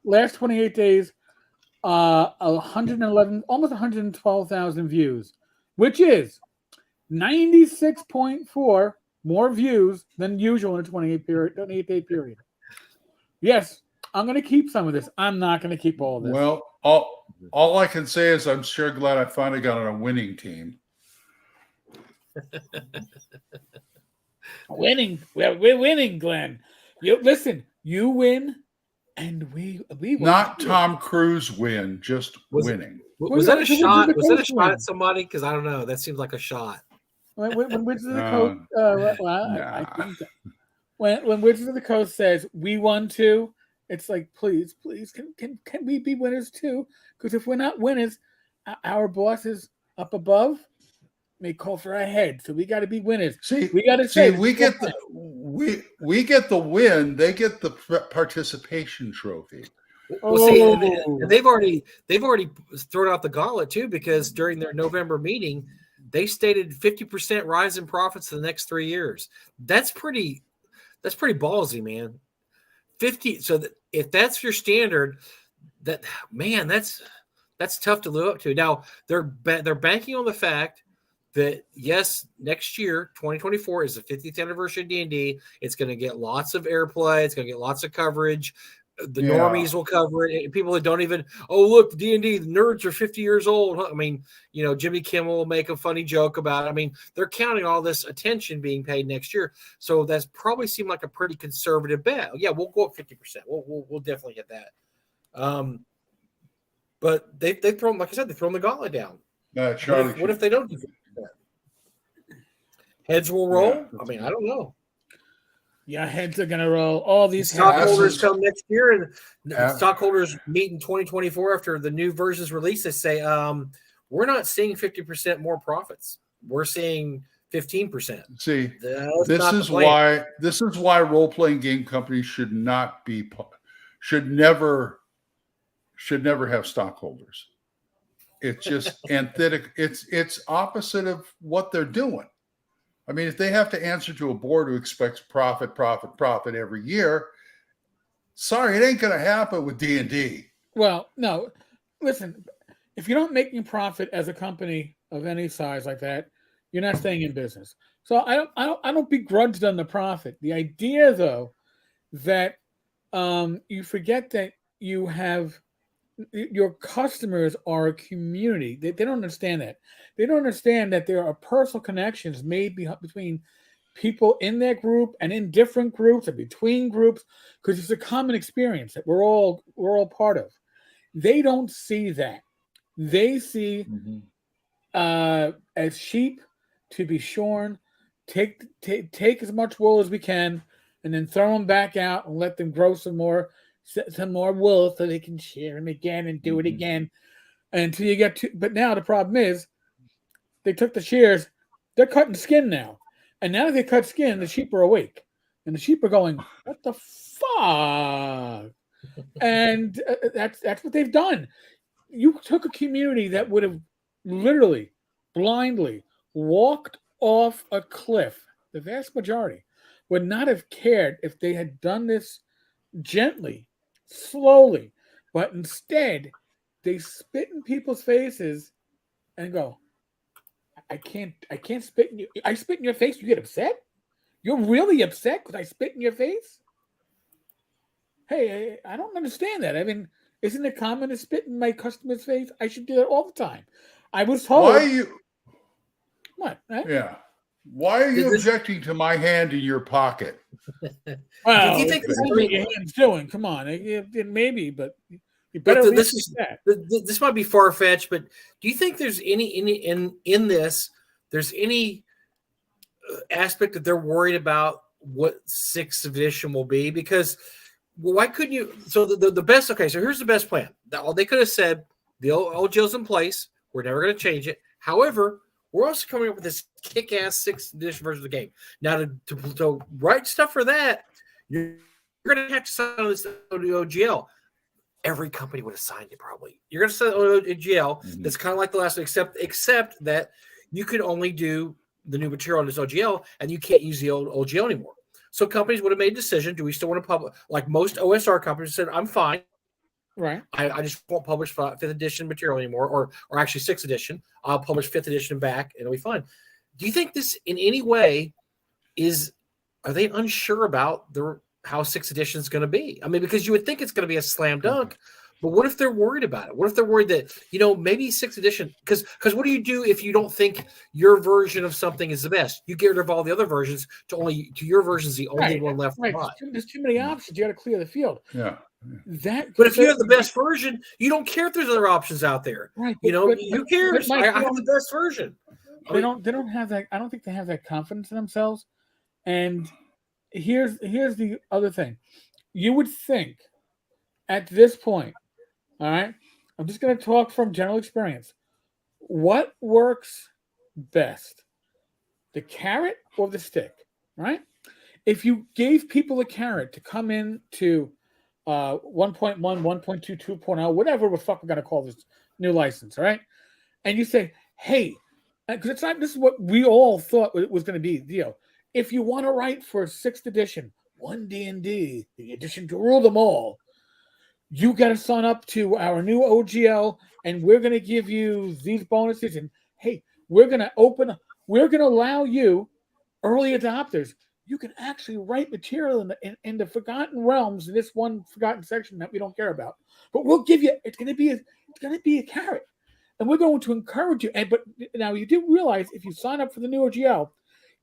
Last 28 days, 111, almost 112,000 views, which is 96.4 more views than usual in a 28-day period. Yes, I'm going to keep some of this. I'm not going to keep all this. Well, all I can say is I'm sure glad I finally got on a winning team. We're winning, Glenn. Listen, you win, and we win. Not Tom Cruise win, just winning. Was that a shot? Was that a shot at somebody? Because I don't know. That seems like a shot. When Wizards of the Coast, when Wizards of the Coast says we won too, it's like, please, can we be winners too? Because if we're not winners, our bosses up above may call for our head. So we got to be winners. We got to say we get the win. They get the participation trophy. Well, they've already thrown out the gauntlet too, because during their November meeting, they stated 50% rise in profits for the next 3 years. That's pretty ballsy, man. 50. So if that's your standard, that's tough to live up to. Now they're banking on the fact that yes, next year, 2024 is the 50th anniversary of D&D. It's going to get lots of airplay. It's going to get lots of coverage. The normies will cover it. People that don't even, look, D&D, the nerds are 50 years old. I mean, Jimmy Kimmel will make a funny joke about it. I mean, they're counting all this attention being paid next year. So that's probably seemed like a pretty conservative bet. Yeah, we'll go up 50%. We'll definitely get that. But they've thrown, like I said, they've thrown the gauntlet down. What if they don't do that? Heads will roll? Yeah, I mean, I don't know. Yeah, heads are going to roll. All these stockholders come next year, and stockholders meet in 2024 after the new version's released. They say, we're not seeing 50% more profits. We're seeing 15%. See, this is why role-playing game companies should never have stockholders. It's just antithetic. It's opposite of what they're doing. I mean, if they have to answer to a board who expects profit every year, sorry, it ain't going to happen with D&D. Well, no. Listen, if you're not making profit as a company of any size like that, you're not staying in business. So I don't begrudge them the profit. The idea, though, that you forget that you have your customers are a community. They don't understand that. They don't understand that there are personal connections made between people in their group and in different groups and between groups, because it's a common experience that we're all part of. They don't see that. They see as sheep to be shorn, take as much wool as we can, and then throw them back out and let them grow some more wool so they can share them again and do it again until you get to. But now the problem is they took the shears, they're cutting skin now. And now that they cut skin, the sheep are awake. And the sheep are going, what the fuck? And that's what they've done. You took a community that would have literally, blindly walked off a cliff. The vast majority would not have cared if they had done this gently, slowly. But instead, they spit in people's faces and go, I can't spit in you. I spit in your face. You get upset? You're really upset because I spit in your face? Hey, I don't understand that. I mean, isn't it common to spit in my customer's face? I should do that all the time. I was told. Why are you? What? Right? Yeah. Why are you objecting to my hand in your pocket? Well, do you think what your hand's doing? Come on, maybe, but you better. This might be far fetched, but do you think there's any in this? There's any aspect that they're worried about what 6th edition will be? Because why couldn't you? So the best. Okay, so here's the best plan. They could have said the old jail's in place. We're never going to change it. However, we're also coming up with this kick-ass 6th edition version of the game. Now, to write stuff for that, you're going to have to sign this OGL. Every company would have signed it probably. You're going to sign OGL. That's kind of like the last one, except that you could only do the new material on this OGL, and you can't use the old OGL anymore. So companies would have made a decision. Do we still want to publish? Like most OSR companies said, I'm fine. Right. I just won't publish 5th edition material anymore, or actually 6th edition. I'll publish 5th edition back, and it'll be fine. Do you think this in any way are they unsure about how 6th edition is going to be? I mean, because you would think it's going to be a slam dunk, but what if they're worried about it? What if they're worried that, maybe 6th edition, because what do you do if you don't think your version of something is the best? You get rid of all the other versions to your version's the only one left to buy. There's too many options. You got to clear the field. Yeah. But if you have the best version, you don't care if there's other options out there. Right. Who cares? Mike, I have the best version. They don't have that. I don't think they have that confidence in themselves. And here's the other thing. You would think at this point, all right, I'm just going to talk from general experience. What works best, the carrot or the stick, right? If you gave people a carrot to come in to 1.1, 1.2, 2.0, whatever the fuck we're going to call this new license, all right? And you say, hey, because it's not, this is what we all thought it was going to be the deal. If you want to write for 6th edition, 1 D&D, the edition to rule them all, you got to sign up to our new OGL, and we're going to give you these bonuses. And hey, we're going to allow you, early adopters, you can actually write material in the Forgotten Realms in this one forgotten section that we don't care about. But we'll give you, it's going to be a carrot. And we're going to encourage you. But now you do realize if you sign up for the new OGL,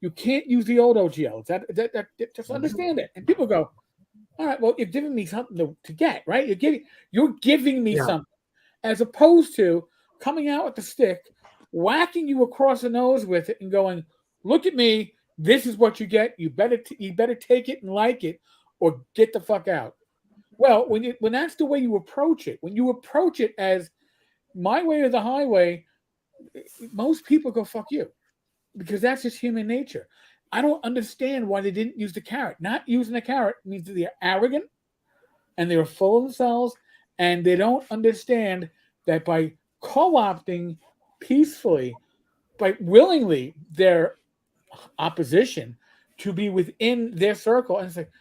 you can't use the old OGL. Just understand it. And people go, all right, well, you're giving me something to get, right? You're giving me something, as opposed to coming out with the stick, whacking you across the nose with it, and going, look at me. This is what you get. You better take it and like it, or get the fuck out. Well, when that's the way you approach it, when you approach it as my way or the highway, most people go, fuck you. Because that's just human nature. I don't understand why they didn't use the carrot. Not using the carrot means that they're arrogant and they're full of themselves, and they don't understand that by co-opting peacefully, by willingly their opposition to be within their circle, and it's like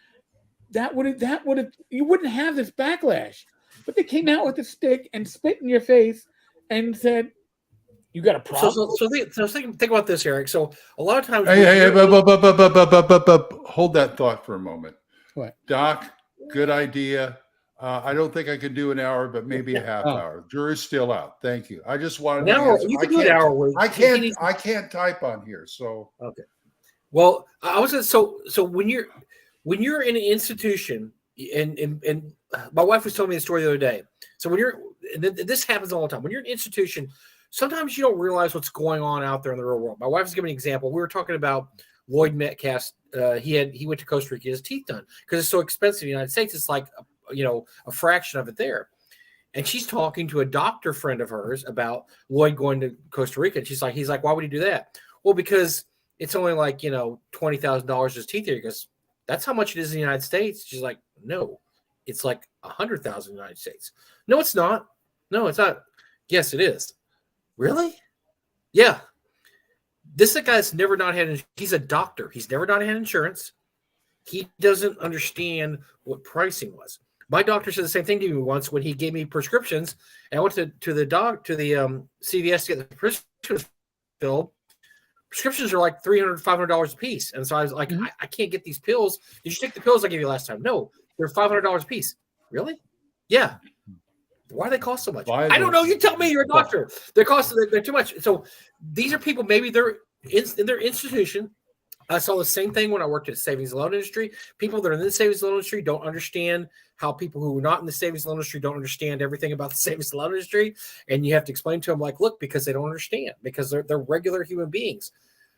that would have you wouldn't have this backlash. But they came out with a stick and spit in your face and said, you got a problem. So think about this, Eric. So a lot of times, hold that thought for a moment. What? Doc, good idea. I don't think I could do an hour, but maybe a half hour. Jury's still out. Thank you. I just wanted an hour. You can do an hour. I can't type on here. So okay. Well, I was so when you're in an institution, and my wife was telling me a story the other day. So this happens all the time. When you're in an institution, sometimes you don't realize what's going on out there in the real world. My wife was giving me an example. We were talking about Lloyd Metcalf. He went to Costa Rica, his teeth done, because it's so expensive in the United States. It's like a fraction of it there. And she's talking to a doctor friend of hers about Lloyd going to Costa Rica. And he's like, why would he do that? Well, because it's only like, $20,000 his teeth here. He goes, that's how much it is in the United States. She's like, no, it's like 100,000 in the United States. No, it's not. No, it's not. Yes, it is. Really? Yeah. This is a guy that's never not had. He's a doctor. He's never not had insurance. He doesn't understand what pricing was. My doctor said the same thing to me once when he gave me prescriptions. And I went to the CVS to get the prescriptions filled. Prescriptions are like $300, $500 a piece. And so I was like, I can't get these pills. Did you take the pills I gave you last time? No, they're $500 a piece. Really? Yeah. Why do they cost so much? I don't know. You tell me. You're a doctor. They're too much. So these are people, maybe they're in their institution. I saw the same thing when I worked at the savings and loan industry. People that are in the savings and loan industry don't understand how people who are not in the savings and loan industry don't understand everything about the savings and loan industry. And you have to explain to them, like, look, because they don't understand, because they're regular human beings.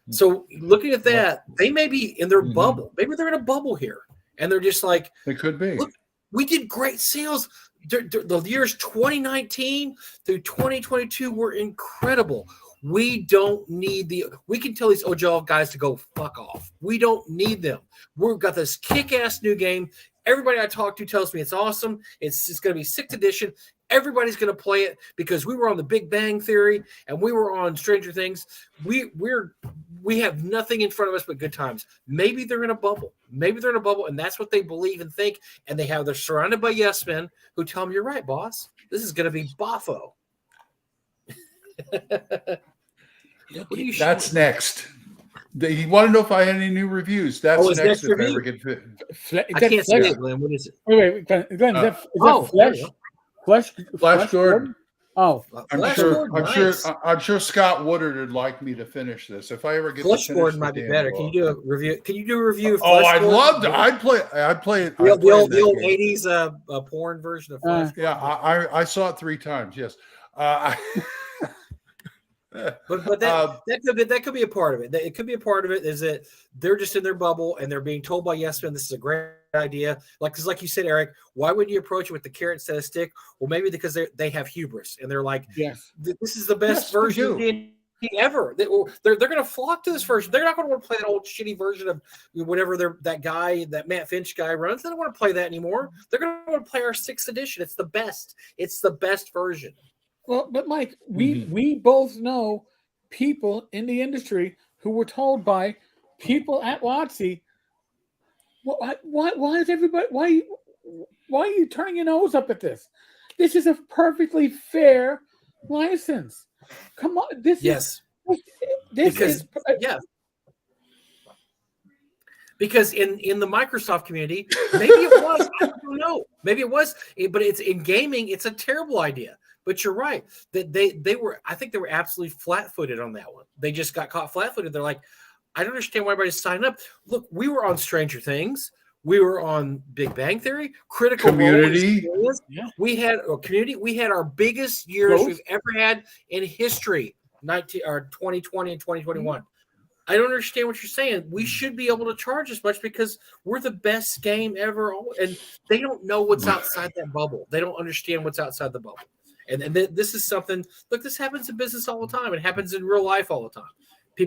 So looking at that, they may be in their bubble. Maybe they're in a bubble here. And they're just like, it could be. Look, we did great sales. The years 2019 through 2022 were incredible. We don't need we can tell these OGL guys to go fuck off. We don't need them. We've got this kick-ass new game. Everybody I talk to tells me it's awesome. It's just going to be 6th edition. Everybody's going to play it because we were on the Big Bang Theory and we were on Stranger Things. We have nothing in front of us but good times. Maybe they're in a bubble. And that's what they believe and think. And they're surrounded by yes men who tell them, you're right, boss. This is going to be boffo. That's next. He wanted to know if I had any new reviews. That's Oh, is next that if I for ever me? get fit. I can't see it, Glenn. What is it? Wait, Glenn, is that there Flesh? you go. Flesh Gordon. Oh, I'm Flash sure. Gordon, I'm nice. sure. I'm sure Scott Woodard would like me to finish this. If I ever get Flesh to finish Gordon the might be damn better. book. Can you do a review? Can you do a review of Oh, Flesh I'd Gordon? love to. I'd play it. The old 80s porn version of Flesh Yeah, Gordon. I saw it 3 times. Yes. But that could be a part of it. It could be a part of it is that they're just in their bubble and they're being told by yes men this is a great idea. Because like you said, Eric, why wouldn't you approach it with the carrot instead of stick? Well, maybe because they have hubris and they're like, yes, this is the best version of D&D ever. They're going to flock to this version. They're not going to want to play that old shitty version of whatever that Matt Finch guy runs. They don't want to play that anymore. They're going to want to play our 6th edition. It's the best. It's the best version. Well, but Mike, we both know people in the industry who were told by people at WotC, why is everybody why are you turning your nose up at this? This is a perfectly fair license. Come on, this is Because in the Microsoft community, maybe it was. I don't know. Maybe it was, but it's in gaming. It's a terrible idea. But you're right that they were. I think they were absolutely flat-footed on that one. They just got caught flat-footed. They're like, I don't understand why everybody's signing up. Look, we were on Stranger Things. We were on Big Bang Theory. Critical Community. We had a community. We had our biggest years we've ever had in history. 2020 and 2021. I don't understand what you're saying. We should be able to charge as much because we're the best game ever. And they don't know what's outside that bubble. They don't understand what's outside the bubble. And this is something, look, this happens in business all the time. It happens in real life all the time.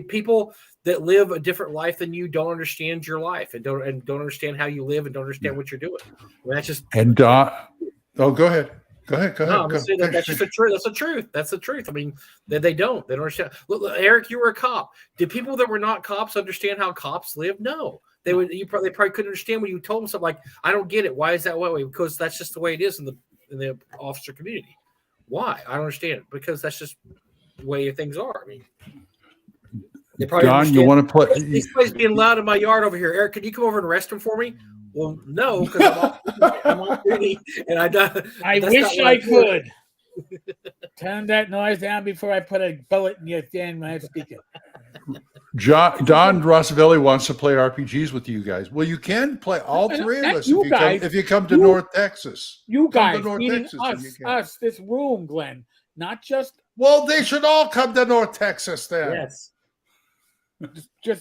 People that live a different life than you don't understand your life and don't understand how you live and don't understand what you're doing. I mean, that's just. And go ahead. Go ahead. No, that's just the truth. That's the truth. That's the truth. I mean, they don't understand. Look, Eric, you were a cop. Did people that were not cops understand how cops live? No. They probably couldn't understand when you told them something like, I don't get it. Why is that way? Because that's just the way it is in the officer community. Why? I don't understand it. Because that's just the way things are. I mean, they probably Don, you want to play? This place being loud in my yard over here. Eric, can you come over and rest him for me? Well, no, because I'm on duty, and I wish I could. Turn that noise down before I put a bullet in your damn speaker. Don Rossavelli wants to play RPGs with you guys. Well, you can play all 3 of us if you come to North Texas. You guys, meaning us, this room, Glenn, not just. Well, they should all come to North Texas then. Yes.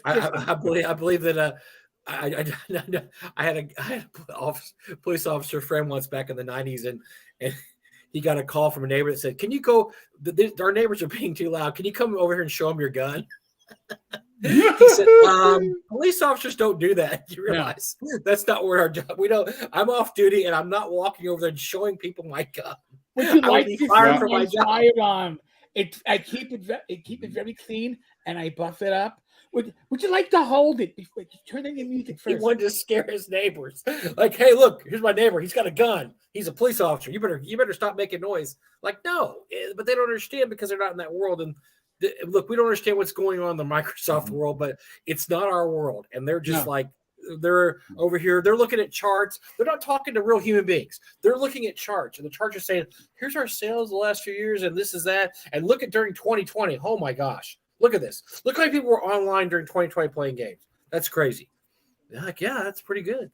I believe that. I had a police officer friend once back in the 90s, and he got a call from a neighbor that said, "Can you go? Our neighbors are being too loud. Can you come over here and show them your gun?" He said, "Police officers don't do that. You realize that's not where our job. We don't. I'm off duty, and I'm not walking over there and showing people my gun. Would you like to fired for my job? I keep it very clean, and I buff it up. Would you like to hold it before you turn on your music first?" He wanted to scare his neighbors. Like, hey, look, here's my neighbor. He's got a gun. He's a police officer. You better stop making noise. Like, no, but they don't understand because they're not in that world. And look, we don't understand what's going on in the Microsoft world, but it's not our world. And they're just like, they're over here. They're looking at charts. They're not talking to real human beings. They're looking at charts, and the charts are saying, here's our sales the last few years, and this is that. And look at during 2020. Oh my gosh. Look at this. Look how many people were online during 2020 playing games. That's crazy. They're like, yeah, that's pretty good.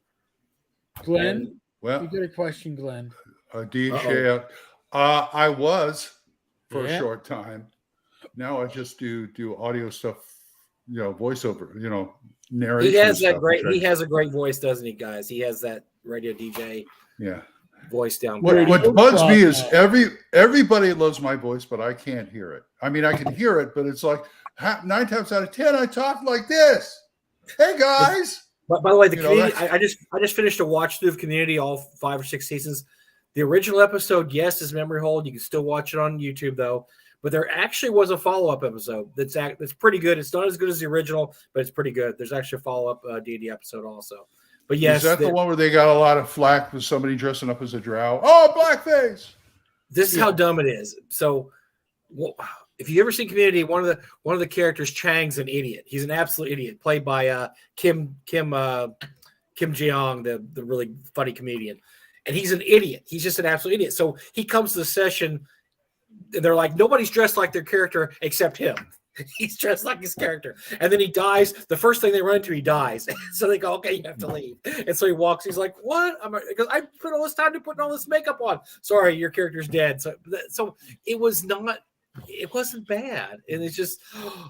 Glenn, you got a question, Glenn. DJ, I was for a short time. Now I just do audio stuff, voiceover, narration. He has that great. He has a great voice, doesn't he, guys? He has that radio DJ. Yeah. Voice down. What bugs me is everybody loves my voice, but I can't hear it. I mean, I can hear it, but it's like 9 times out of 10, I talk like this. Hey guys. But by the way, the community. I just finished a watch through of Community, all 5 or 6 seasons. The original episode, yes, is memory hold. You can still watch it on YouTube though. But there actually was a follow-up episode that's pretty good. It's not as good as the original, but it's pretty good. There's actually a follow-up D&D episode also. But yes, is that the one where they got a lot of flack with somebody dressing up as a drow? Oh, blackface! This is how dumb it is. So, if you ever seen Community, one of the characters, Chang's an idiot. He's an absolute idiot, played by Kim Jeong, the really funny comedian. And he's an idiot. He's just an absolute idiot. So he comes to the session, and they're like, nobody's dressed like their character except him. He's dressed like his character. And then he dies. The first thing they run into, he dies. So they go, okay, you have to leave. And so he walks. He's like, what? Because I put all this time to putting all this makeup on. Sorry, your character's dead. So it wasn't bad. And it's just,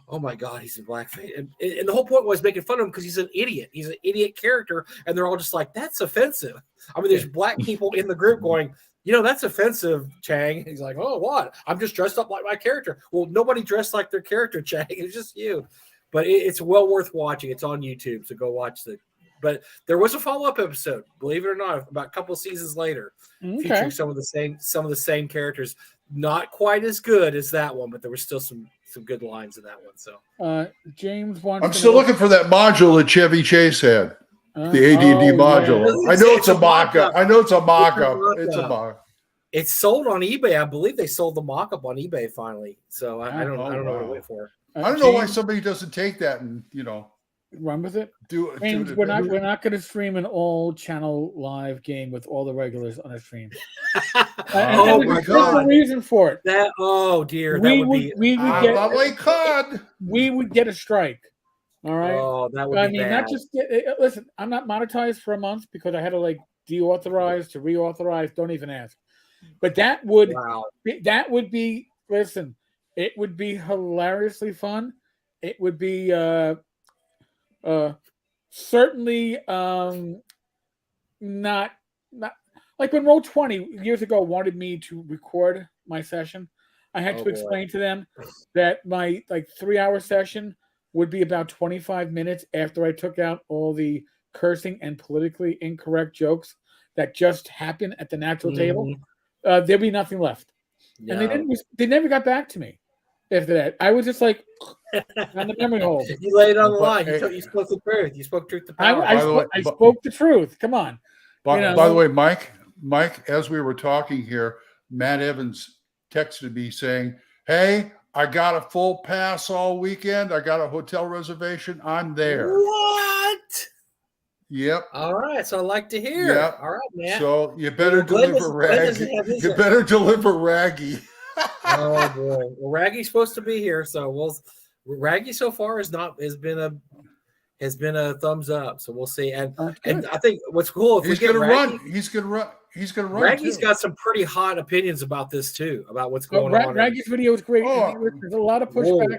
oh my God, he's in blackface. And the whole point was making fun of him because he's an idiot. He's an idiot character. And they're all just like, that's offensive. I mean, there's black people in the group going, that's offensive, Chang. He's like, oh, what? I'm just dressed up like my character. Well, nobody dressed like their character, Chang. It's just you. But it's well worth watching. It's on YouTube, so go watch it. But there was a follow-up episode, believe it or not, about a couple of seasons later, featuring some of the same characters. Not quite as good as that one, but there were still some good lines in that one. So, James wants. I'm still looking for that module that Chevy Chase had. The AD&D module. Yeah. I know it's a mock-up. It's a mock-up. It's sold on eBay. I believe they sold the mock-up on eBay finally. So I don't know what to wait for. I don't know why somebody doesn't take that and run with it. James, we're not going to stream an all channel live game with all the regulars on a stream. Oh my God! There's a reason for it. We would get a strike. All right. Oh, that would be bad. not just listen. I'm not monetized for a month because I had to deauthorize to reauthorize. Don't even ask. But that would be listen. It would be hilariously fun. It would be certainly not like when Roll20 years ago wanted me to record my session. I had to explain to them that my 3-hour session would be about 25 minutes after I took out all the cursing and politically incorrect jokes that just happen at the natural table. There'd be nothing left. Yeah. And they never got back to me after that. I was just like on the memory hole. You laid on the line. You spoke the truth. You spoke truth to power. I spoke the truth. Come on. By the way, Mike, as we were talking here, Matt Evans texted me saying, hey, I got a full pass all weekend. I got a hotel reservation. I'm there. What? Yep. All right. So I like to hear. Yep. All right, man. So you better deliver Raggy. You better deliver Raggy. Oh boy. Well, Raggy's supposed to be here, so Raggy so far has been a thumbs up. So we'll see. And I think what's cool if he's going to run. He's going to run. He's going to run. Raggy's got some pretty hot opinions about this too, about what's going on. Raggy's video is great. There's a lot of pushback.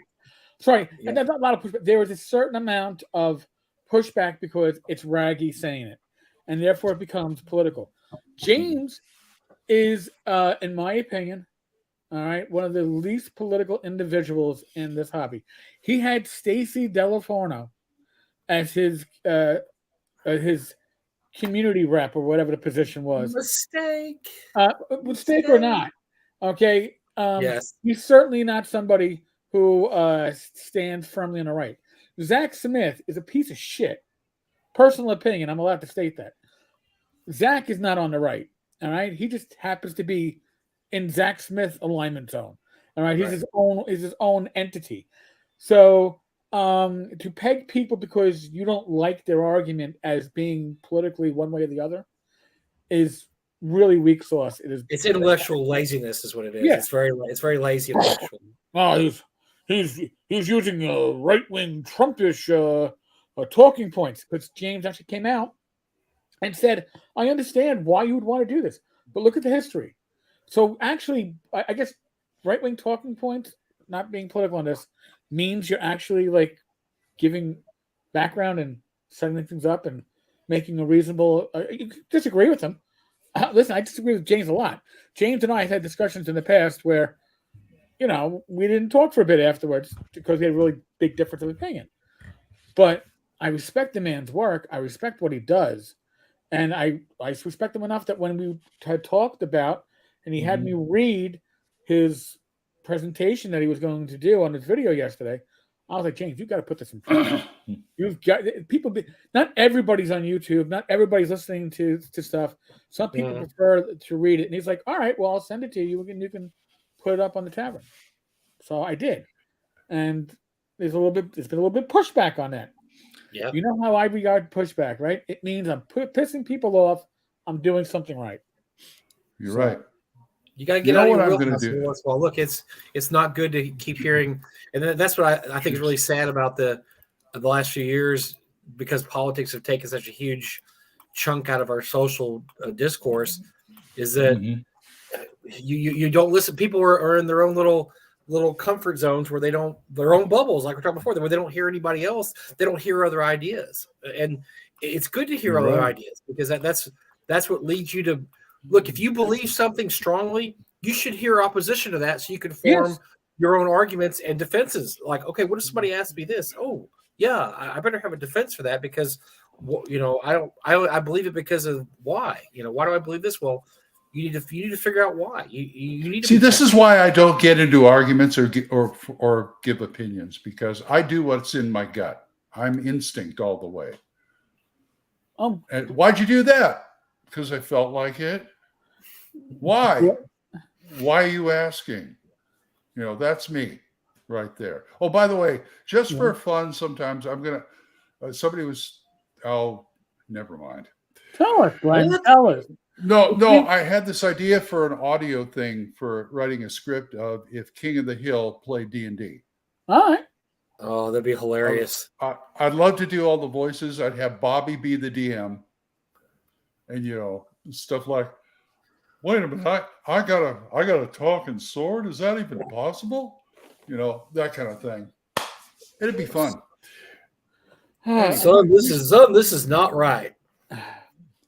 Sorry, and there's not a lot of pushback. There is a certain amount of pushback because it's Raggy saying it, and therefore it becomes political. James is, in my opinion, all right, one of the least political individuals in this hobby. He had Stacy Delaforno as his community rep or whatever the position was. Mistake or not. Okay. Yes. He's certainly not somebody who stands firmly on the right. Zach Smith is a piece of shit. Personal opinion. I'm allowed to state that. Zach is not on the right. All right. He just happens to be in Zach Smith alignment zone. All right. He's his own entity. So to peg people because you don't like their argument as being politically one way or the other is really weak sauce. It's intellectual laziness is what it is. Yeah. It's very lazy intellectual. Oh, he's using right-wing Trumpish talking points because James actually came out and said, I understand why you would want to do this, but look at the history. So actually, I guess right-wing talking points, not being political on this, means you're actually giving background and setting things up and making a reasonable. You disagree with him. Listen, I disagree with James a lot. James and I have had discussions in the past where, we didn't talk for a bit afterwards because we had a really big difference of opinion. But I respect the man's work. I respect what he does. And I respect him enough that when we had talked about, and he had me read his presentation that he was going to do on his video yesterday, I was like, James, you've got to put this in print. You've got people. Not everybody's on YouTube. Not everybody's listening to stuff. Some people prefer to read it. And he's like, all right, well, I'll send it to you. You can put it up on the tavern. So I did, and there's been a little bit pushback on that. Yeah. You know how I regard pushback, right? It means I'm pissing people off. I'm doing something right. You're right. You got to get out of your wheelhouse do. once in a while. Look, it's not good to keep hearing, and that's what I think is really sad about the last few years, because politics have taken such a huge chunk out of our social discourse, is that you don't listen. People are in their own little comfort zones where their own bubbles, like we talked before, where they don't hear anybody else. They don't hear other ideas, and it's good to hear other ideas, because that's what leads you to look. If you believe something strongly, you should hear opposition to that, so you can form your own arguments and defenses. Like, okay, what if somebody asks me this? Oh, yeah, I better have a defense for that, because I believe it because of why. Why do I believe this? Well, you need to figure out why. You need to see. This is why I don't get into arguments or give opinions, because I do what's in my gut. I'm instinct all the way. And why'd you do that? Because I felt like it. Why? Yeah. Why are you asking? That's me right there. Oh, by the way, just for fun, sometimes I'm gonna. Somebody was. Oh, never mind. Tell us, Glenn. Tell us. No. I had this idea for an audio thing for writing a script of if King of the Hill played D&D. All right. Oh, that'd be hilarious. I'd love to do all the voices. I'd have Bobby be the DM, and stuff like, wait a minute, I got a talking sword. Is that even possible? That kind of thing. It'd be fun. Son, this is not right.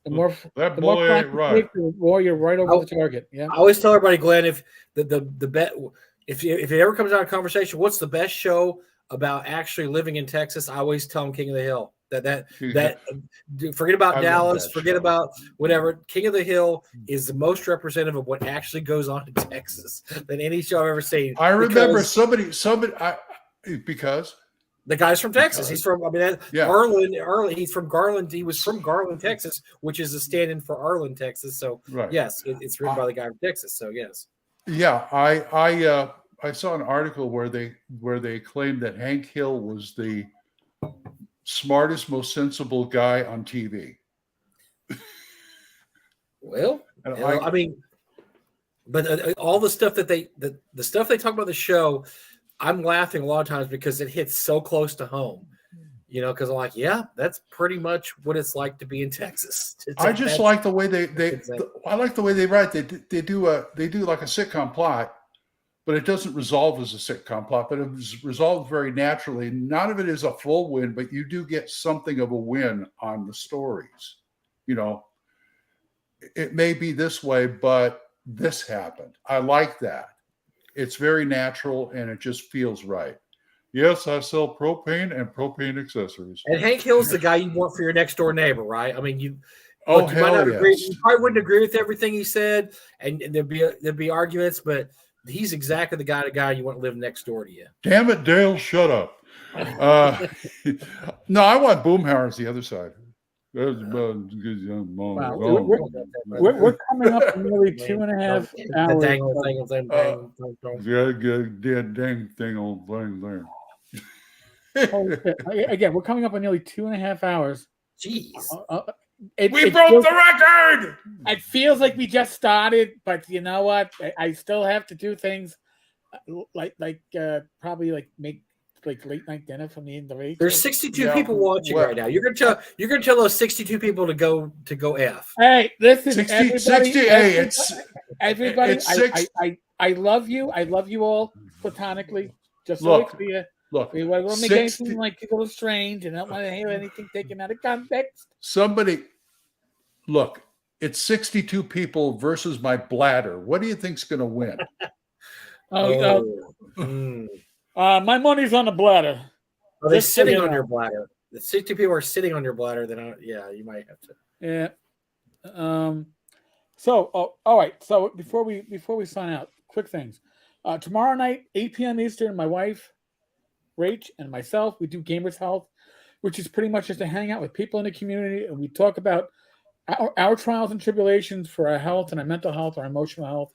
The more ain't right. The more you're right over the target. Yeah. I always tell everybody, Glenn, if the bet, if it ever comes out of conversation, what's the best show about actually living in Texas? I always tell them King of the Hill. That forget about Dallas, forget about whatever. King of the Hill is the most representative of what actually goes on in Texas than any show I've ever seen. I remember somebody because the guy's from Texas. He's from Arlen. He's from Garland. He was from Garland, Texas, which is a stand-in for Arlen, Texas. So yes, it's written by the guy from Texas. So yes. Yeah, I saw an article where they claimed that Hank Hill was the smartest, most sensible guy on TV. Well, I mean, but all the stuff that the stuff they talk about the show, I'm laughing a lot of times because it hits so close to home. Because I'm like, yeah, that's pretty much what it's like to be in Texas. I just like the way I like the way they write. They do like a sitcom plot, but it doesn't resolve as a sitcom plot, but it's resolved very naturally. None of it is a full win, but you do get something of a win on the stories. It may be this way, but this happened. I like that. It's very natural and it just feels right. Yes, I sell propane and propane accessories. And Hank Hill's the guy you want for your next door neighbor, right? I mean, you might not agree. You probably wouldn't agree with everything he said, and there'd be arguments, but he's exactly the guy you want to live next door to you. Damn it, Dale, shut up. No, I want Boomhauer's the other side. Wow. We're coming up in nearly 2.5 hours. Dang thing old thing there. Again, we're coming up on nearly 2.5 hours. Jeez. We broke the record. It feels like we just started, but you know what? I still have to do things like probably make late night dinner for me and the late. There's 62 people watching right now. You're gonna tell those 62 people to go F. Hey, listen, 60, 60, everybody. I love you. I love you all platonically. Just so it's clear. Look, we want to make anything like a little strange, and don't want to hear anything taken out of context. Look, it's 62 people versus my bladder. What do you think's going to win? My money's on the bladder. Are they sitting on your bladder? The 60 people are sitting on your bladder. Then you might have to. Yeah. So, all right. So before we sign out, quick things. Tomorrow night, 8 p.m. Eastern, my wife, Rach, and myself, we do Gamers Health, which is pretty much just a hangout with people in the community, and we talk about our trials and tribulations for our health and our mental health, our emotional health.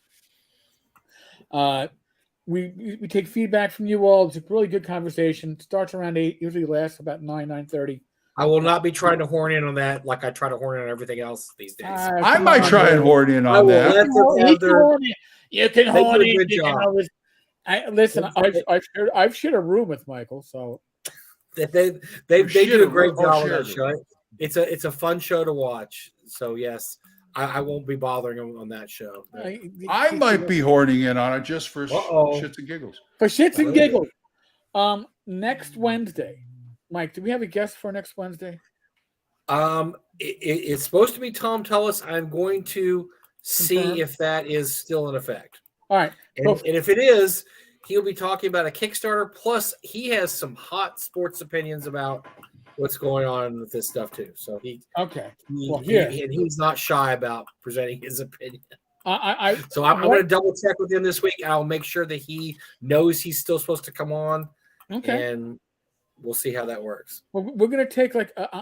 we take feedback from you all. It's a really good conversation. It starts around 8, usually lasts about 9:30. I will not be trying to horn in on that like I try to horn in on everything else these days. I might try and horn in I on will that. let them have their. You can They horn do a in. good You can job. always, listen. I've shared a room with Michael, so They do a great job on that shared show. It's a fun show to watch. So yes, I won't be bothering them on that show. I might be horning in on it just for shits and giggles. For shits and giggles. Next Wednesday, Mike, do we have a guest for next Wednesday? It's supposed to be Tom Tullis. I'm going to see Confirmed. if that is still in effect. All right. And if it is, he'll be talking about a Kickstarter. Plus, he has some hot sports opinions about what's going on with this stuff too. So he's not shy about presenting his opinion. So I'm going to double check with him this week. I'll make sure that he knows he's still supposed to come on. Okay. And we'll see how that works. Well, we're going to take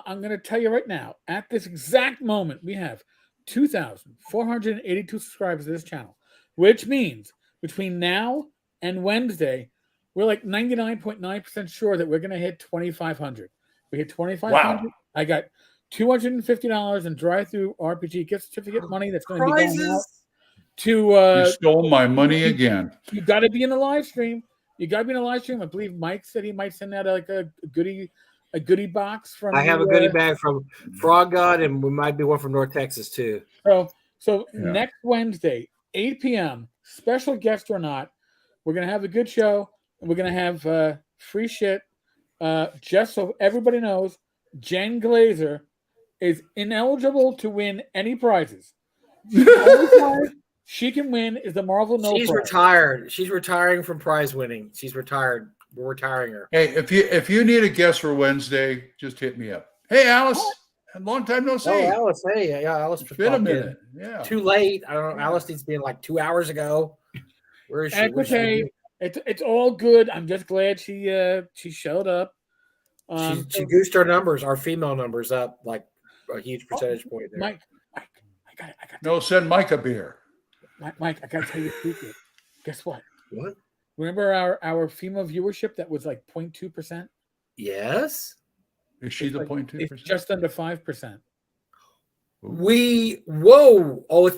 I'm going to tell you right now, at this exact moment, we have 2,482 subscribers to this channel, which means between now and Wednesday, we're like 99.9% sure that we're going to hit 2,500. We hit 2,500. Wow. I got $250 in drive-through RPG gift certificate money that's going to be going out to. You stole my money again. You got to be in the live stream. You got to be in a live stream. I believe Mike said he might send out like a goodie box from. I have a goodie bag from Frog God, and we might be one from North Texas too. So next Wednesday, 8 p.m., special guest or not, we're gonna have a good show, and we're gonna have free shit. Just so everybody knows, Jen Glazer is ineligible to win any prizes. She can win is the Marvel No She's prize. Retired. She's retiring from prize winning. She's retired. We're retiring her. Hey, if you need a guest for Wednesday, just hit me up. Hey, Alice. Long time no see. Oh, Alice. Hey, yeah, Alice. It's been a minute. Yeah. Too late. I don't know. Alice needs to be in like 2 hours ago. Where is she? It's all good. I'm just glad she showed up. She goosed our numbers, our female numbers up like a huge percentage point there. Mike, I got it. No, send Mike a beer. Mike, I gotta tell you a secret. Guess what? What? Remember our female viewership that was like 0.2%? Yes. Is she the 0.2%? It's just under 5%. It's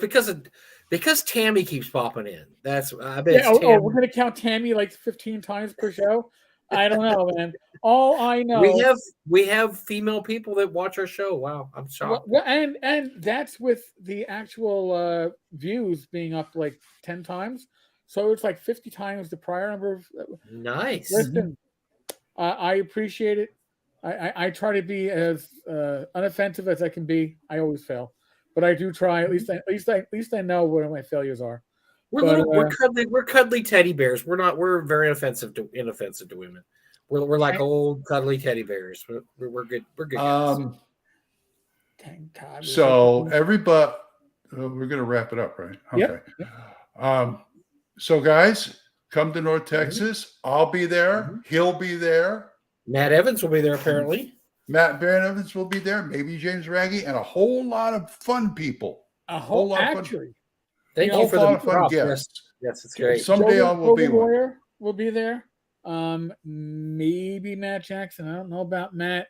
because Tammy keeps popping in. That's I bet. Yeah, we're gonna count Tammy like 15 times per show. I don't know, man. All I know we have female people that watch our show. Wow, I'm shocked. Well, and that's with the actual views being up like 10 times. So it's like 50 times the prior number of. Nice. Listen, I appreciate it. I try to be as unoffensive as I can be. I always fail, but I do try. At least I know what my failures are. We're cuddly teddy bears. We're very inoffensive to women. We're like old cuddly teddy bears. We're good. We're good. Thank God. So everybody, we're gonna wrap it up, right? Okay. Yep. So guys, come to North Texas. I'll be there. He'll be there. Matt Evans will be there apparently. Matt Evans will be there. Maybe James Raggy and a whole lot of fun people. A whole lot of fun. Thank you for the fun guests. Yes, it's great. Someday I will be one. Will be there. Maybe Matt Jackson. I don't know about Matt,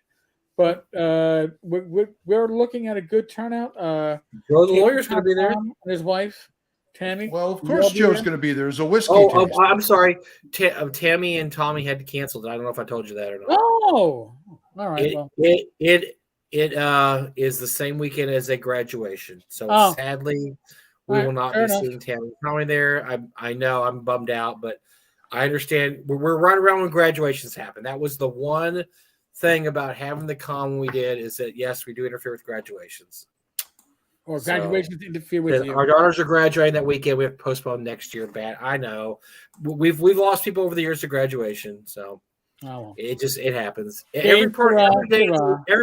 but we're looking at a good turnout. Joe the lawyer's going to be there, and his wife Tammy. Well, of course, Joe's going to be there. There's a whiskey. I'm sorry. Tammy and Tommy had to cancel it. I don't know if I told you that or not. Oh, all right. It is the same weekend as a graduation, so sadly. We will not be seeing Tammy and Tommy there. I know I'm bummed out, but I understand we're right around when graduations happen. That was the one thing about having the con we did is that, yes, we do interfere with graduations. Or graduations interfere with you. Our daughters are graduating that weekend. We have to postpone next year. Bad. I know. We've lost people over the years to graduation, so it happens. Every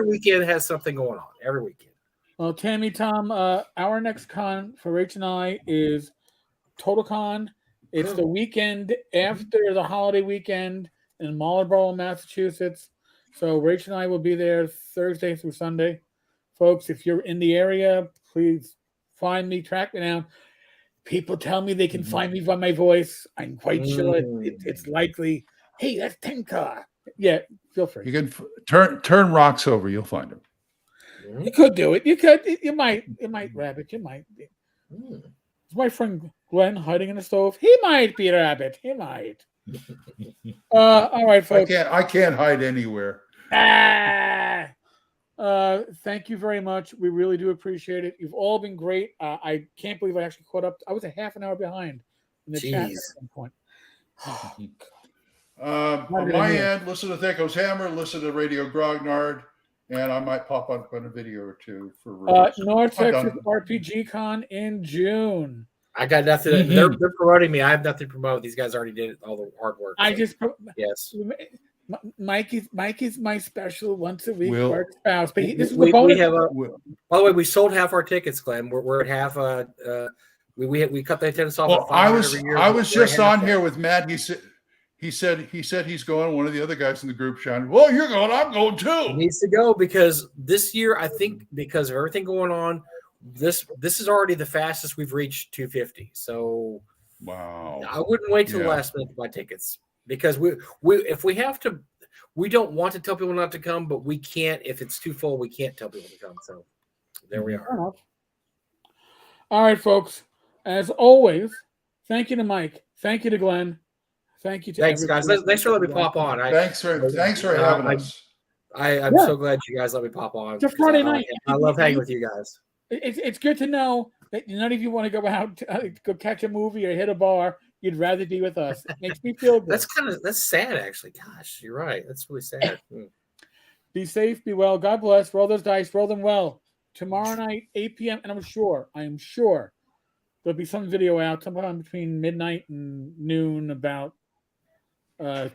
weekend has something going on. Every weekend. Well, Tammy, Tom, our next con for Rach and I is Total Con. It's the weekend after the holiday weekend in Marlborough, Massachusetts. So Rach and I will be there Thursday through Sunday. Folks, if you're in the area, please find me, track me down. People tell me they can find me by my voice. I'm quite sure it's likely. Hey, that's Tenka. Yeah, feel free. You can turn rocks over. You'll find them. You could do it. You could. You might, Rabbit. You might. Is my friend Glenn hiding in the stove? He might be Rabbit. He might. All right, folks. I can't hide anywhere. Thank you very much. We really do appreciate it. You've all been great. I can't believe I actually caught up. I was a half an hour behind in the chat at some point. On my end, listen to Thaco's Hammer, listen to Radio Grognard, and I might pop up on a video or two for North Texas RPG Con in June. I got nothing. They're promoting me. I have nothing to promote. These guys already did all the hard work. Yes. Mike is my special once a week work spouse. But this is we have by the way, we sold half our tickets, Glenn. We're at half. We cut the attendance off. Well, I was just on here with Matt. He said he's going. One of the other guys in the group shouted, "Well, you're going. I'm going too." He needs to go because this year, I think, because of everything going on, this is already the fastest we've reached 250. So, wow! I wouldn't wait till the last minute to buy tickets because we if we have to, we don't want to tell people not to come, but we can't if it's too full. We can't tell people to come. So, there we are. All right, folks. As always, thank you to Mike. Thank you to Glenn. Thank you to Thanks, guys. Thanks for letting me pop on. Thanks for having us. I'm so glad you guys let me pop on. It's a Friday night. I love hanging with you guys. It's good to know that none of you want to go out to go catch a movie or hit a bar. You'd rather be with us. It makes me feel good. That's sad, actually. Gosh, you're right. That's really sad. Be safe, be well. God bless. Roll those dice. Roll them well. Tomorrow night, 8 p.m. And I am sure there'll be some video out sometime between midnight and noon about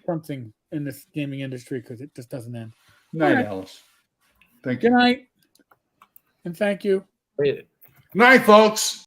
something in this gaming industry because it just doesn't end. Night, Alice. Thank you. Good night. And thank you. Night, folks.